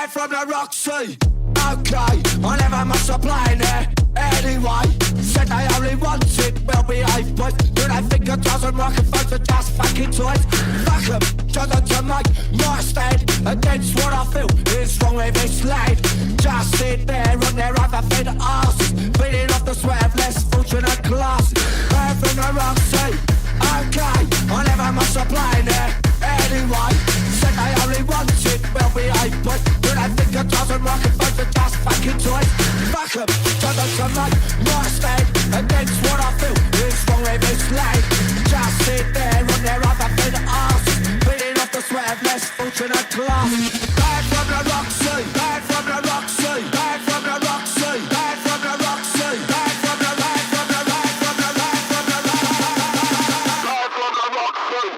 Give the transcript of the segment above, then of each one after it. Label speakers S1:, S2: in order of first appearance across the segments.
S1: Back from the Roxy. Okay, I never must supply there. Anyway, said they only wanted well-behaved boys. Do they think a dozen rocket folks are just fucking toys? Fuck them, trying to make my stand against what I feel is wrong with this land. Just sit there on their other fed asses, feeding off the sweat of less fortunate classes. Back from the Roxy. Okay, I never must supply there. Anyway, said they only wanted well-behaved boys. Do they think a dozen rocket folks are just fucking toys? Fuck them, trying to make my stand against what I feel is wrong with this land. Just sit there on their other fed asses, feeding off the sweat of less fortunate classes. Back from the Roxy, back from the Roxy, back from the Roxy, back from the Roxy, back from the back from the back from the back from the back from the Roxy.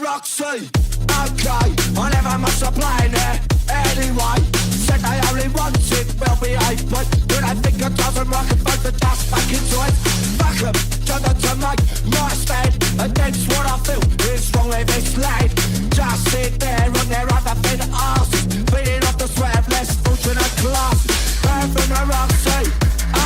S1: Roxy. Okay, I never must supply there. Anyway, said they only wanted well-behaved boys. Do they think a dozen rocket folks are just fucking toys? Fuck them, trying to make my stand against what I feel is wrong with this land. Just sit there on their other fed asses, feeding off the sweat of less fortunate classes. Back from the Roxy.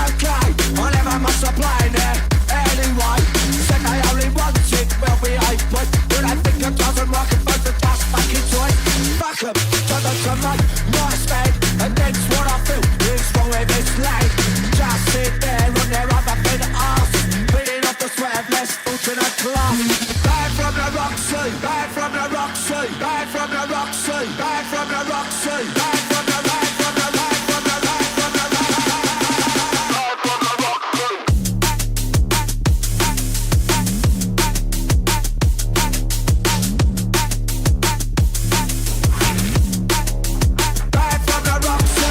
S1: Okay, I never must supply there. Anyway, said they only wanted well-behaved boys. Do they think a dozen rocket folks are just fucking toys? Fuck them, trying to make my stand against what I feel is wrong with this land. Just sit there on their other fed asses, feeding off the sweat of less fortunate classes. Back from the Roxy, back from the Roxy, back from the Roxy, back from the Roxy, back from the back from the back from the back from the back from the Roxy. Back from the Roxy.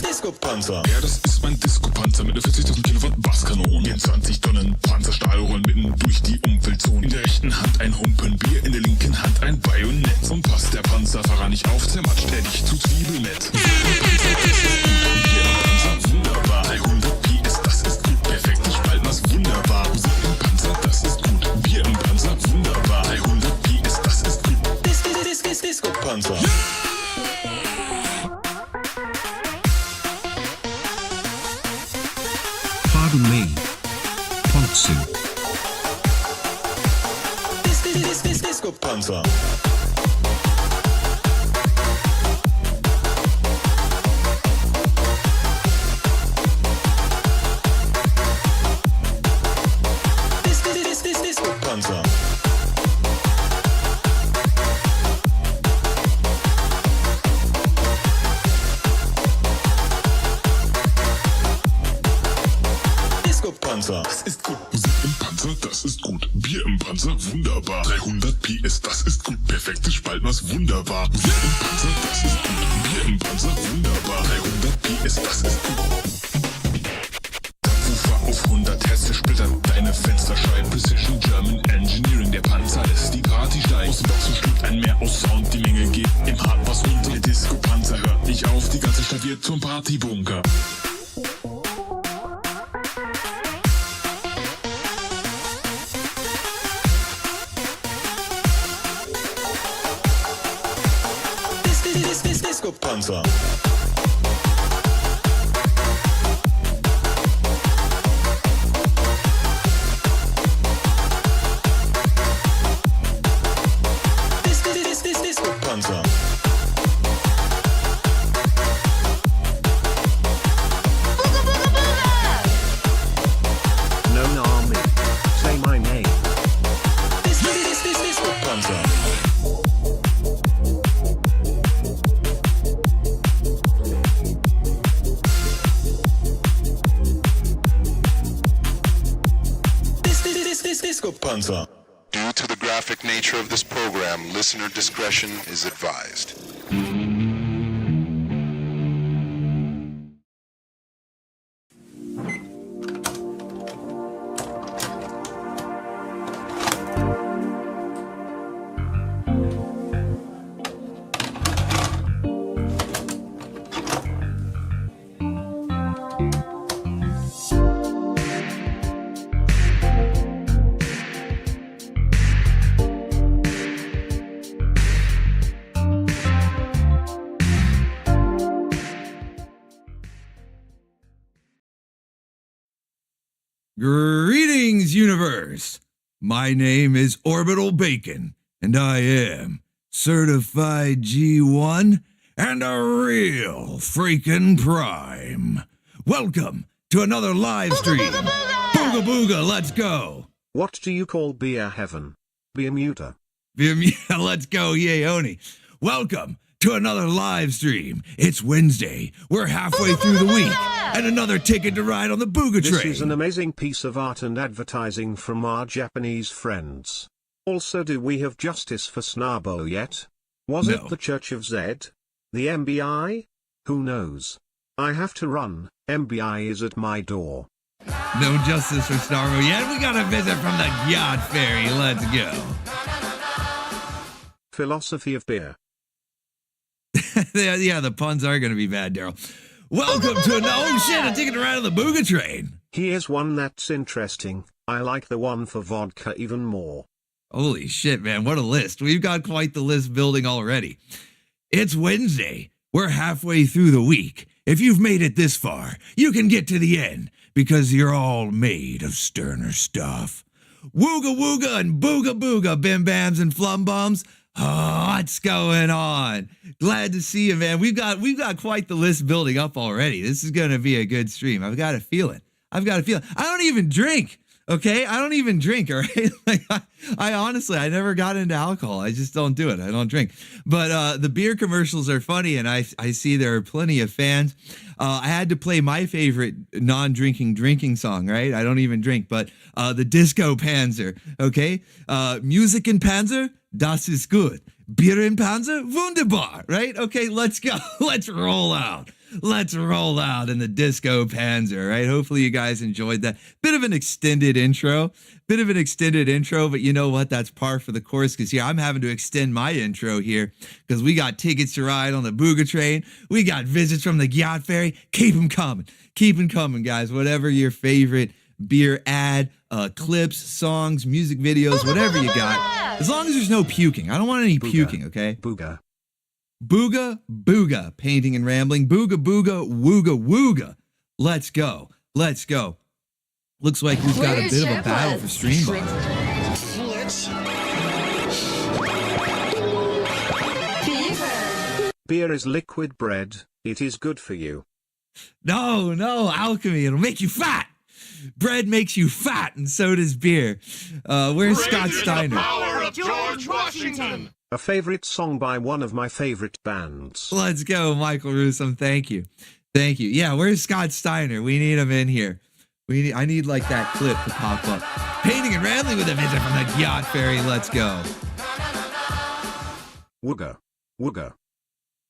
S2: Disco-Panzer. Ja, das ist mein Disco-Panzer mit einer 40.000 Kilowatt Basskanonen. 24 Tonnen Panzerstahl rollen mitten durch die Umweltzone. In der rechten Hand ein Humpen Bier, in der linken Hand ein Bayonett. Und passt der Panzerfahrer nicht auf, zermatscht er dich zu Zwiebelnett. Bier im Panzer, wunderbar. 100 PS, das ist gut. Perfekt, ich bald was wunderbar. Musik im Panzer, das ist gut. Bier im Panzer, wunderbar. 100 PS, das ist gut. Disco-Panzer.
S3: Pardon me. Ponzu.
S2: Disco-Panzer. Disco-Panzer. Disco-Panzer. Panzer, das ist gut. Musik im Panzer, das ist gut. Bier im Panzer, wunderbar. 300 PS, das ist gut. Perfektes Spaltmaß, wunderbar. Musik im Panzer, das ist gut. Bier im Panzer, wunderbar. 300 PS, das ist gut. Subwoofer auf 100 Hertz, zersplittert deine Fensterscheiben. Precision German Engineering, der Panzer lässt die Party steigen. Aus den Boxen schlüpft ein Mehr aus Sound, die Menge geht im Hardbass runter. Der Disco-Panzer hört nicht auf, die ganze Stadt wird zum Partybunker. Disco-Panzer. Disco-Panzer.
S3: Known army. Say my name.
S2: Disco-Panzer. Disco-Panzer.
S4: Due to the graphic nature of this program, listener discretion is advised.
S1: Greetings, universe! My name is Orbital Bacon, and I am certified G1 and a real freaking prime. Welcome to another live stream. Booga booga, let's go!
S3: What do you call beer heaven? Beer muter.
S1: Let's go, Yeoni. Welcome to another live stream. It's Wednesday. We're halfway through the week. And another ticket to ride on the Booga train.
S3: This is an amazing piece of art and advertising from our Japanese friends. Also, do we have justice for Snarbo yet? Was it the Church of Zed? The MBI? Who knows? I have to run. MBI is at my door.
S1: No justice for Snarbo yet. We got a visit from the Gyat Fairy. Let's go.
S3: Philosophy of beer.
S1: Yeah, the puns are going to be bad, Daryl. Welcome to a ticket to ride on the Booga train.
S3: Here's one that's interesting. I like the one for vodka even more.
S1: Holy shit, man. What a list. We've got quite the list building already. It's Wednesday. We're halfway through the week. If you've made it this far, you can get to the end because you're all made of sterner stuff. Wooga wooga and booga booga, bim bams and flum bums. Oh, what's going on? Glad to see you, man. We've got quite the list building up already. This is going to be a good stream. I've got a feeling. I don't even drink. Okay, I don't even drink. All right, like I honestly, I never got into alcohol. I just don't do it. I don't drink. But the beer commercials are funny, and I see there are plenty of fans. I had to play my favorite non-drinking song. Right, I don't even drink, but the Disco Panzer. Okay, Music in Panzer. Das ist gut. Bier in Panzer, wunderbar, right? Okay, let's go. Let's roll out. Let's roll out in the Disco Panzer, right? Hopefully you guys enjoyed that. Bit of an extended intro, but you know what? That's par for the course because here I'm having to extend my intro here because we got tickets to ride on the Booga train. We got visits from the Gyat Fairy. Keep them coming, guys. Whatever your favorite beer ad, clips, songs, music videos, whatever you got. As long as there's no puking. I don't want any puking, okay?
S3: Booga.
S1: Booga, booga, painting and rambling. Booga, booga, wooga, wooga. Let's go. Let's go. Looks like we've got a bit of a battle for Streambot.
S3: Beer is liquid bread. It is good for you.
S1: No, alchemy. It'll make you fat. Bread makes you fat, and so does beer. Where's Scott Steiner?
S5: Power of George Washington.
S3: A favorite song by one of my favorite bands.
S1: Let's go, Michael Russom. Thank you. Yeah, where's Scott Steiner? We need him in here.
S6: I need like that clip to pop up. Painting and rambling with a visit from the Gyat Fairy. Let's go.
S3: Wooga. Wooga.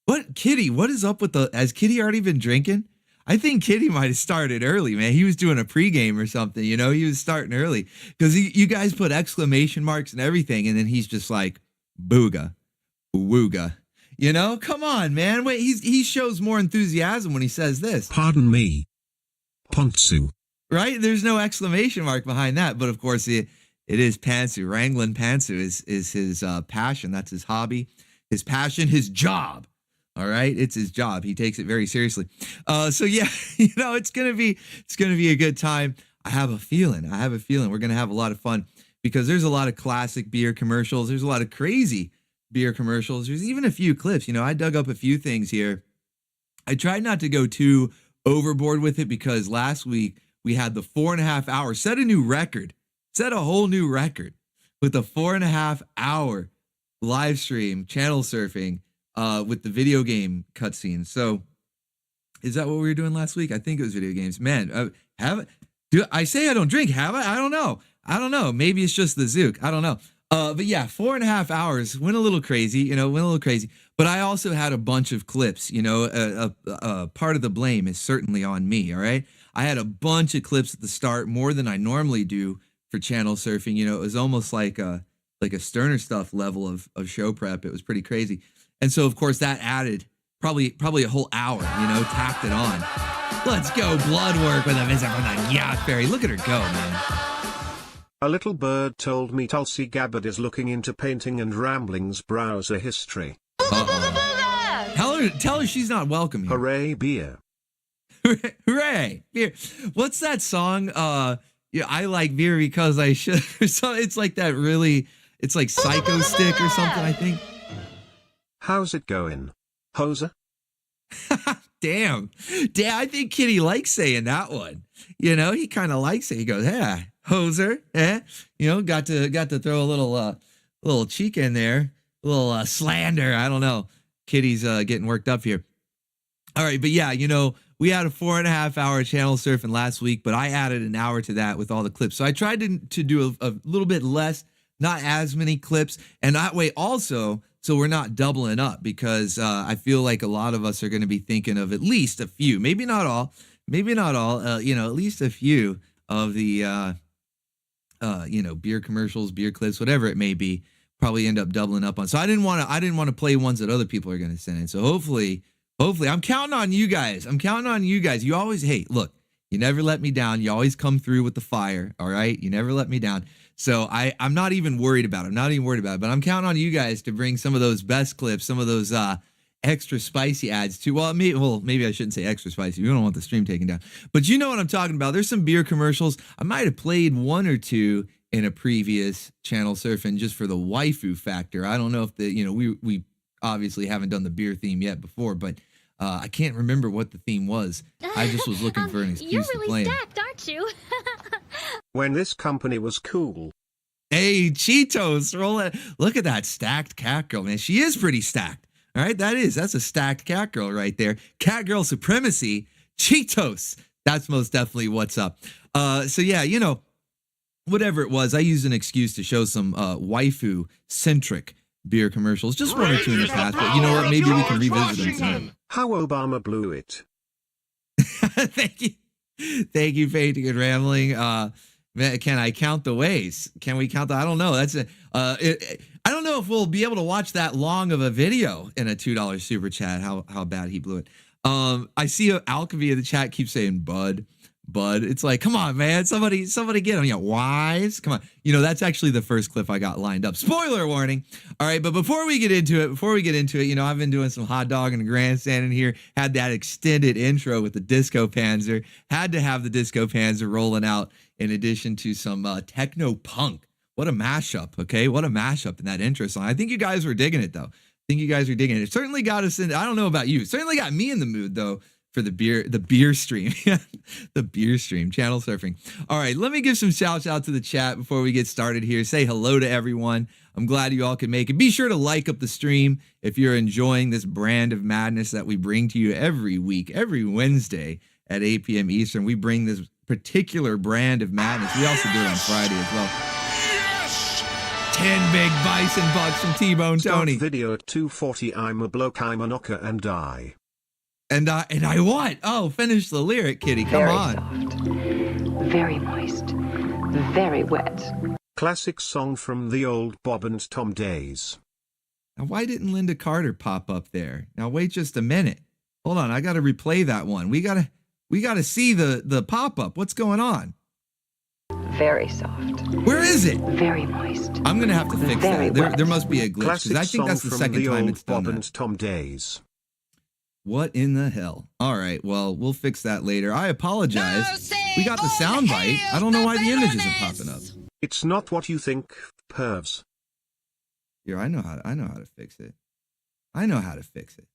S6: What, Kitty? What is up with has Kitty already been drinking? I think Kitty might have started early, man. He was doing a pregame or something, you know? He was starting early because you guys put exclamation marks and everything, and then he's just like, Booga, wooga. You know? Come on, man. Wait, he shows more enthusiasm when he says this.
S3: Pardon me. Pontsu.
S6: Right? There's no exclamation mark behind that, but of course it is Pantsu. Wrangling Pantsu is his passion. That's his hobby, his passion, his job. All right, it's his job. He takes it very seriously. So yeah, you know, it's gonna be a good time. I have a feeling we're gonna have a lot of fun because there's a lot of classic beer commercials. There's a lot of crazy beer commercials. There's even a few clips. You know, I dug up a few things here. I tried not to go too overboard with it because last week we had the 4.5 hours, set a whole new record with a 4.5 hour live stream channel surfing. With the video game cutscenes. So, is that what we were doing last week? I think it was video games. Man, I say I don't drink? Have I? I don't know. Maybe it's just the Zook. I don't know. But yeah, 4.5 hours went a little crazy. But I also had a bunch of clips. You know, part of the blame is certainly on me. All right, I had a bunch of clips at the start, more than I normally do for channel surfing. You know, it was almost like a Sterner stuff level of show prep. It was pretty crazy. And so, of course, that added probably a whole hour, you know, tacked it on. Let's go, blood work with a visit from the Gyat Fairy. Look at her go, man.
S3: A little bird told me Tulsi Gabbard is looking into painting and rambling's browser history.
S6: Uh-oh. Tell her she's not welcome here.
S3: Hooray, beer.
S6: Hooray, beer. What's that song? Yeah, I like beer because I should. So it's like that really, it's like Psycho Stick or something, I think.
S3: How's it going, hoser?
S6: Damn, I think Kitty likes saying that one. You know, he kind of likes it. He goes, "Yeah, hoser, eh?" You know, got to throw a little cheek in there, a little slander. I don't know. Kitty's getting worked up here. All right, but yeah, you know, we had a 4.5 hour channel surfing last week, but I added an hour to that with all the clips. So I tried to do a little bit less, not as many clips, and that way also. So we're not doubling up because I feel like a lot of us are going to be thinking of at least a few, maybe not all, you know, at least a few of the, you know, beer commercials, beer clips, whatever it may be, probably end up doubling up on. So I didn't want to play ones that other people are going to send in. So hopefully I'm counting on you guys. You always, hey, look, you never let me down. You always come through with the fire. All right. You never let me down. So I'm not even worried about it. But I'm counting on you guys to bring some of those best clips, some of those extra spicy ads too. Well, maybe I shouldn't say extra spicy. We don't want the stream taken down. But you know what I'm talking about. There's some beer commercials. I might have played one or two in a previous channel surfing just for the waifu factor. I don't know if we obviously haven't done the beer theme yet before, but I can't remember what the theme was. I just was looking for an excuse to play.
S5: You're really stacked, aren't you?
S3: When this company was cool.
S6: Hey, Cheetos, roll it. Look at that stacked Catgirl, man. She is pretty stacked. All right, that's a stacked Catgirl right there. Catgirl supremacy, Cheetos. That's most definitely what's up. So yeah, you know, whatever it was, I used an excuse to show some waifu-centric beer commercials. Just one or two in the past, but you know what? Maybe we can revisit them tonight.
S3: How Obama blew it.
S6: Thank you, Painting and Rambling. Can I count the ways? Can we count I don't know. I don't know if we'll be able to watch that long of a video in a $2 super chat. How bad he blew it. I see Alchemy in the chat keeps saying Bud. It's like, come on, man. Somebody get him. You know, wise. Come on. You know, that's actually the first clip I got lined up. Spoiler warning. All right, but before we get into it, you know, I've been doing some hot dog and grandstanding here. Had that extended intro with the Disco Panzer. Had to have the Disco Panzer rolling out in addition to some techno punk. What a mashup, okay? What a mashup in that intro song. I think you guys were digging it, though. It certainly got us in. I don't know about you. It certainly got me in the mood, though, for the beer stream. The beer stream, channel surfing. All right, let me give some shouts out to the chat before we get started here. Say hello to everyone. I'm glad you all could make it. Be sure to like up the stream if you're enjoying this brand of madness that we bring to you every week, every Wednesday at 8 p.m. Eastern. We bring this particular brand of madness. We also do it on Friday as well.
S2: Yes!
S6: 10 big Bison bucks from T-Bone Tony.
S3: Start video at 2:40. I'm a bloke, I'm a knocker, and I.
S6: And I what? Oh, finish the lyric, Kitty. Come
S7: Very
S6: on.
S7: soft, very moist, very wet.
S3: Classic song from the old Bob and Tom days.
S6: Now, why didn't Linda Carter pop up there? Now, wait just a minute. Hold on, I got to replay that one. We gotta see the pop-up. What's going on?
S7: Very soft,
S6: Where is it?
S7: very moist.
S6: I'm gonna have to fix
S7: Very
S6: that.
S7: wet.
S6: There must be a glitch
S3: Classic
S6: because I think
S3: song
S6: that's the
S3: from
S6: second
S3: the
S6: time
S3: old
S6: it's done
S3: Bob
S6: that.
S3: and Tom days.
S6: What in the hell? All right, well, we'll fix that later. I apologize. We got the sound bite. I don't know why the image isn't popping up.
S3: It's not what you think, pervs.
S6: Here, I know how to fix it. I know how to fix it.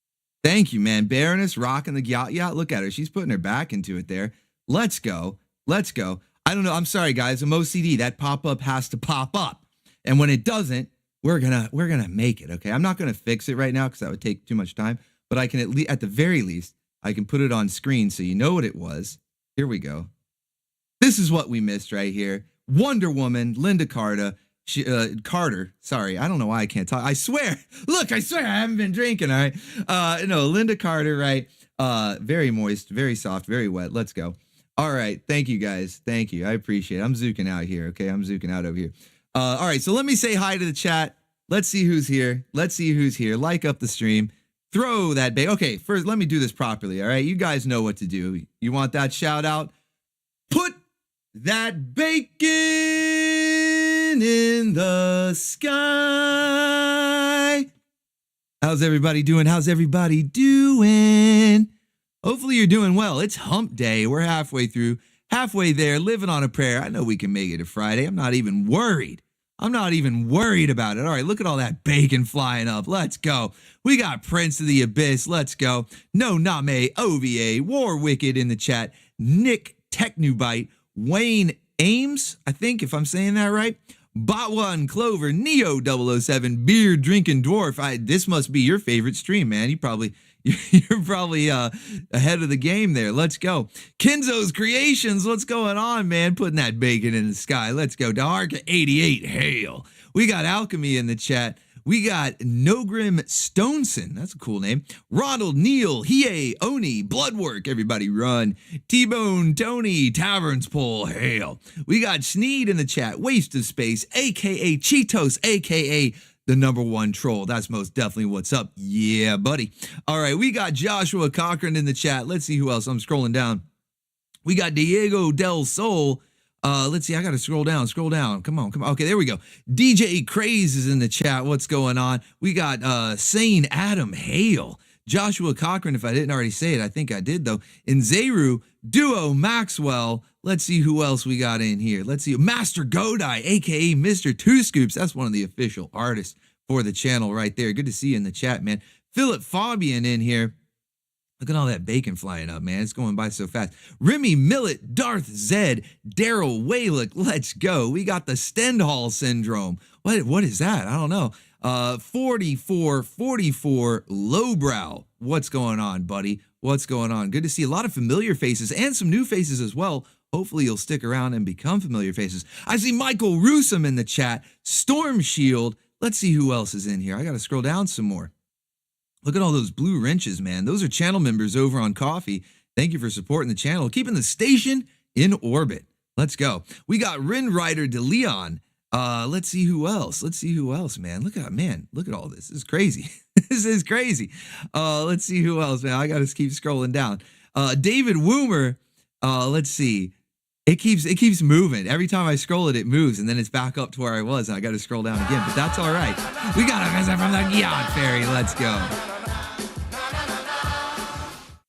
S6: Thank you, man. Baroness rocking the Gyat. Look at her. She's putting her back into it there. Let's go. Let's go. I don't know. I'm sorry, guys. I'm OCD. That pop-up has to pop up. And when it doesn't, we're gonna make it, okay? I'm not gonna fix it right now because that would take too much time. But I can at the very least, I can put it on screen so you know what it was. Here we go. This is what we missed right here. Wonder Woman, Linda Carter. Carter. Sorry, I don't know why I can't talk. I swear. Look, I swear I haven't been drinking. All right. No, Linda Carter. Right. Very moist, very soft, very wet. Let's go. All right. Thank you, guys. Thank you. I appreciate it. I'm zooking out here. Okay, I'm zooking out over here. All right. So let me say hi to the chat. Let's see who's here. Let's see who's here. Like up the stream. Throw that bait. Okay. First, let me do this properly. All right. You guys know what to do. You want that shout out? Put that bacon in the sky. How's everybody doing? How's everybody doing? Hopefully you're doing well. It's hump day. We're halfway through, halfway there, living on a prayer. I know we can make it to Friday. I'm not even worried. I'm not even worried about it. All right, look at all that bacon flying up. Let's go. We got Prince of the Abyss. Let's go. No Name, OVA, War Wicked in the chat. Nick Technubite, Wayne Ames, I think, if I'm saying that right. Bot1, Clover, Neo 007, Beer Drinking Dwarf. This must be your favorite stream, man. You're probably ahead of the game there. Let's go. Kenzo's Creations. What's going on, man? Putting that bacon in the sky. Let's go. Daharka 88. Hail. We got Alchemy in the chat. We got Nogrim Stoneson. That's a cool name. Ronald Neal, Hiei, Oni, Bloodwork. Everybody run. T-Bone, Tony, Taverns Pole. Hail. We got Sneed in the chat. Waste of Space, a.k.a. Cheetos, a.k.a. the #1 troll. That's most definitely what's up. Yeah, buddy. All right, we got Joshua Cochran in the chat. Let's see who else. I'm scrolling down. We got Diego Del Sol. Let's see. I got to scroll down. Come on. Okay, there we go. DJ Craze is in the chat. What's going on? We got Sane Adam Hale. Joshua Cochran, if I didn't already say it, I think I did, though. Nzeru, Duo Maxwell. Let's see who else we got in here. Let's see. Master Godai, a.k.a. Mr. Two Scoops. That's one of the official artists for the channel right there. Good to see you in the chat, man. Philip Fabian in here. Look at all that bacon flying up, man. It's going by so fast. Remy Millet, Darth Zed, Daryl Waylick. Let's go. We got the Stendhal syndrome. What is that? I don't know. 4444 Lowbrow. What's going on, buddy? What's going on? Good to see a lot of familiar faces and some new faces as well. Hopefully you'll stick around and become familiar faces. I see Michael Rusum in the chat. Storm Shield. Let's see who else is in here. I got to scroll down some more. Look at all those blue wrenches, man. Those are channel members over on Coffee. Thank you for supporting the channel, keeping the station in orbit. Let's go. We got Rin Rider de Leon. Let's see who else. Man. Look at all this. This is crazy. This is crazy. Let's see who else, man. I got to keep scrolling down. David Woomer. Let's see. It keeps moving. Every time I scroll it, it moves, and then it's back up to where I was, and I got to scroll down again, but that's all right. We got a visit from the Gyat Fairy. Let's go.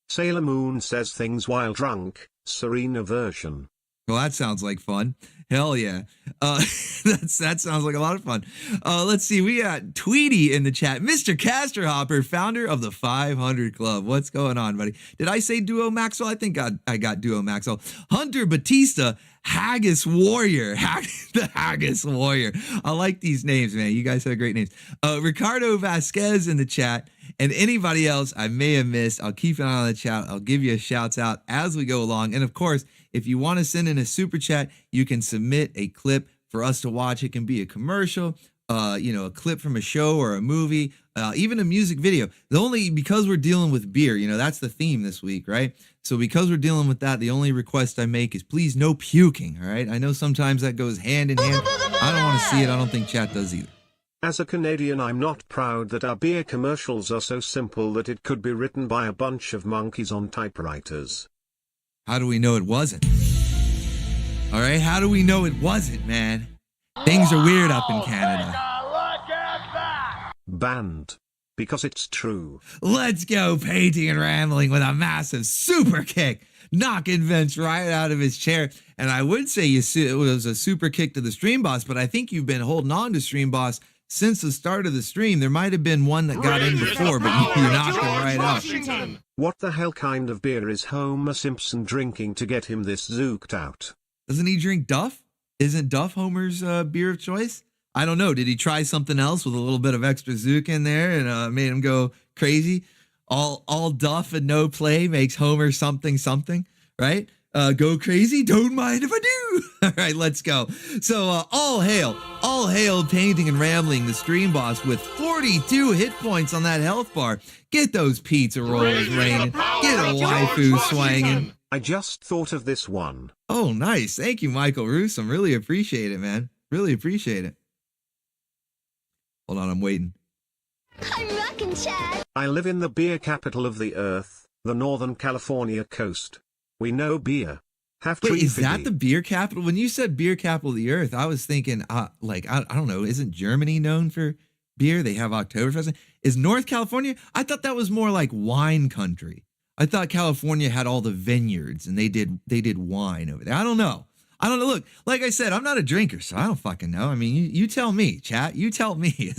S3: Sailor Moon says things while drunk, Serena version.
S6: Well, that sounds like fun. Hell yeah. That sounds like a lot of fun. Let's see. We got Tweety in the chat. Mr. Casterhopper, founder of the 500 Club. What's going on, buddy? Did I say Duo Maxwell? I think I got Duo Maxwell. Hunter Batista, Haggis Warrior. The Haggis Warrior. I like these names, man. You guys have great names. Ricardo Vasquez in the chat. And anybody else I may have missed, I'll keep an eye on the chat. I'll give you a shout out as we go along. And of course, if you want to send in a super chat, you can submit a clip for us to watch. It can be a commercial, a clip from a show or a movie, even a music video. Because we're dealing with beer, that's the theme this week, right? So because we're dealing with that, the only request I make is please no puking, all right? I know sometimes that goes hand in hand. I don't want to see it. I don't think chat does either.
S3: As a Canadian, I'm not proud that our beer commercials are so simple that it could be written by a bunch of monkeys on typewriters.
S6: How do we know it wasn't? All right, how do we know it wasn't, man? Things are weird up in Canada.
S3: Banned. Because it's true.
S6: Let's go painting and rambling with a massive super kick, knocking Vince right out of his chair. And I would say it was a super kick to the stream boss, but I think you've been holding on to stream boss since the start of the stream. There might have been one that got in before, but you knocked him right out.
S3: What the hell kind of beer is Homer Simpson drinking to get him this zooked out?
S6: Doesn't he drink Duff? Isn't Duff Homer's beer of choice? I don't know. Did he try something else with a little bit of extra zook in there and made him go crazy? All Duff and no play makes Homer something, right? Go crazy? Don't mind if I do. All right, let's go. So all hail painting and rambling, the stream boss with 42 hit points on that health bar. Get those pizza rolls raining. Get a waifu swanging.
S3: I just thought of this one.
S6: Oh, nice. Thank you, Michael Roosum. Really appreciate it, man. Really appreciate it. Hold on, I'm waiting.
S8: I'm rockin', Chad.
S3: I live in the beer capital of the earth, the Northern California coast. We know beer.
S6: Wait, is that the beer capital? When you said beer capital of the earth, I was thinking, I don't know, isn't Germany known for beer? They have Oktoberfest. Is North California? I thought that was more like wine country. I thought California had all the vineyards and they did wine over there. I don't know. Look, like I said, I'm not a drinker, so I don't fucking know. I mean, you tell me, chat. You tell me.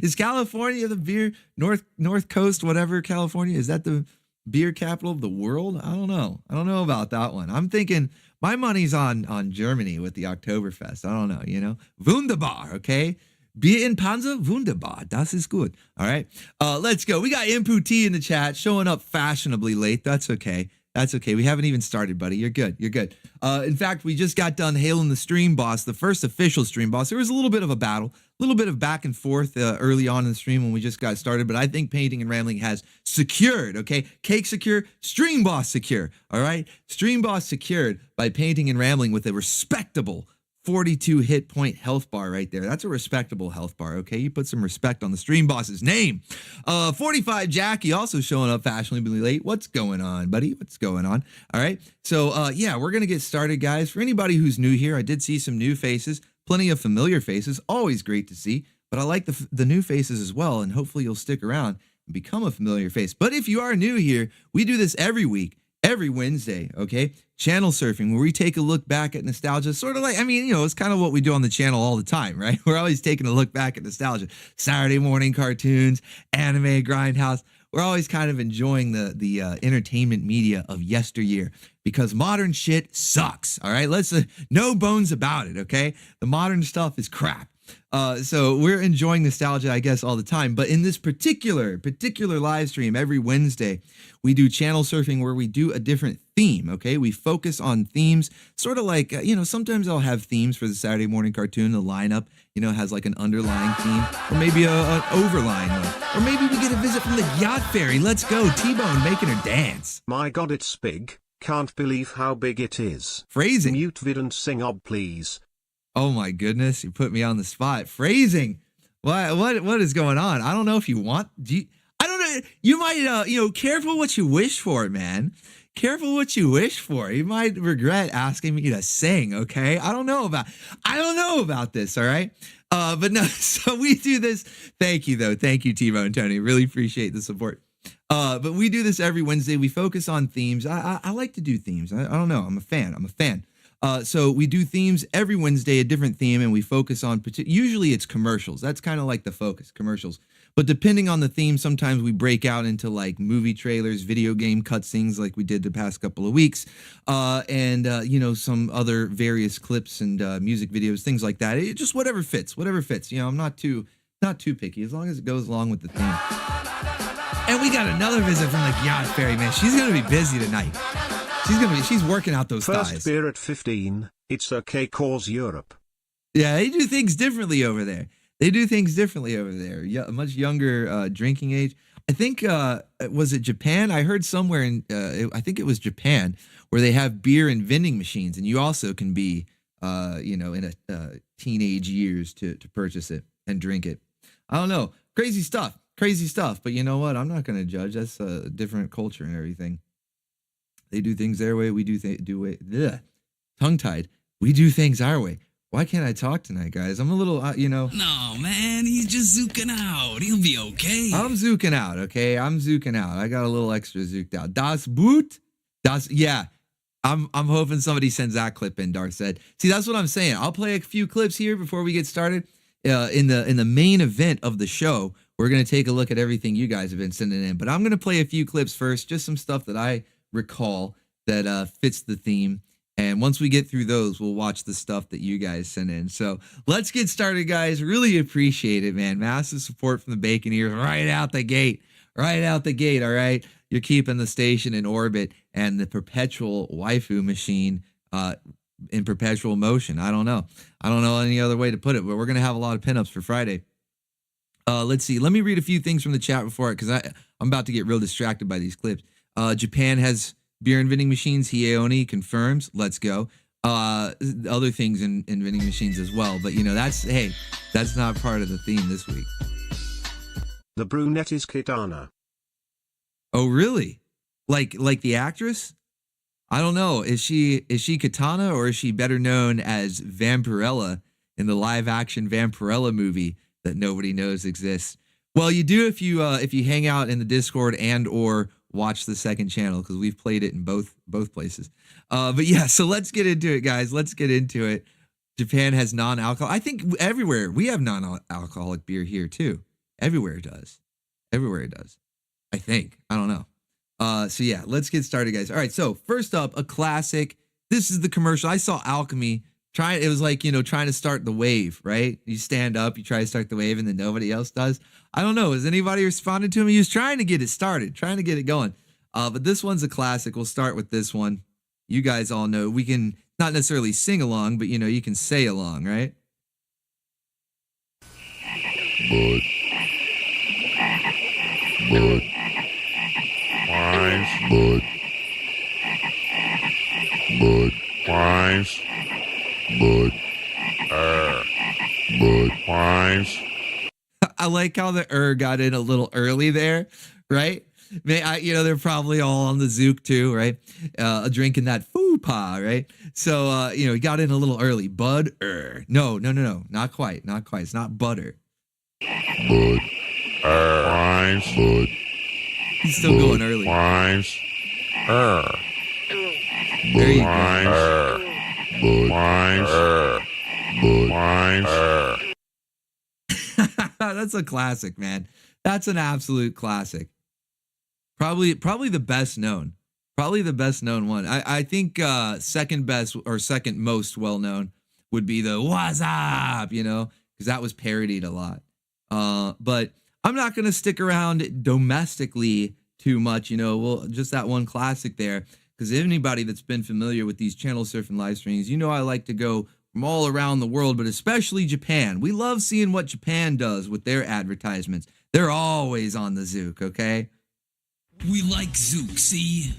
S6: Is California the beer North Coast, whatever California? Is that the beer capital of the world? I don't know. I don't know about that one. I'm thinking my money's on Germany with the Oktoberfest. I don't know, Wunderbar, okay? Bier in Panzer, wunderbar. Das ist gut. All right. Let's go. We got Inpu T in the chat showing up fashionably late. That's okay. That's okay. We haven't even started, buddy. You're good. You're good. In fact, we just got done hailing the stream boss, the first official stream boss. There was a little bit of a battle, a little bit of back and forth early on in the stream when we just got started, but I think Painting and Rambling has secured, okay? Cake secure, stream boss secure, all right? Stream boss secured by Painting and Rambling with a respectable 42 hit point health bar right there. That's a respectable health bar, okay? You put some respect on the stream boss's name. 45 Jackie also showing up fashionably late. What's going on, buddy? What's going on? All right. So, yeah, we're going to get started, guys. For anybody who's new here, I did see some new faces, plenty of familiar faces. Always great to see. But I like the new faces as well, and hopefully you'll stick around and become a familiar face. But if you are new here, we do this every week. Every Wednesday, okay? Channel surfing, where we take a look back at nostalgia, sort of like, it's kind of what we do on the channel all the time, right? We're always taking a look back at nostalgia. Saturday morning cartoons, anime, grindhouse. We're always kind of enjoying the entertainment media of yesteryear because modern shit sucks, all right? Let's no bones about it, okay? The modern stuff is crap. So we're enjoying nostalgia, I guess, all the time. But in this particular live stream every Wednesday, we do channel surfing where we do a different theme, okay? We focus on themes, sort of like, sometimes I'll have themes for the Saturday morning cartoon. The lineup, has like an underlying theme or maybe an overlying one. Or maybe we get a visit from the Gyat Fairy. Let's go. T-Bone making her dance.
S3: My God, it's big. Can't believe how big it is.
S6: Phrasing.
S3: Mute vid and sing ob, please.
S6: Oh my goodness, you put me on the spot. Phrasing. What is going on? I don't know if you want. I don't know. You might, careful what you wish for, man. Careful what you wish for. You might regret asking me to sing. Okay, I don't know about this. All right. But no. So we do this. Thank you though. Thank you, T-Bone Tony. Really appreciate the support. But we do this every Wednesday. We focus on themes. I like to do themes. I don't know. I'm a fan. So we do themes every Wednesday, a different theme, and we focus on, usually it's commercials. That's kind of like the focus, commercials. But depending on the theme, sometimes we break out into like movie trailers, video game cutscenes like we did the past couple of weeks, and some other various clips and music videos, things like that. It just whatever fits. I'm not too picky as long as it goes along with the theme. And we got another visit from the Gyat Fairy, man. She's going to be busy tonight. She's working out those
S3: First
S6: thighs.
S3: beer at 15, it's okay cause Europe.
S6: Yeah, they do things differently over there. A much younger drinking age. I think, was it Japan? I heard somewhere I think it was Japan, where they have beer and vending machines, and you also can be, in a teenage years to purchase it and drink it. I don't know. Crazy stuff. But you know what? I'm not going to judge. That's a different culture and everything. They do things their way. We do tongue-tied. We do things our way. Why can't I talk tonight, guys? I'm a little,
S9: No, man, he's just zooking out. He'll be okay.
S6: I'm zooking out, okay? I got a little extra zooked out. Das Boot? Yeah. I'm hoping somebody sends that clip in, Darth said. See, that's what I'm saying. I'll play a few clips here before we get started. In the main event of the show, we're going to take a look at everything you guys have been sending in. But I'm going to play a few clips first, just some stuff that I recall that fits the theme. And once we get through those, we'll watch the stuff that you guys send in. So let's get started, guys. Really appreciate it, man. Massive support from the Bacon Ears right out the gate. All right? You're keeping the station in orbit and the perpetual waifu machine in perpetual motion. I don't know any other way to put it, but we're going to have a lot of pinups for Friday. Let's see. Let me read a few things from the chat before it, because I'm about to get real distracted by these clips. Japan has beer and vending machines. Hieoni confirms. Let's go. Other things in vending machines as well. But, that's not part of the theme this week.
S3: The brunette is Kitana.
S6: Oh, really? Like the actress? I don't know. Is she Katana, or is she better known as Vampirella in the live action Vampirella movie that nobody knows exists? Well, you do if you hang out in the Discord and or watch the second channel, because we've played it in both places. But yeah, so let's get into it, guys. Let's get into it. Japan has non-alcohol. I think everywhere we have non-alcoholic beer here too. Everywhere it does. I think. I don't know. So yeah, let's get started, guys. All right. So first up, a classic. This is the commercial. I saw Alchemy it was like, trying to start the wave, right? You stand up, you try to start the wave, and then nobody else does. I don't know. Has anybody responded to him? He was trying to get it started, trying to get it going. But this one's a classic. We'll start with this one. You guys all know. We can not necessarily sing along, but, you can say along, right?
S2: Bud. Wines. Bud. Wines. Bud. Bud. Wines.
S6: I like how the got in a little early there, right? They're probably all on the Zook too, right? Drinking that foo-pa, right? So, he got in a little early. Bud. No. Not quite. It's not butter.
S2: Bud. Wines. Bud.
S6: He's still going early.
S2: Wines.
S6: There you go.
S2: Bud. Wines. Bud. Wines.
S6: That's a classic, man. That's an absolute classic. Probably the best known. Probably the best known one. I think second best or second most well known would be the "What's up?" because that was parodied a lot. But I'm not gonna stick around domestically too much. Well, just that one classic there. Because anybody that's been familiar with these channel surfing live streams, I like to go from all around the world, but especially Japan. We love seeing what Japan does with their advertisements. They're always on the Zook, okay?
S9: We like Zook, see?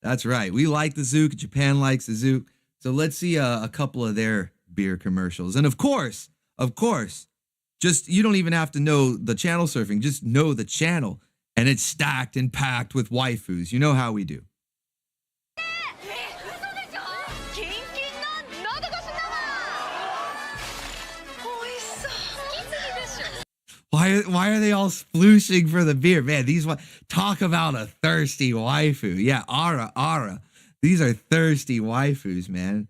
S6: That's right. We like the Zook. Japan likes the Zook. So let's see a couple of their beer commercials. And of course, just you don't even have to know the channel surfing. Just know the channel. And it's stacked and packed with waifus. You know how we do. Why are they all splooshing for the beer? Man, talk about a thirsty waifu. Yeah, ara. These are thirsty waifus, man.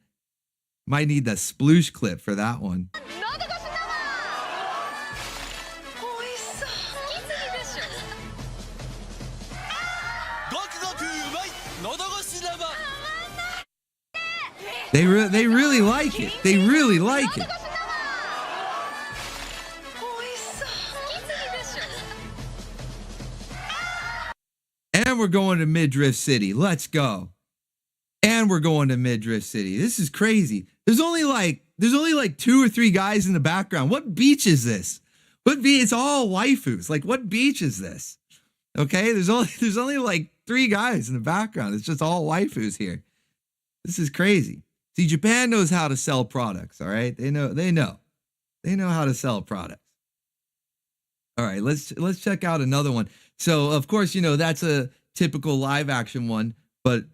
S6: Might need the sploosh clip for that one. They really like it. They really like it. And we're going to Midriff City. Let's go. And we're going to Midriff City. This is crazy. There's only like 2 or 3 guys in the background. What beach is this? It's all waifus. Like, what beach is this? Okay, there's only like 3 guys in the background. It's just all waifus here. This is crazy. See, Japan knows how to sell products, all right? They know how to sell products. All right, let's check out another one. So, of course, that's a typical live action one, but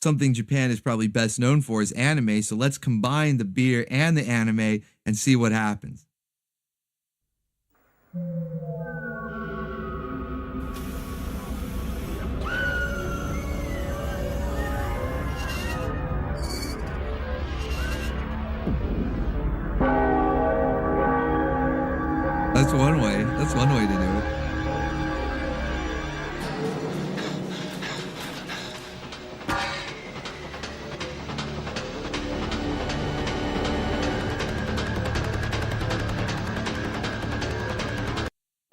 S6: something Japan is probably best known for is anime. So let's combine the beer and the anime and see what happens. That's one way. That's one way to do it.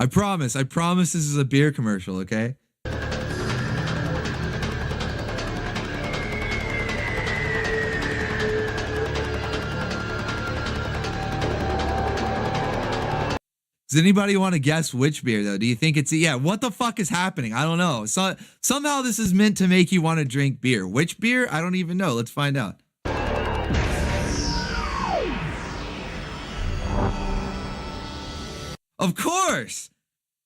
S6: I promise this is a beer commercial, okay? Does anybody want to guess which beer, though? Do you think it's... Yeah, what the fuck is happening? I don't know. So, somehow this is meant to make you want to drink beer. Which beer? I don't even know. Let's find out. Of course.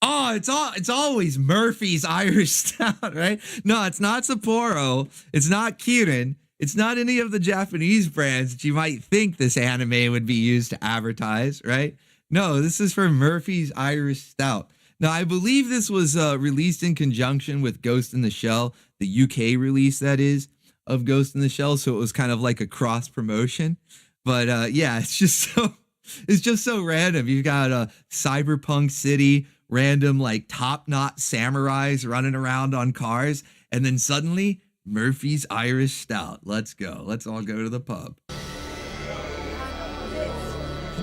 S6: Oh, it's always Murphy's Irish Stout, right? No, it's not Sapporo. It's not Kirin. It's not any of the Japanese brands that you might think this anime would be used to advertise, right? No, this is for Murphy's Irish Stout. Now, I believe this was released in conjunction with Ghost in the Shell, the UK release, that is, of Ghost in the Shell. So it was kind of like a cross promotion. But yeah, it's just so random. You've got a cyberpunk city, random like top-knot samurais running around on cars, and then suddenly Murphy's Irish Stout. Let's go. Let's all go to the pub.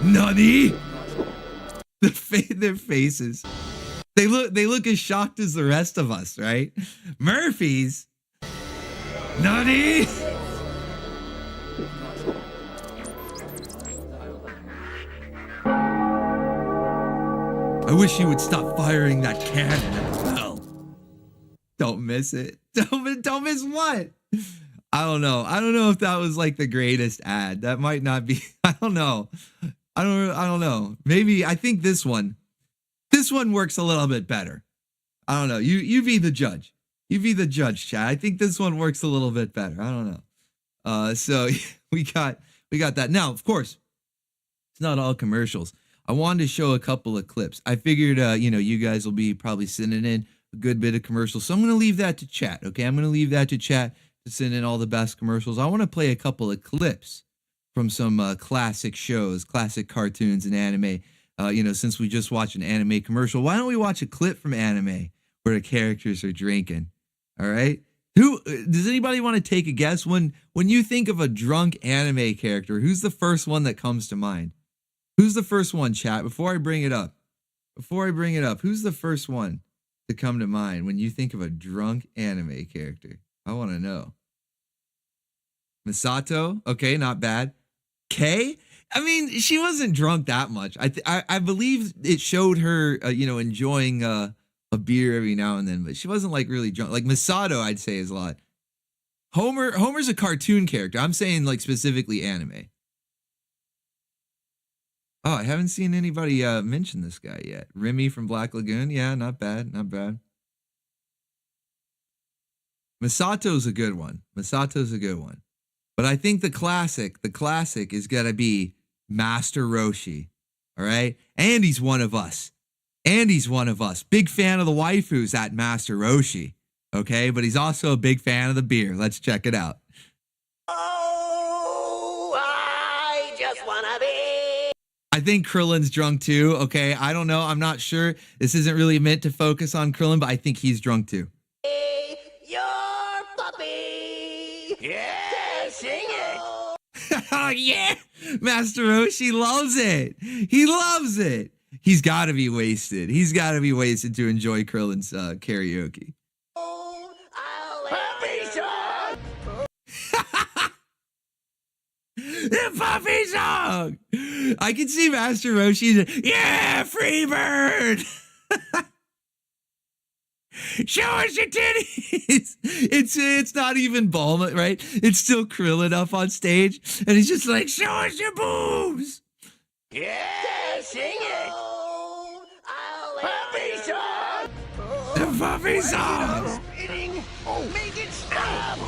S6: Nani? Their faces. They look as shocked as the rest of us, right? Murphy's? Nani? I wish you would stop firing that cannon at the well. Don't miss it. Don't miss what? I don't know. I don't know if that was like the greatest ad. That might not be. I don't know. I don't know. Maybe I think this one works a little bit better. I don't know. You be the judge. You be the judge, chat. I think this one works a little bit better. I don't know. So we got that. Now, of course, it's not all commercials. I wanted to show a couple of clips. I figured, you guys will be probably sending in a good bit of commercials. So I'm going to leave that to chat. Okay. I'm going to leave that to chat to send in all the best commercials. I want to play a couple of clips from some classic shows, classic cartoons and anime. Since we just watched an anime commercial, why don't we watch a clip from anime where the characters are drinking? All right. Does anybody want to take a guess? When you think of a drunk anime character, who's the first one that comes to mind? Who's the first one, chat? Before I bring it up, who's the first one to come to mind when you think of a drunk anime character? I want to know. Misato? Okay, not bad. Kei? I mean, she wasn't drunk that much. I believe it showed her, enjoying a beer every now and then, but she wasn't like really drunk. Like Misato, I'd say is a lot. Homer's a cartoon character. I'm saying like specifically anime. Oh, I haven't seen anybody mention this guy yet. Remy from Black Lagoon. Yeah, not bad. Not bad. Misato's a good one. But I think the classic is going to be Master Roshi. All right? And he's one of us. Big fan of the waifus, that Master Roshi. Okay? But he's also a big fan of the beer. Let's check it out.
S1: Oh, I just wanna be.
S6: I think Krillin's drunk too. Okay, I don't know. I'm not sure. This isn't really meant to focus on Krillin, but I think he's drunk too.
S1: Your puppy. Yeah, sing it.
S6: Oh yeah, Master Roshi loves it. He loves it. He's got to be wasted. To enjoy Krillin's karaoke.
S1: Oh, I'll
S6: The puppy song. I can see Master Roshi. Yeah, Freebird. Show us your titties. It's not even Bulma, right? It's still Krillin up on stage, and he's just like, show us your boobs.
S1: Yeah, sing it. Puppy song.
S6: The puppy song.
S1: Make it stop.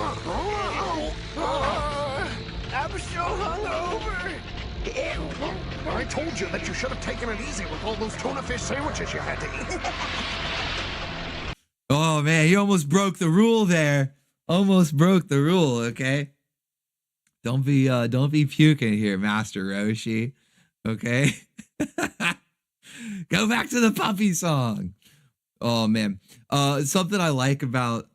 S1: I'm so hungover.
S10: I told you that you should have taken it easy with all those tuna fish sandwiches you had to eat.
S6: Oh man, you almost broke the rule there. Almost broke the rule, okay? Don't be puking here, Master Roshi. Okay? Go back to the puppy song. Oh man. Something I like about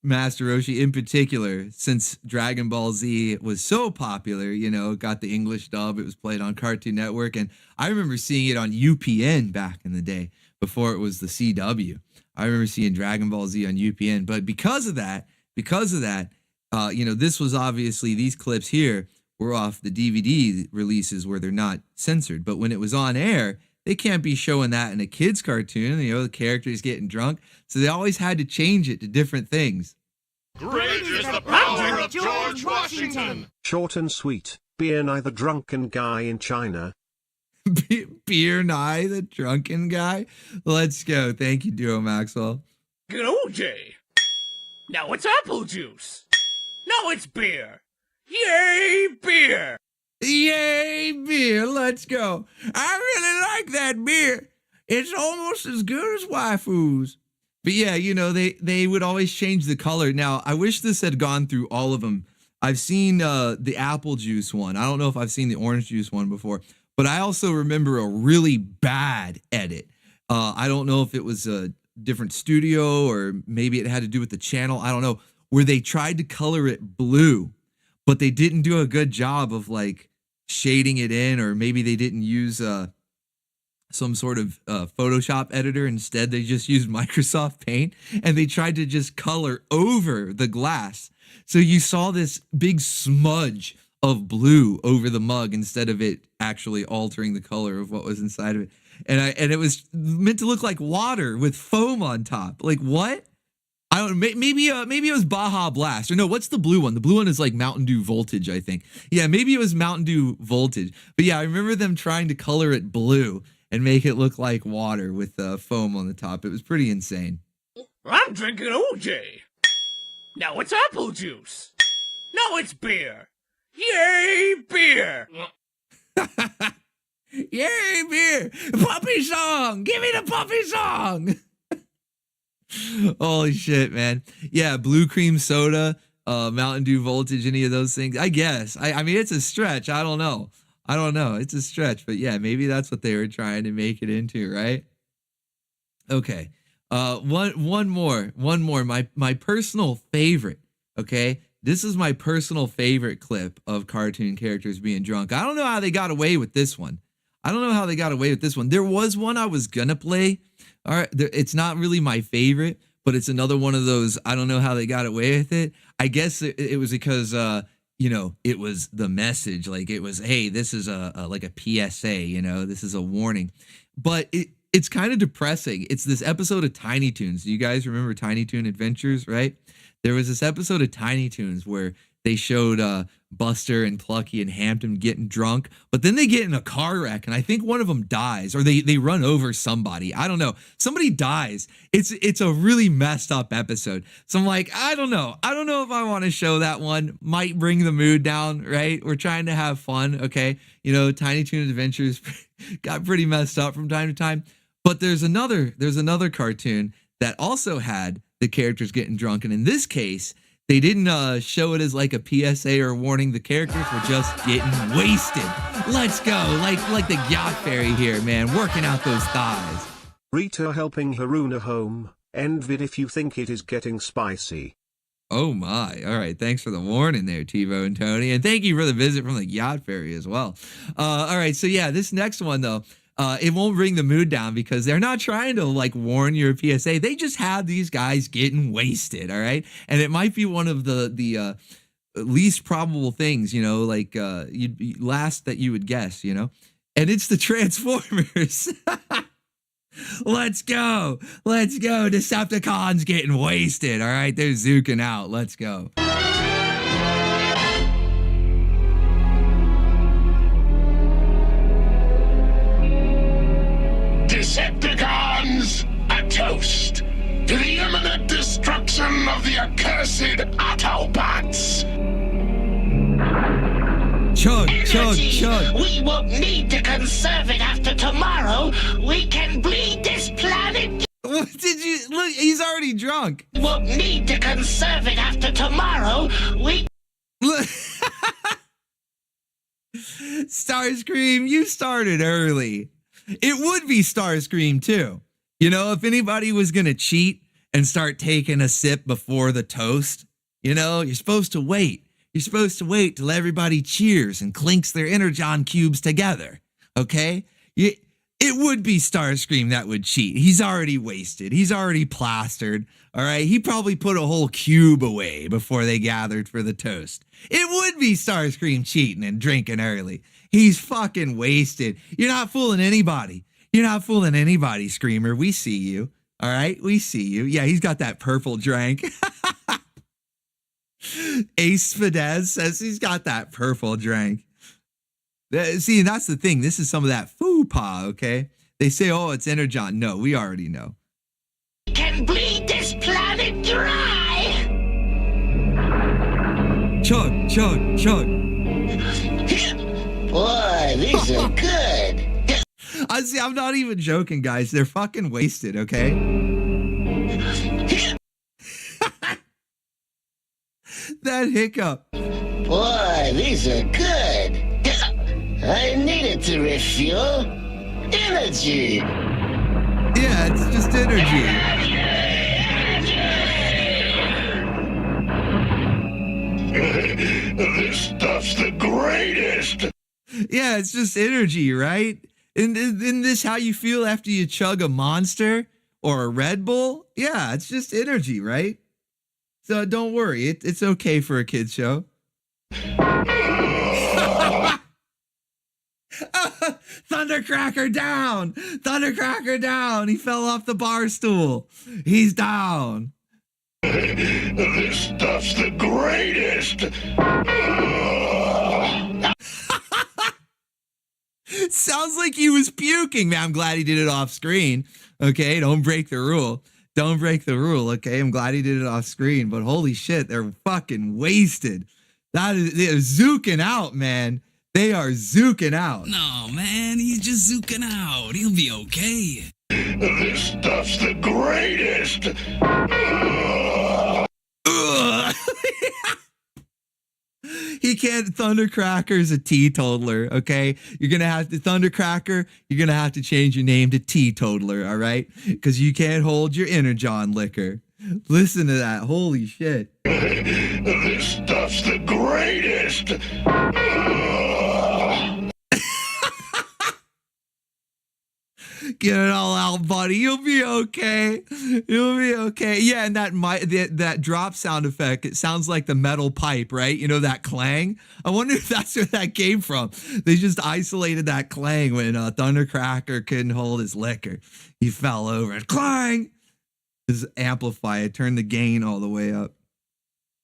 S6: Master Roshi in particular, since Dragon Ball Z was so popular, you know, got the English dub, it was played on Cartoon Network, and I remember seeing it on UPN back in the day before it was the CW. I remember seeing Dragon Ball Z on UPN, but because of that, you know, this was obviously, these clips here were off the DVD releases where they're not censored, but when it was on air, they can't be showing that in a kid's cartoon, you know, the character's getting drunk, so they always had to change it to different things.
S5: Great is the power of George Washington.
S3: Short and sweet, beer nigh the drunken guy in China.
S6: Beer Nye, the drunken guy. Let's go. Thank you, Duo Maxwell.
S1: Good OJ. Now it's apple juice. Now it's beer. Yay, beer.
S6: Yay, beer. Let's go. I really like that beer. It's almost as good as Waifu's. But yeah, you know, they would always change the color. Now, I wish this had gone through all of them. I've seen the apple juice one. I don't know if I've seen the orange juice one before. But I also remember a really bad edit. I don't know if it was a different studio or maybe it had to do with the channel. I don't know. Where they tried to color it blue, but they didn't do a good job of like shading it in, or maybe they didn't use some sort of Photoshop editor. Instead, they just used Microsoft Paint and they tried to just color over the glass. So you saw this big smudge of blue over the mug instead of it actually altering the color of what was inside of it. And it was meant to look like water with foam on top. Like what? I don't know. Maybe it was Baja Blast. Or no, what's the blue one? The blue one is like Mountain Dew Voltage, I think. Yeah, maybe it was Mountain Dew Voltage. But yeah, I remember them trying to color it blue and make it look like water with foam on the top. It was pretty insane.
S1: I'm drinking OJ. Now it's apple juice. Now it's beer. Yay, beer.
S6: Yay, beer. Puppy song. Give me the puppy song. Holy shit, man. Yeah, blue cream soda, Mountain Dew Voltage, any of those things. I guess. I mean, it's a stretch. I don't know. It's a stretch, but yeah, maybe that's what they were trying to make it into, right? Okay. One more. My personal favorite, okay? This is my personal favorite clip of cartoon characters being drunk. I don't know how they got away with this one. There was one I was gonna play. All right, it's not really my favorite, but it's another one of those. I don't know how they got away with it. I guess it was because you know, it was the message. Like it was, hey, this is like a PSA. You know, this is a warning. But it's kind of depressing. It's this episode of Tiny Toons. Do you guys remember Tiny Toon Adventures? Right? There was this episode of Tiny Toons where they showed Buster and Plucky and Hampton getting drunk, but then they get in a car wreck, and I think one of them dies, or they run over somebody. I don't know. Somebody dies. It's a really messed up episode. So I'm like, I don't know if I want to show that one. Might bring the mood down, right? We're trying to have fun, okay? You know, Tiny Toon Adventures got pretty messed up from time to time. But there's another cartoon that also had the characters getting drunk, and in this case, they didn't show it as like a PSA or a warning. The characters were just getting wasted. Let's go, like the Gyat Fairy here, man, working out those thighs.
S3: Rita helping Haruna home. End vid if you think it is getting spicy.
S6: Oh my! All right, thanks for the warning there, TiVo and Tony, and thank you for the visit from the Gyat Fairy as well. All right, so yeah, this next one though. It won't bring the mood down because they're not trying to like warn your PSA. They just have these guys getting wasted, all right? And it might be one of the least probable things, like last that you would guess, and it's the Transformers. Let's go. Decepticons getting wasted. All right, they're zooking out. Let's go.
S10: Decepticons, a toast to the imminent destruction of the accursed Autobots.
S6: Chug.
S5: We won't need to conserve it after tomorrow. We can bleed this planet.
S6: What did you look? He's already drunk.
S5: Won't need to conserve it after tomorrow. We
S6: Look. Starscream, you started early. It would be Starscream too. If anybody was gonna cheat and start taking a sip before the toast, you're supposed to wait. You're supposed to wait till everybody cheers and clinks their Energon cubes together. Okay? It would be Starscream that would cheat. He's already wasted. He's already plastered. All right? He probably put a whole cube away before they gathered for the toast. It would be Starscream cheating and drinking early. He's fucking wasted. You're not fooling anybody. You're not fooling anybody, Screamer. We see you. All right? We see you. Yeah, he's got that purple drink. Ace Fidesz says he's got that purple drink. See, that's the thing. This is some of that foo-pa, okay? They say, oh, it's Energon. No, we already know.
S5: can bleed this planet dry.
S6: Chug.
S5: Boy, these are good.
S6: I'm not even joking, guys. They're fucking wasted, okay? That hiccup.
S5: Boy, these are good. I needed to refuel. Energy.
S6: Yeah, it's just energy.
S10: This stuff's the greatest.
S6: Yeah, it's just energy, right? Isn't this how you feel after you chug a Monster or a Red Bull? Yeah, it's just energy, right? So don't worry, it's okay for a kid's show. Thundercracker down! Thundercracker down! He fell off the bar stool. He's down.
S10: This stuff's the greatest.
S6: Sounds like he was puking, man. I'm glad he did it off screen. Okay, don't break the rule. Don't break the rule, okay? I'm glad he did it off screen, but holy shit, they're fucking wasted. They're zooking out, man. They are zooking out.
S9: No, man, he's just zooking out. He'll be okay.
S10: This stuff's the greatest.
S6: He can't. Thundercracker's a teetotaler, okay? You're gonna have to Thundercracker. You're gonna have to change your name to Teetotaler, all right? Because you can't hold your Energon liquor. Listen to that. Holy shit.
S10: This stuff's the greatest.
S6: Get it all out, buddy. You'll be okay. You'll be okay. Yeah, and that drop sound effect, it sounds like the metal pipe, right? You know, that clang? I wonder if that's where that came from. They just isolated that clang when Thundercracker couldn't hold his liquor. He fell over and clang! Just amplify it, turn the gain all the way up.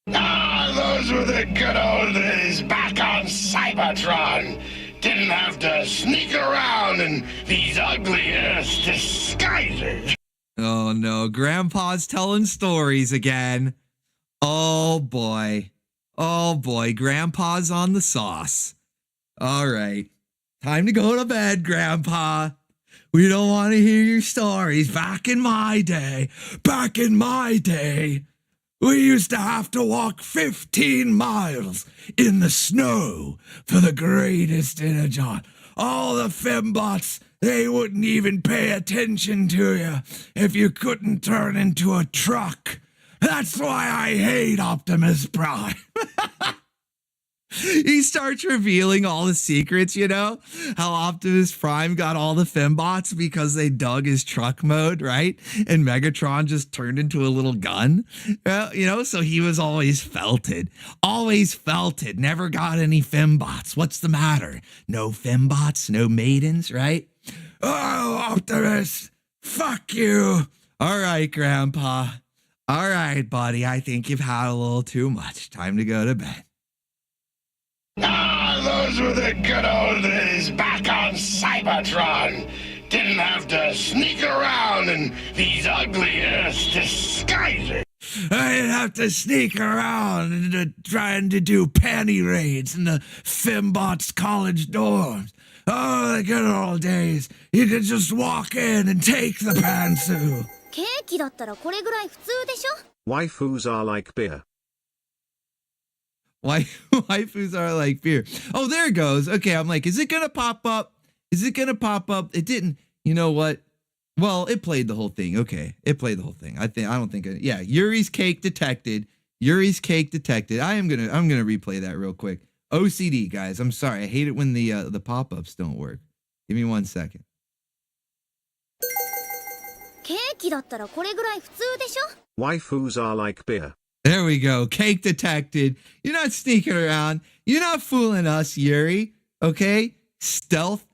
S10: Ah, those were the good old days back on Cybertron. Didn't have to sneak around in these ugly-ass disguises.
S6: Oh no, Grandpa's telling stories again. Oh boy. Oh boy, Grandpa's on the sauce. All right, time to go to bed, Grandpa. We don't want to hear your stories. Back in my day, we used to have to walk 15 miles in the snow for the greatest Energon. All the fembots, they wouldn't even pay attention to you if you couldn't turn into a truck. That's why I hate Optimus Prime. He starts revealing all the secrets, you know, how Optimus Prime got all the fembots because they dug his truck mode, right? And Megatron just turned into a little gun, you know, so he was always felted, never got any fembots. What's the matter? No fembots, no maidens, right? Oh, Optimus, fuck you. All right, Grandpa. All right, buddy, I think you've had a little too much. Time to go to bed.
S10: Ah, those were the good old days back on Cybertron. Didn't have to sneak around in these ugly-ass disguises.
S6: I didn't have to sneak around and trying to do panty raids in the Fembots college dorms. Oh, the good old days. You could just walk in and take the pantsuit.
S3: Waifus are like beer.
S6: Waifus are like beer. Oh, there it goes. Okay, I'm like, is it gonna pop up? Is it gonna pop up? It didn't. You know what? Well, it played the whole thing. Okay, it played the whole thing. Yeah, Yuri's cake detected. Yuri's cake detected. I'm gonna replay that real quick. OCD, guys. I'm sorry. I hate it when the pop-ups don't work. Give me 1 second.
S3: Waifus are like beer.
S6: There we go. Cake detected. You're not sneaking around. You're not fooling us, Yuri. Okay? Stealth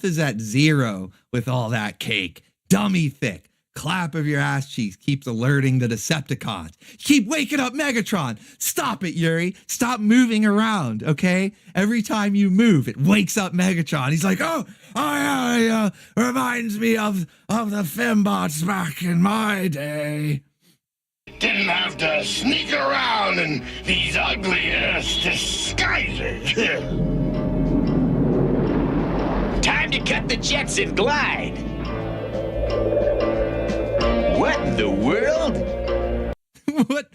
S6: is at 0 with all that cake. Dummy thick. Clap of your ass cheeks keeps alerting the Decepticons. Keep waking up Megatron. Stop it, Yuri. Stop moving around, okay? Every time you move, it wakes up Megatron. He's like, oh yeah, reminds me of the Fembots back in my day.
S10: Didn't have to sneak around in these ugly-ass disguises.
S5: Time to cut the jets and glide. What in the world?
S6: What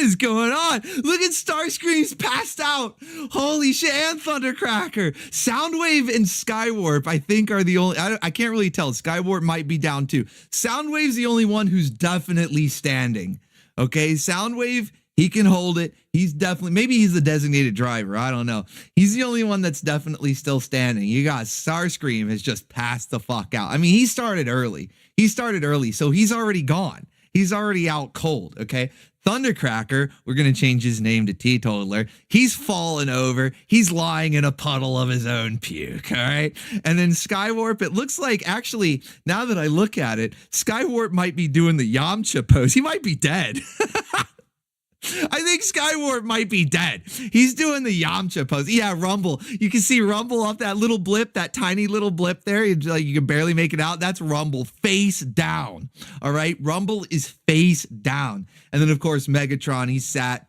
S6: is going on? Look at Starscream's passed out. Holy shit, and Thundercracker. Soundwave and Skywarp, I think, are the only... I can't really tell. Skywarp might be down too. Soundwave's the only one who's definitely standing. Okay, Soundwave, he can hold it. He's definitely... Maybe he's the designated driver. I don't know. He's the only one that's definitely still standing. You got Starscream has just passed the fuck out. I mean, he started early. So he's already gone. He's already out cold, okay? Thundercracker, we're going to change his name to Teetotaler. He's fallen over. He's lying in a puddle of his own puke, all right? And then Skywarp, it looks like, actually, now that I look at it, Skywarp might be doing the Yamcha pose. He might be dead. I think Skywarp might be dead. He's doing the Yamcha pose. Yeah, Rumble. You can see Rumble off that little blip, that tiny little blip there. You can barely make it out. That's Rumble face down. All right. Rumble is face down. And then, of course, Megatron, he's sat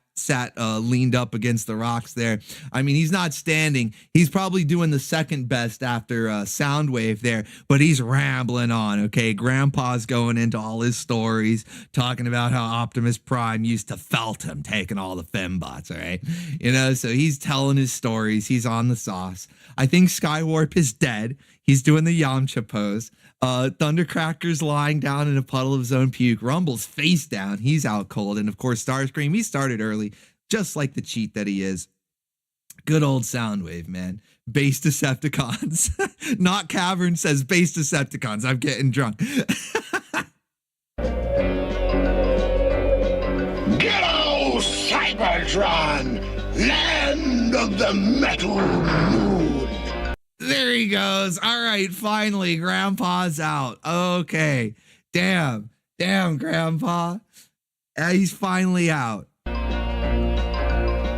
S6: leaned up against the rocks there. I mean, he's not standing. He's probably doing the second best after Soundwave there, but he's rambling on, okay? Grandpa's going into all his stories, talking about how Optimus Prime used to felt him, taking all the fembots, all right? You know, so he's telling his stories. He's on the sauce. I think Skywarp is dead. He's doing the Yamcha pose. Thundercracker's lying down in a puddle of his own puke. Rumble's face down. He's out cold. And of course, Starscream, he started early, just like the cheat that he is. Good old Soundwave, man. Base Decepticons. Not Cavern says base Decepticons. I'm getting drunk.
S10: Good old Cybertron, land of the metal moon.
S6: There he goes. All right, finally, Grandpa's out. Okay. Damn, Grandpa. He's finally out.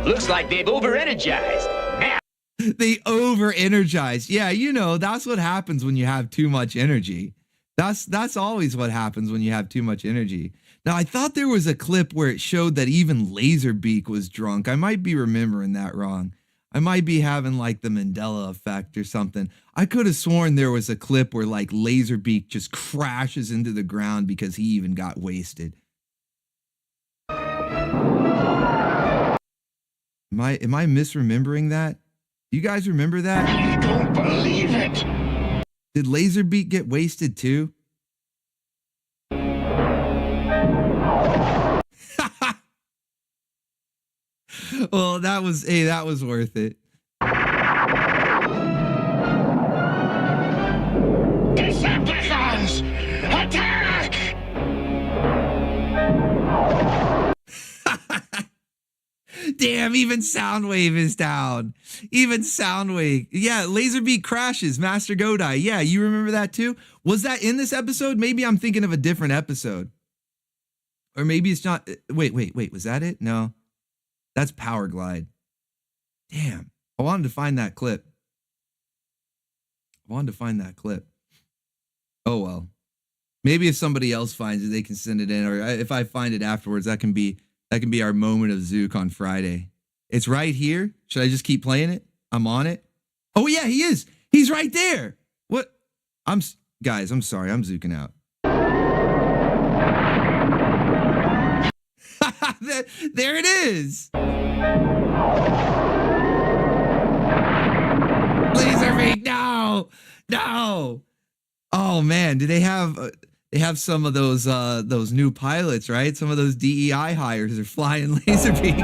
S5: Looks like they've over-energized. Now.
S6: They over-energized. Yeah, you know, that's what happens when you have too much energy. That's always what happens when you have too much energy. Now, I thought there was a clip where it showed that even Laserbeak was drunk. I might be remembering that wrong. I might be having like the Mandela effect or something. I could have sworn there was a clip where like Laserbeak just crashes into the ground because he even got wasted. Am I misremembering that? Do you guys remember that?
S10: I don't believe it.
S6: Did Laserbeak get wasted too? Well, that was worth it.
S10: Decepticons! Attack!
S6: Damn, even Soundwave is down. Even Soundwave. Yeah, Laserbeak crashes. Master Godai. Yeah, you remember that too? Was that in this episode? Maybe I'm thinking of a different episode. Or maybe it's not. Wait. Was that it? No. That's Power Glide. Damn. I wanted to find that clip. Oh, well. Maybe if somebody else finds it, they can send it in. Or if I find it afterwards, that can be our moment of Zook on Friday. It's right here. Should I just keep playing it? I'm on it. Oh, yeah, he is. He's right there. What? Guys, I'm sorry. I'm Zooking out. There it is. Laserbeak, no. Oh man, do they have some of those new pilots, right? Some of those DEI hires are flying Laserbeak.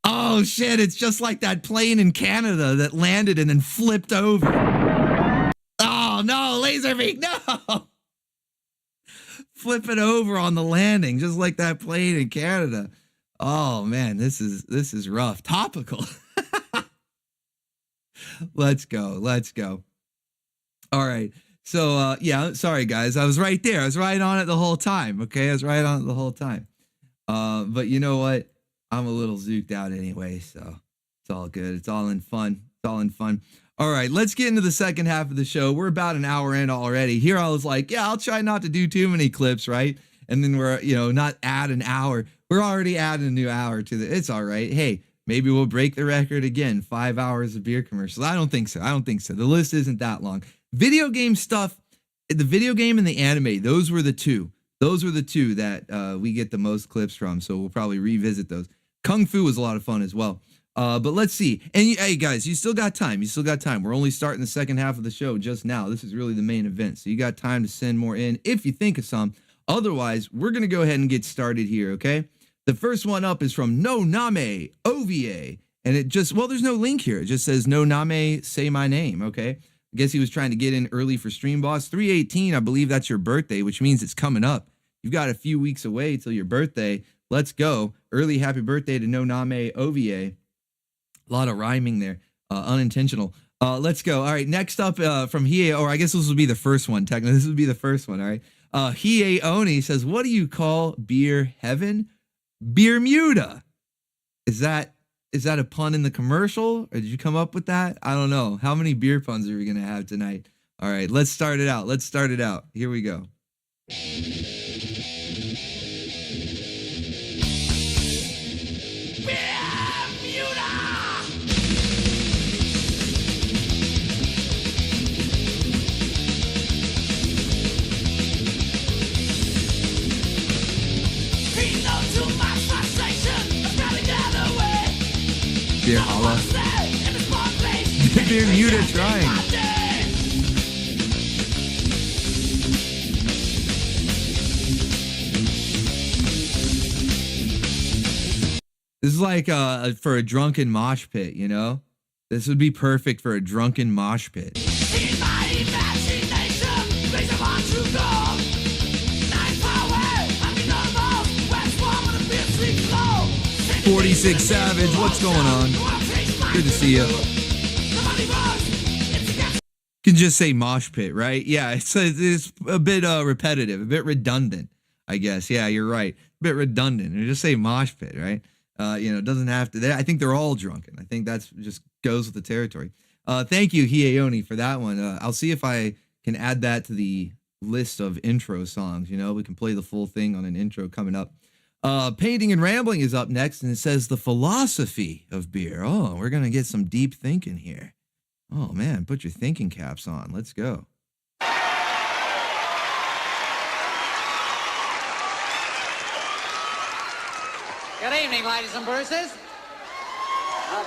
S6: Oh shit, it's just like that plane in Canada that landed and then flipped over. Oh no, Laserbeak, no. Flip it over on the landing, just like that plane in Canada. Oh man, this is rough. Topical. Let's go. All right. So yeah, sorry guys. I was right there. I was right on it the whole time. Okay, I was right on it the whole time. But you know what? I'm a little zooked out anyway, so it's all good. It's all in fun. All right, let's get into the second half of the show. We're about an hour in already. Here I was like, yeah, I'll try not to do too many clips, right? And then we're, not add an hour. We're already adding a new hour to the. It's all right. Hey, maybe we'll break the record again. 5 hours of beer commercials. I don't think so. The list isn't that long. Video game stuff, the video game and the anime, those were the two. That we get the most clips from. So we'll probably revisit those. Kung Fu was a lot of fun as well. But let's see. And hey, guys, you still got time. We're only starting the second half of the show just now. This is really the main event. So you got time to send more in if you think of some. Otherwise, we're going to go ahead and get started here, okay? The first one up is from No Name OVA. And it just, there's no link here. It just says No Name, say my name, okay? I guess he was trying to get in early for Stream Boss. 3/18, I believe that's your birthday, which means it's coming up. You've got a few weeks away till your birthday. Let's go. Early happy birthday to No Name OVA. A lot of rhyming there, unintentional. Let's go. All right, next up from Hiei, or I guess this will be the first one. Technically, this would be the first one. All right. Hiei Oni says, "What do you call beer heaven? Bermuda." Is that a pun in the commercial, or did you come up with that? I don't know. How many beer puns are we gonna have tonight? All right, let's start it out. Here we go. Beer holla. Bermuda trying. This is like for a drunken mosh pit, This would be perfect for a drunken mosh pit. 46 Savage, what's going on? Good to see you. You can just say mosh pit, right? Yeah, it's a bit repetitive, a bit redundant, I guess. Yeah, you're right. A bit redundant. You just say mosh pit, right? It doesn't have to. I think they're all drunken. I think that's just goes with the territory. Thank you, Hieoni, for that one. I'll see if I can add that to the list of intro songs. We can play the full thing on an intro coming up. Painting and Rambling is up next, and it says the philosophy of beer. Oh, we're going to get some deep thinking here. Oh, man, put your thinking caps on. Let's go.
S11: Good evening, ladies and Bruces.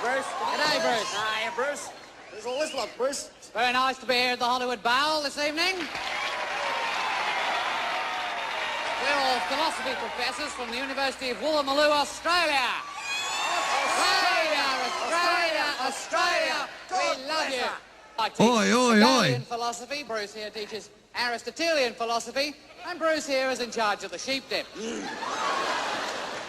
S12: Bruce.
S11: Good day, Bruce.
S12: Hi, Bruce. There's a list up, Bruce.
S11: It's very nice to be here at the Hollywood Bowl this evening. We're all philosophy professors from the University of Woolloomooloo, Australia. Australia, we love you. I teach Italian philosophy. Bruce here teaches Aristotelian philosophy, and Bruce here is in charge of the sheep dip.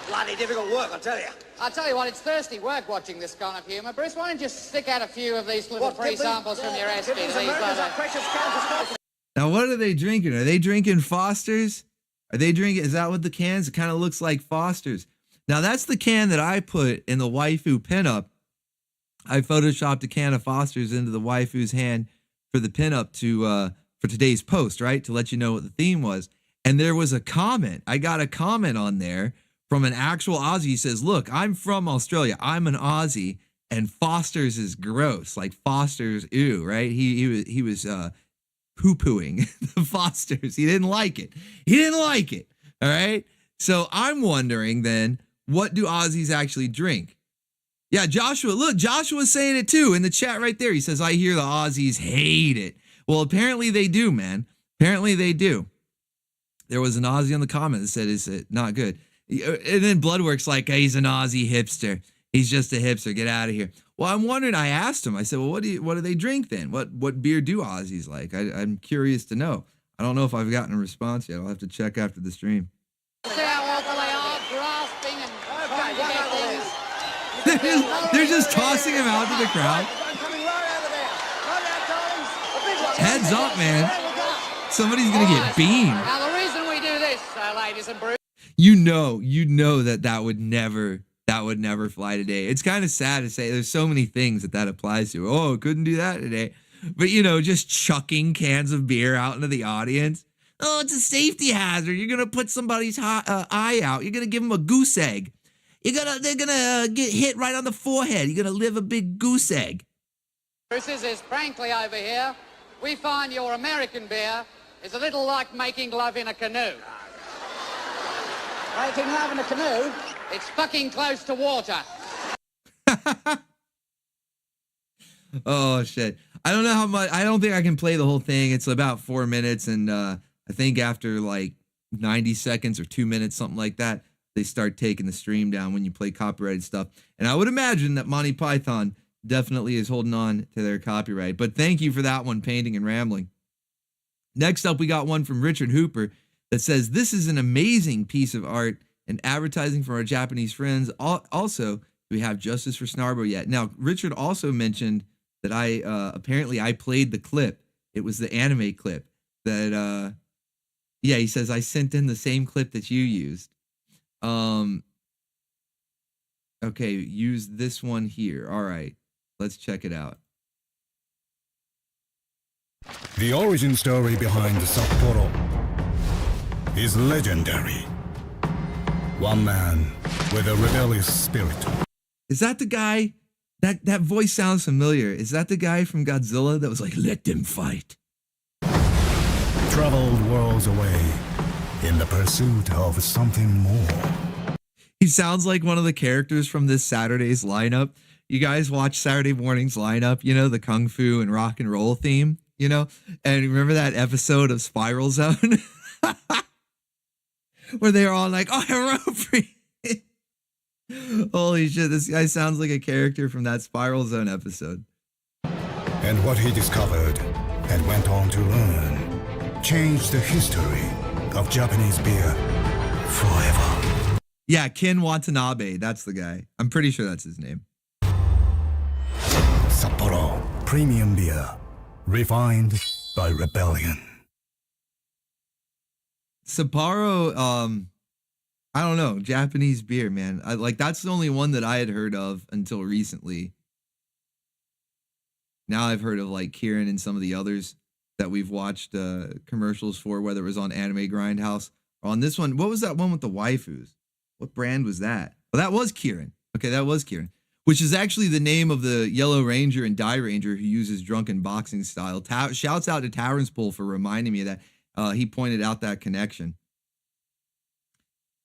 S12: Bloody difficult work, I tell you.
S11: I'll tell you what, it's thirsty work watching this kind of humour. Bruce, why don't you stick out a few of these little free samples from your SP to these
S6: Now, what are they drinking? Are they drinking Foster's? Are they drinking? Is that what the cans? It kind of looks like Foster's. Now, that's the can that I put in the waifu pinup. I photoshopped a can of Foster's into the waifu's hand for the pinup for today's post, right? To let you know what the theme was. And there was a comment. I got a comment on there from an actual Aussie. He says, look, I'm from Australia. I'm an Aussie, and Foster's is gross. Like Foster's, ew, right? He was poo-pooing the Fosters. He didn't like it. He didn't like it. All right. So I'm wondering then, what do Aussies actually drink? Yeah, Joshua, look, Joshua's saying it too in the chat right there. He says, I hear the Aussies hate it. Well, apparently they do, man. Apparently they do. There was an Aussie on the comment that said, is it not good? And then Bloodworks like, hey, he's an Aussie hipster. He's just a hipster. Get out of here. Well, I'm wondering, I asked him, I said, well, what do they drink then? What beer do Aussies like? I'm curious to know. I don't know if I've gotten a response yet. I'll have to check after the stream.
S11: See how awful they are, grasping and trying to get things.
S6: They're just tossing him out to the crowd. Heads up, man. Somebody's going to get beamed.
S11: Now, the reason we do this, ladies and Bruce.
S6: You know that would never fly today. It's kind of sad to say there's so many things that applies to. Oh, couldn't do that today. But, just chucking cans of beer out into the audience. Oh, it's a safety hazard. You're going to put somebody's eye out. You're going to give them a goose egg. They're going to get hit right on the forehead. You're going to live a big goose egg.
S11: Bruce is frankly over here. We find your American beer is a little like making love in a canoe.
S12: Making love in a canoe?
S11: It's fucking close to water.
S6: Oh, shit. I don't know how much. I don't think I can play the whole thing. It's about 4 minutes. And I think after like 90 seconds or 2 minutes, something like that, they start taking the stream down when you play copyrighted stuff. And I would imagine that Monty Python definitely is holding on to their copyright. But thank you for that one, Painting and Rambling. Next up, we got one from Richard Hooper that says, this is an amazing piece of art and advertising for our Japanese friends. Also, do we have justice for Snarbo yet? Now, Richard also mentioned that apparently I played the clip. It was the anime clip that, he says, I sent in the same clip that you used. Okay, use this one here. All right, let's check it out.
S13: The origin story behind Sapporo is legendary. One man with a rebellious spirit.
S6: Is that the guy? That voice sounds familiar. Is that the guy from Godzilla that was like, let them fight?
S13: Traveled worlds away in the pursuit of something more.
S6: He sounds like one of the characters from this Saturday's lineup. You guys watch Saturday morning's lineup, the Kung Fu and rock and roll theme, and remember that episode of Spiral Zone where they were all like, oh, hero. Holy shit, this guy sounds like a character from that Spiral Zone episode.
S13: And what he discovered and went on to learn changed the history of Japanese beer forever.
S6: Yeah, Ken Watanabe, that's the guy. I'm pretty sure that's his name.
S13: Sapporo Premium Beer, refined by rebellion.
S6: Sapporo, I don't know, Japanese beer, man. That's the only one that I had heard of until recently. Now I've heard of like Kieran and some of the others that we've watched commercials for, whether it was on Anime Grindhouse or on this one. What was that one with the waifus? What brand was that? Oh, that was Kieran. Okay, that was Kieran, which is actually the name of the Yellow Ranger and Die Ranger who uses drunken boxing style. Shouts out to Townspool for reminding me of that. He pointed out that connection.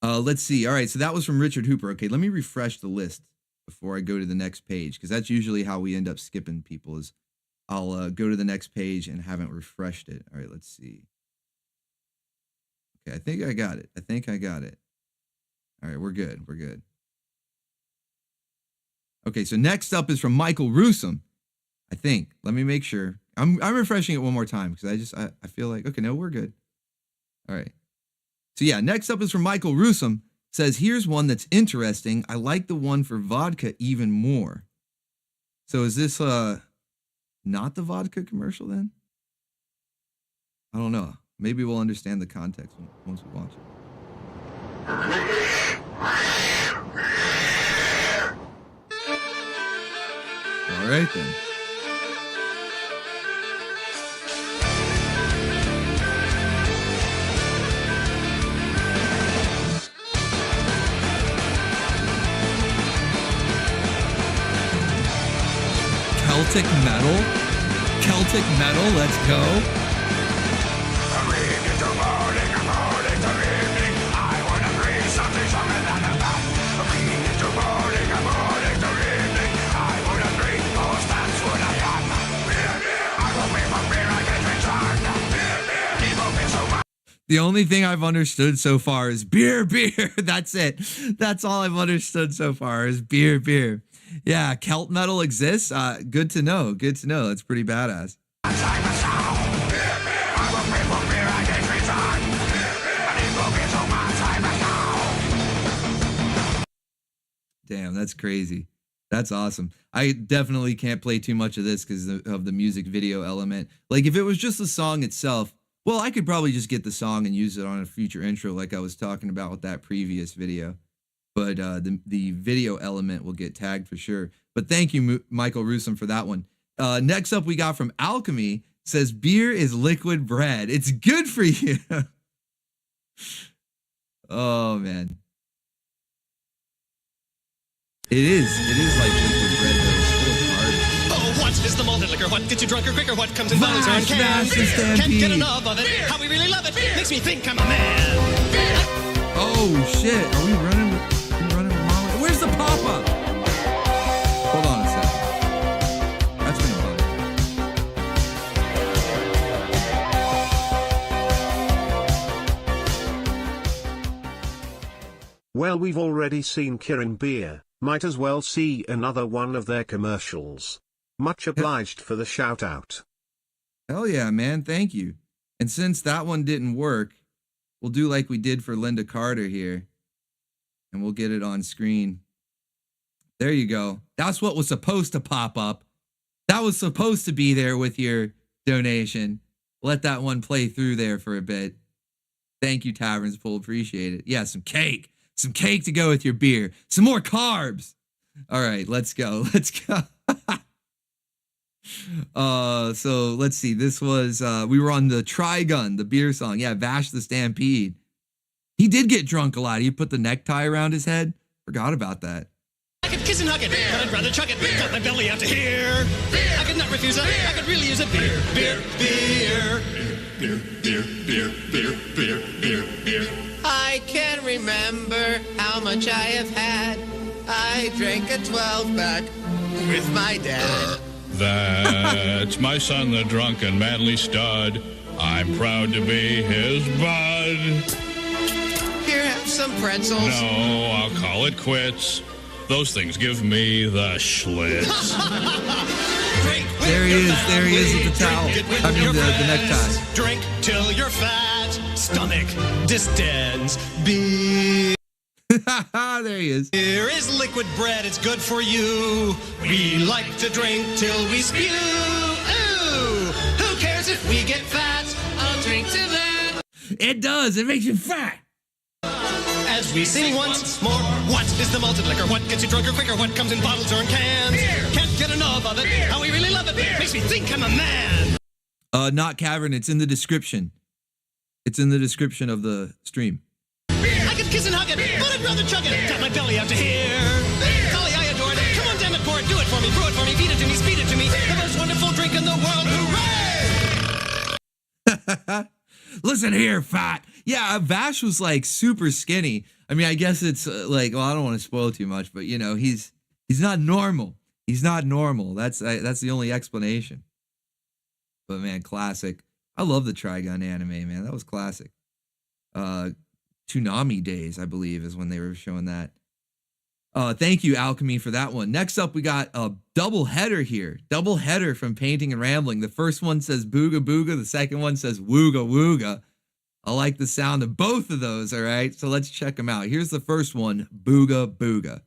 S6: Let's see. All right, so that was from Richard Hooper. Okay, let me refresh the list before I go to the next page, because that's usually how we end up skipping people is I'll go to the next page and haven't refreshed it. All right, let's see. Okay, I think I got it. All right, we're good. Okay, so next up is from Michael Rusum. I think. Let me make sure. I'm refreshing it one more time because I feel like, okay, no, we're good. All right. So yeah, next up is from Michael Rusum. Says, here's one that's interesting. I like the one for vodka even more. So is this not the vodka commercial then? I don't know. Maybe we'll understand the context once we watch it. All right then. Celtic metal, let's go. The only thing I've understood so far is beer. That's it. That's all I've understood so far is beer. Yeah, Celt metal exists. Good to know. That's pretty badass. Damn, that's crazy. That's awesome. I definitely can't play too much of this because of the music video element. Like if it was just the song itself, well, I could probably just get the song and use it on a future intro like I was talking about with that previous video. But the video element will get tagged for sure. But thank you, Michael Rusum, for that one. Next up, we got from Alchemy. Says, beer is liquid bread. It's good for you. Oh, man. It is like liquid bread, though. It's full of carbs.
S14: Oh, what is the malted liquor? What gets you drunker quicker? What comes in bottles or in cans? Can't get enough of it. How we really love it. Makes me think I'm a man.
S6: Oh, shit. Are we running with Mama? Where's the pop-up? Hold on a second. That's gonna bother.
S3: Well, we've already seen Kirin Beer. Might as well see another one of their commercials. Much obliged for the shout out.
S6: Hell yeah, man. Thank you. And since that one didn't work, we'll do like we did for Linda Carter here. And we'll get it on screen. There you go. That's what was supposed to pop up. That was supposed to be there with your donation. Let that one play through there for a bit. Thank you, Taverns Pool. Appreciate it. Yeah, some cake. Some cake to go with your beer. Some more carbs. All right, let's go. So let's see. This was, we were on the Trigun, the beer song. Yeah, Vash the Stampede. He did get drunk a lot. He put the necktie around his head. Forgot about that.
S14: I could kiss and hug it, but I'd rather chuck it. Got my belly out to here. I could not refuse it. I could really use a beer.
S15: I can't remember how much I have had. I drank a 12-pack with my dad.
S2: That's my son, the drunken manly stud. I'm proud to be his bud.
S15: Here, have some pretzels.
S2: No, I'll call it quits. Those things give me the schlitz.
S6: There he is with the towel. I mean, the necktie.
S14: Drink till you're fat. Stomach distends. Beer.
S6: There he is.
S14: Beer is liquid bread. It's good for you. We like to drink till we spew. Ooh, who cares if we get fat? I'll drink to that.
S6: It does. It makes you fat.
S14: As we sing once more, what is the malted liquor? What gets you drunker quicker? What comes in bottles or in cans? Beer. Can't get enough of it. Beer. How we really love it. Beer. Makes me think I'm a man.
S6: Not Cavern. It's in the description. It's in the description of the stream.
S14: Beer. I could kiss and hug it, but I'd rather chug it. Beer. Got my belly out to here. Beer. Golly, I adore it. Come on, damn it, pour it, do it for me, brew it for me, feed it to me, speed it to me. Beer. The most wonderful drink in the world. Hooray!
S6: Listen here, fat. Yeah, Vash was like super skinny. I mean, I guess it's like, well, I don't want to spoil too much, but you know, he's not normal. He's not normal. That's the only explanation. But man, classic. I love the Trigun anime, man. That was classic. Toonami days, I believe, is when they were showing that. Thank you, Alchemy, for that one. Next up, we got a double header here. Double header from Painting and Rambling. The first one says Booga Booga. The second one says Wooga Wooga. I like the sound of both of those, all right? So let's check them out. Here's the first one, Booga Booga.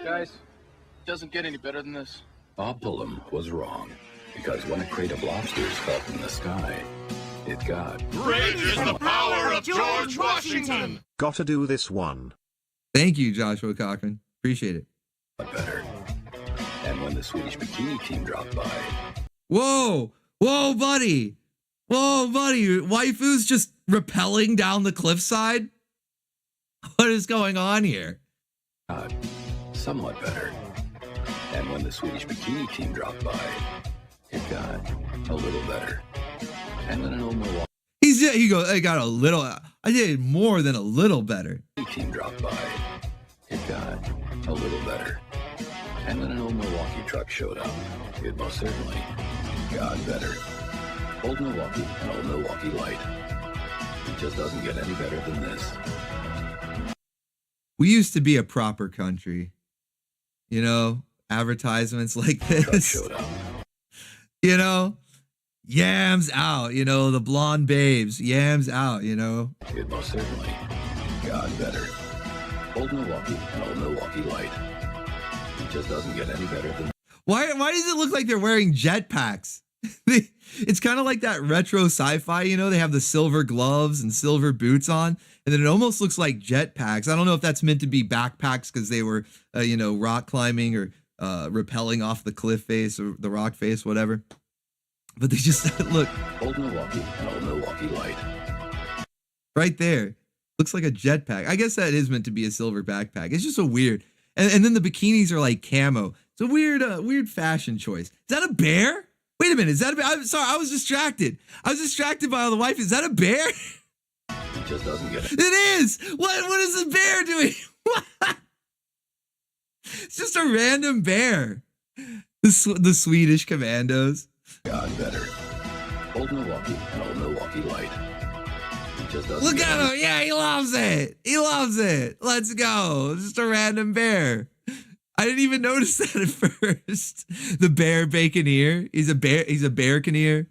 S16: Guys, it doesn't get any better than this.
S17: Bob Pullum was wrong, because when a crate of lobsters fell from the sky, it got...
S1: Great is the power of George Washington!
S3: Gotta do this one.
S6: Thank you, Joshua Cochran. Appreciate it.
S17: Better. And when the Swedish bikini team dropped by...
S6: Whoa! Whoa, buddy! Whoa, buddy! Waifu's just rappelling down the cliffside? What is going on here?
S17: Somewhat better. And when the Swedish bikini team dropped by, it got a little better. And then an old Milwaukee
S6: he goes, I got a little, I did more than a little better.
S17: team dropped by, it got a little better. And then an old Milwaukee truck showed up. It most certainly got better. Old Milwaukee and old Milwaukee Light. It just doesn't get any better than this.
S6: We used to be a proper country. You know, advertisements like this. You know, yams out, you know, the blonde babes, yams out, you know.
S17: It most certainly got better. Old Milwaukee and old Milwaukee Light. It just doesn't get any better than...
S6: Why does it look like they're wearing jetpacks? It's kind of like that retro sci-fi, you know, they have the silver gloves and silver boots on, and then it almost looks like jetpacks. I don't know if that's meant to be backpacks because they were, you know, rock climbing or rappelling off the cliff face or the rock face, whatever. But they just look.
S17: Old Milwaukee and old Milwaukee Light.
S6: Right there. Looks like a jetpack. I guess that is meant to be a silver backpack. It's just so weird. And then the bikinis are like camo. It's a weird fashion choice. Is that a bear? Wait a minute. Is that a bear? I'm sorry. I was distracted. I was distracted by all the wife. Is that a bear?
S17: It just doesn't get it.
S6: It is. What is the bear doing? What? It's just a random bear. The Swedish commandos.
S17: Got better. Old Milwaukee and old Milwaukee Light. It just doesn't
S6: Look at him. Yeah, he loves it. He loves it. Let's go. Just a random bear. I didn't even notice that at first. The bear baconeer. He's a bear-caneer.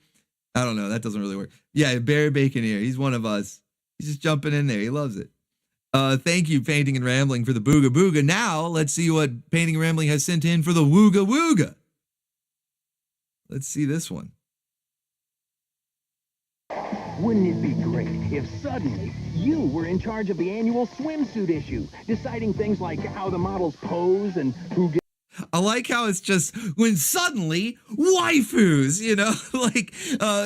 S6: I don't know. That doesn't really work. Yeah, bear baconeer. He's one of us. He's just jumping in there. He loves it. Thank you, Painting and Rambling, for the Booga Booga. Now, let's see what Painting and Rambling has sent in for the Wooga Wooga. Let's see this one.
S18: Wouldn't it be great if suddenly you were in charge of the annual swimsuit issue, deciding things like how the models pose and who gets...
S6: I like how it's just when suddenly waifus, you know, like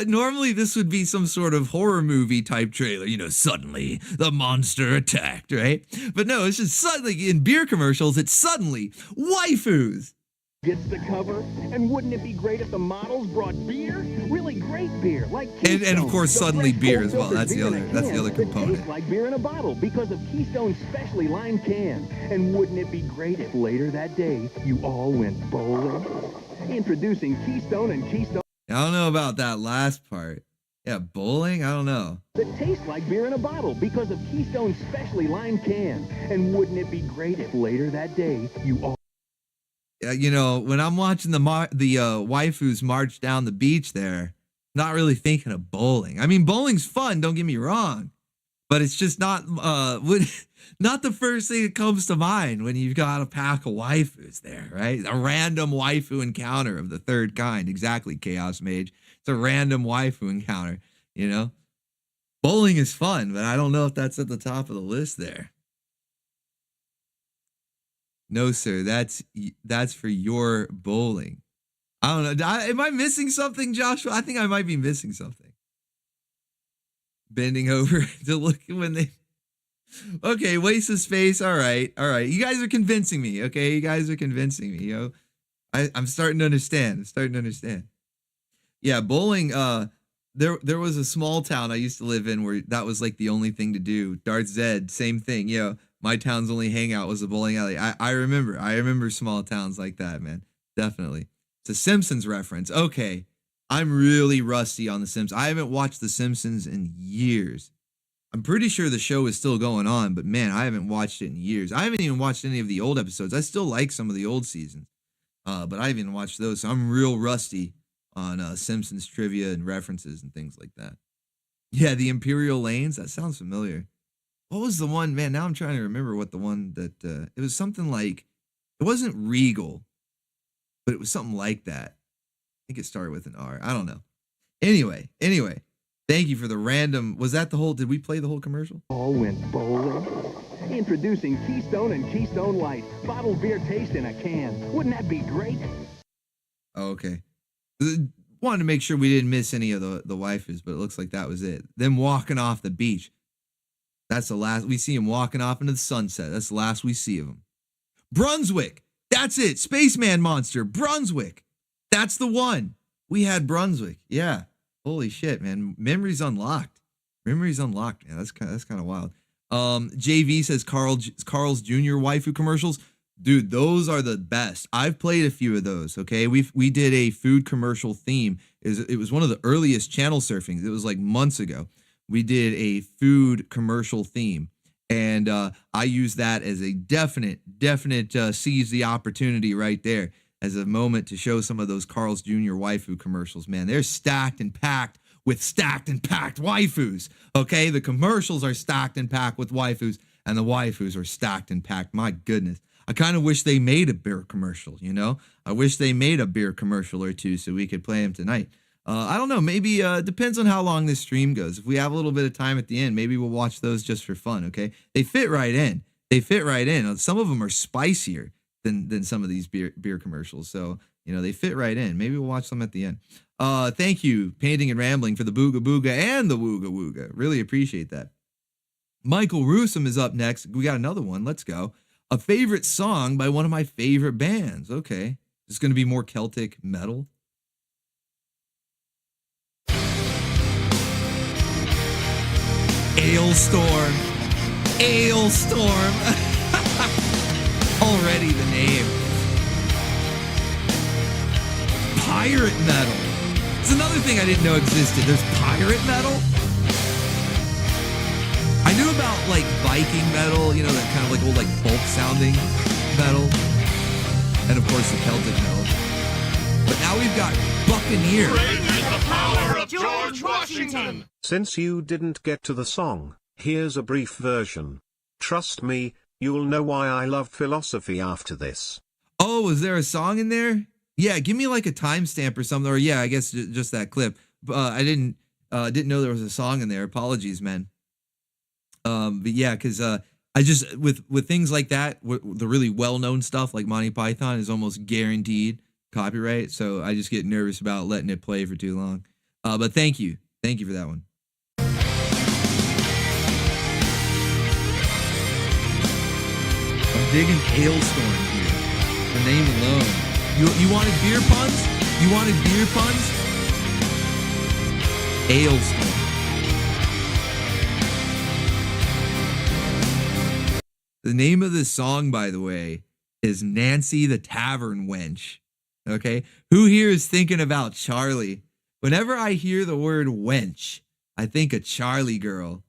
S6: normally this would be some sort of horror movie type trailer, you know, suddenly the monster attacked, right? But no, it's just suddenly in beer commercials, it's suddenly waifus.
S18: Gets the cover, and wouldn't it be great if the models brought beer? Really great beer, like
S6: Keystone, and of course suddenly beer as well. That's the other component.
S18: Tastes like beer in a bottle because of Keystone's specially lined can. And wouldn't it be great if later that day you all went bowling? Introducing Keystone and Keystone.
S6: I don't know about that last part. Yeah, bowling? I don't know.
S18: That tastes like beer in a bottle because of Keystone's specially lined can. And wouldn't it be great if later that day you all...
S6: You know, when I'm watching the waifus march down the beach there, not really thinking of bowling. I mean, bowling's fun, don't get me wrong, but it's just not not the first thing that comes to mind when you've got a pack of waifus there, right? A random waifu encounter of the third kind. Exactly, Chaos Mage. It's a random waifu encounter, you know? Bowling is fun, but I don't know if that's at the top of the list there. No, sir, that's for your bowling. I don't know. Am I missing something, Joshua? I think I might be missing something. Bending over to look when they... Okay, waste of space. All right. You guys are convincing me, okay? You guys are convincing me, yo. I'm starting to understand. Yeah, bowling, there was a small town I used to live in where that was like the only thing to do. Darth Zed, same thing, yo. My town's only hangout was a bowling alley. I remember small towns like that, man. Definitely. It's a Simpsons reference. Okay. I'm really rusty on The Simpsons. I haven't watched The Simpsons in years. I'm pretty sure the show is still going on, but man, I haven't watched it in years. I haven't even watched any of the old episodes. I still like some of the old seasons, but I haven't watched those. So I'm real rusty on Simpsons trivia and references and things like that. Yeah, the Imperial Lanes. That sounds familiar. What was the one? Man, now I'm trying to remember what the one that it was something like. It wasn't Regal, but it was something like that. I think it started with an R. I don't know. Anyway. Thank you for the random. Was that the whole? Did we play the whole commercial?
S18: All went bowling. Introducing Keystone and Keystone Light. Bottled beer taste in a can. Wouldn't that be great?
S6: Oh, okay. Wanted to make sure we didn't miss any of the waifus, but it looks like that was it. Them walking off the beach. That's the last. We see him walking off into the sunset. That's the last we see of him. Brunswick. That's it. Spaceman Monster. Brunswick. That's the one. We had Brunswick. Yeah. Holy shit, man. Memories unlocked. Memories unlocked, man. That's kind of wild. JV says Carl's Jr. waifu commercials. Dude, those are the best. I've played a few of those, okay? We did a food commercial theme. It was one of the earliest channel surfings. It was like months ago. We did a food commercial theme. And I use that as a definite seize the opportunity right there as a moment to show some of those Carl's Jr. waifu commercials, man. They're stacked and packed with stacked and packed waifus, okay? The commercials are stacked and packed with waifus, and the waifus are stacked and packed. My goodness. I kind of wish they made a beer commercial, you know? I wish they made a beer commercial or two so we could play them tonight. I don't know. Maybe depends on how long this stream goes. If we have a little bit of time at the end, maybe we'll watch those just for fun, okay? They fit right in. Some of them are spicier than some of these beer commercials. So, you know, they fit right in. Maybe we'll watch them at the end. Thank you, Painting and Rambling, for the Booga Booga and the Wooga Wooga. Really appreciate that. Michael Rusum is up next. We got another one. Let's go. A favorite song by one of my favorite bands. Okay. It's going to be more Celtic metal. Ailstorm. Already the name. Pirate metal. It's another thing I didn't know existed. There's pirate metal. I knew about like Viking metal, you know, that kind of like old like folk sounding metal. And of course the Celtic metal. But now we've got Buccaneer.
S1: Great is the power of George Washington.
S3: Since you didn't get to the song, here's a brief version. Trust me, you'll know why I love philosophy after this.
S6: Oh, is there a song in there? Yeah, give me like a timestamp or something. Or yeah, I guess just that clip. I didn't know there was a song in there. Apologies, man. But yeah, because I just with things like that, the really well-known stuff like Monty Python is almost guaranteed copyright. So I just get nervous about letting it play for too long. But thank you for that one. I'm digging Ailstorm here. The name alone. You wanted beer puns? Ailstorm. The name of this song, by the way, is Nancy the Tavern Wench. Okay? Who here is thinking about Charlie? Whenever I hear the word wench, I think of Charlie Girl.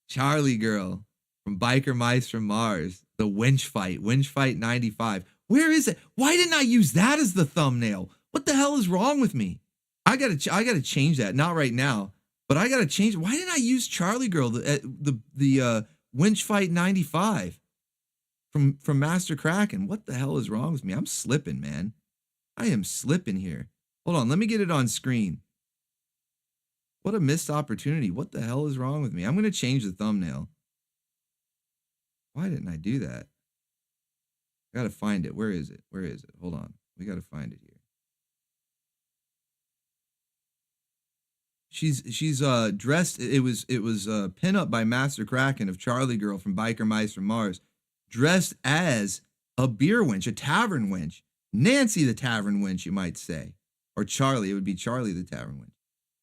S6: Charlie Girl from Biker Mice from Mars. The Wench Fight 95. Where is it? Why didn't I use that as the thumbnail? What the hell is wrong with me? I gotta change that. Not right now, but I gotta change. Why didn't I use Charlie Girl, the Wench Fight 95 from Master Kraken? What the hell is wrong with me? I'm slipping, man. I am slipping here. Hold on, let me get it on screen. What a missed opportunity. What the hell is wrong with me? I'm gonna change the thumbnail. Why didn't I do that? I gotta find it. Where is it? Hold on. We gotta find it here. She's dressed. It was pin up by Master Kraken of Charlie Girl from Biker Mice from Mars, dressed as a beer wench, a tavern wench. Nancy the Tavern Wench, you might say. Or Charlie. It would be Charlie the Tavern Wench.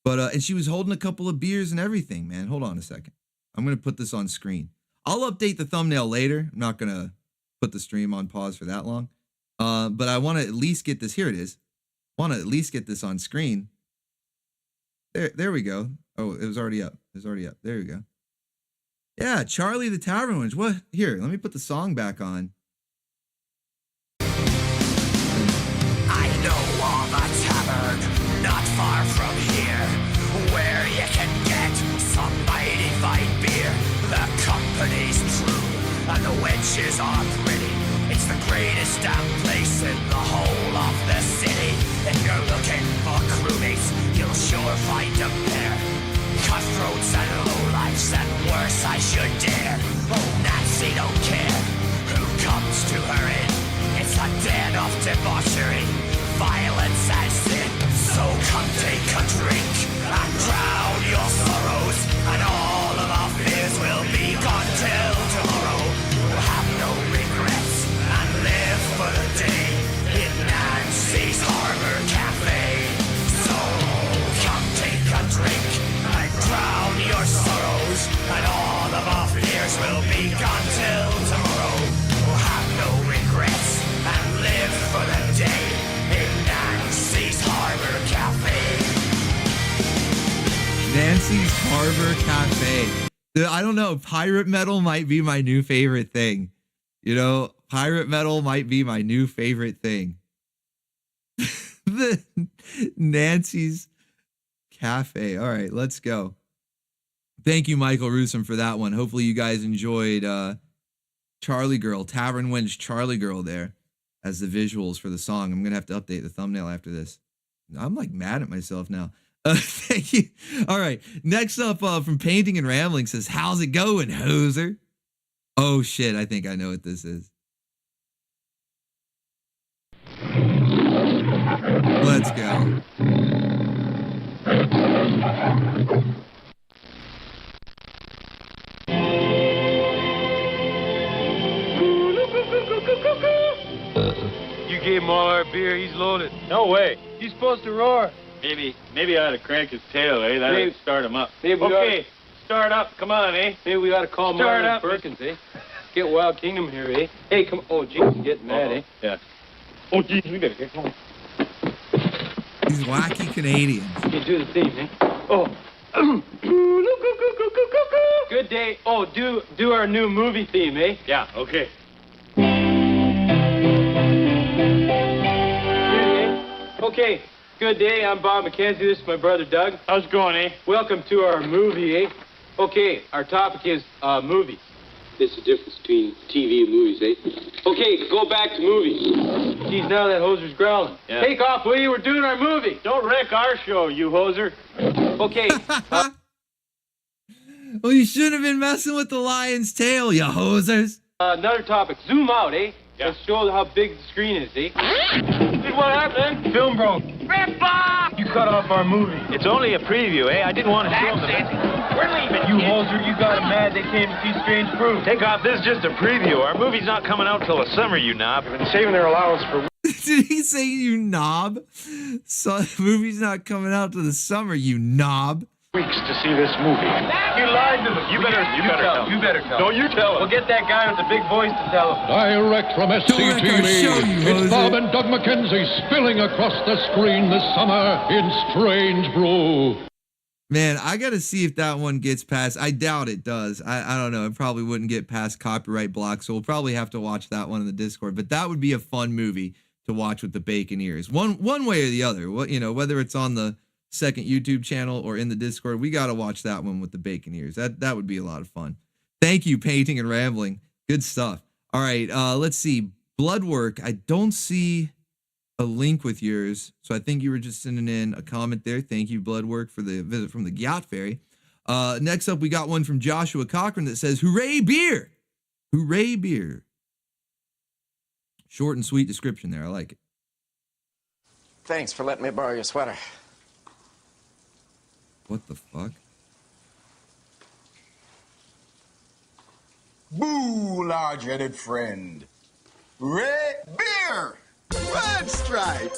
S6: But and she was holding a couple of beers and everything, man. Hold on a second. I'm gonna put this on screen. I'll update the thumbnail later. I'm not gonna put the stream on pause for that long. But I want to at least get this. Here it is. Want to at least get this on screen There we go. Oh, it was already up. There we go. Yeah, Charlie the Tavern Wench. What? Here, let me put the song back on.
S1: I know of a tavern not far from here where you can get some mighty fine beer. The company's true and the wenches are pretty. It's the greatest damn place in the whole of the city. If you're looking for crewmates, you'll sure find them there. Cutthroats and lowlifes and worse, I should dare. Oh, Nancy don't care who comes to her inn. It's a den of debauchery, violence and sin. So come take a drink and drown your sorrows, and all of our fears will be gone till tomorrow. We'll have no regrets and live for the day in Nancy's Harbor Cafe. So come take a drink and drown your sorrows, and all of our fears will be gone till tomorrow. We'll have no regrets and live for the day in Nancy's Harbor Cafe.
S6: Nancy's Harbor Cafe. I don't know. Pirate metal might be my new favorite thing. You know, pirate metal might be my new favorite thing. The Nancy's Cafe. All right, let's go. Thank you, Michael Rusum, for that one. Hopefully you guys enjoyed Charlie Girl, Tavern Wench Charlie Girl there as the visuals for the song. I'm going to have to update the thumbnail after this. I'm like mad at myself now. Thank you. All right. Next up from Painting and Rambling says, how's it going, hoser? Oh, shit. I think I know what this is. Let's go.
S19: You gave him all our beer, he's loaded. No way. He's supposed to roar. Maybe I ought to crank his tail, eh? That'll start him up. Okay, start up. Come on, eh? Maybe we ought to call Marlon Perkins, eh? Get Wild Kingdom here, eh? Hey, come on. Oh, geez, I'm getting mad, eh? Yeah. Oh, geez, we better get home.
S6: These wacky Canadians.
S19: You do the theme, eh? Oh. Good day. Oh, do our new movie theme, eh? Yeah, okay. Okay, good day. I'm Bob McKenzie. This is my brother Doug. How's it going, eh? Welcome to our movie, eh? Okay, our topic is movies. There's a difference between TV and movies, eh? Okay, go back to movies. Geez, now that hoser's growling. Yeah. Take off, will you? We're doing our movie. Don't wreck our show, you hoser. Okay.
S6: Well, you shouldn't have been messing with the lion's tail, you hosers.
S19: Another topic. Zoom out, eh? Yeah. Let's show how big the screen is, eh? See what happened? Film broke. Rip off! You cut off our movie. It's only a preview, eh? I didn't want to show them. We're leaving. You hoser, you got them mad. They came to see Strange Brew. Take off. This is just a preview. Our movie's not coming out till the summer, you knob. They've been saving their allowance for...
S6: Did he say you knob? So the movie's not coming out till the summer, you knob.
S19: Weeks to see this movie. You lied to them. You better tell him. You better tell him. No, you tell him. We'll get that guy with the big voice to tell him.
S20: Direct from SCTV, it's Bob and Doug McKenzie spilling across the screen this summer in Strange Brew.
S6: Man, I got to see if that one gets past. I doubt it does. I don't know. It probably wouldn't get past copyright block, so we'll probably have to watch that one in the Discord. But that would be a fun movie to watch with the bacon ears. One way or the other. You know, whether it's on the second YouTube channel or in the Discord, we got to watch that one with the bacon ears. That would be a lot of fun. Thank you, Painting and Rambling. Good stuff. All right, let's see. Bloodwork. I don't see a link with yours, so I think you were just sending in a comment there. Thank you, Bloodwork, for the visit from the Gyat Fairy. Next up, we got one from Joshua Cochran that says, "Hooray beer! Hooray beer!" Short and sweet description there. I like it.
S12: Thanks for letting me borrow your sweater.
S6: What the fuck?
S10: Boo, large-headed friend. Red beer! Red stripe!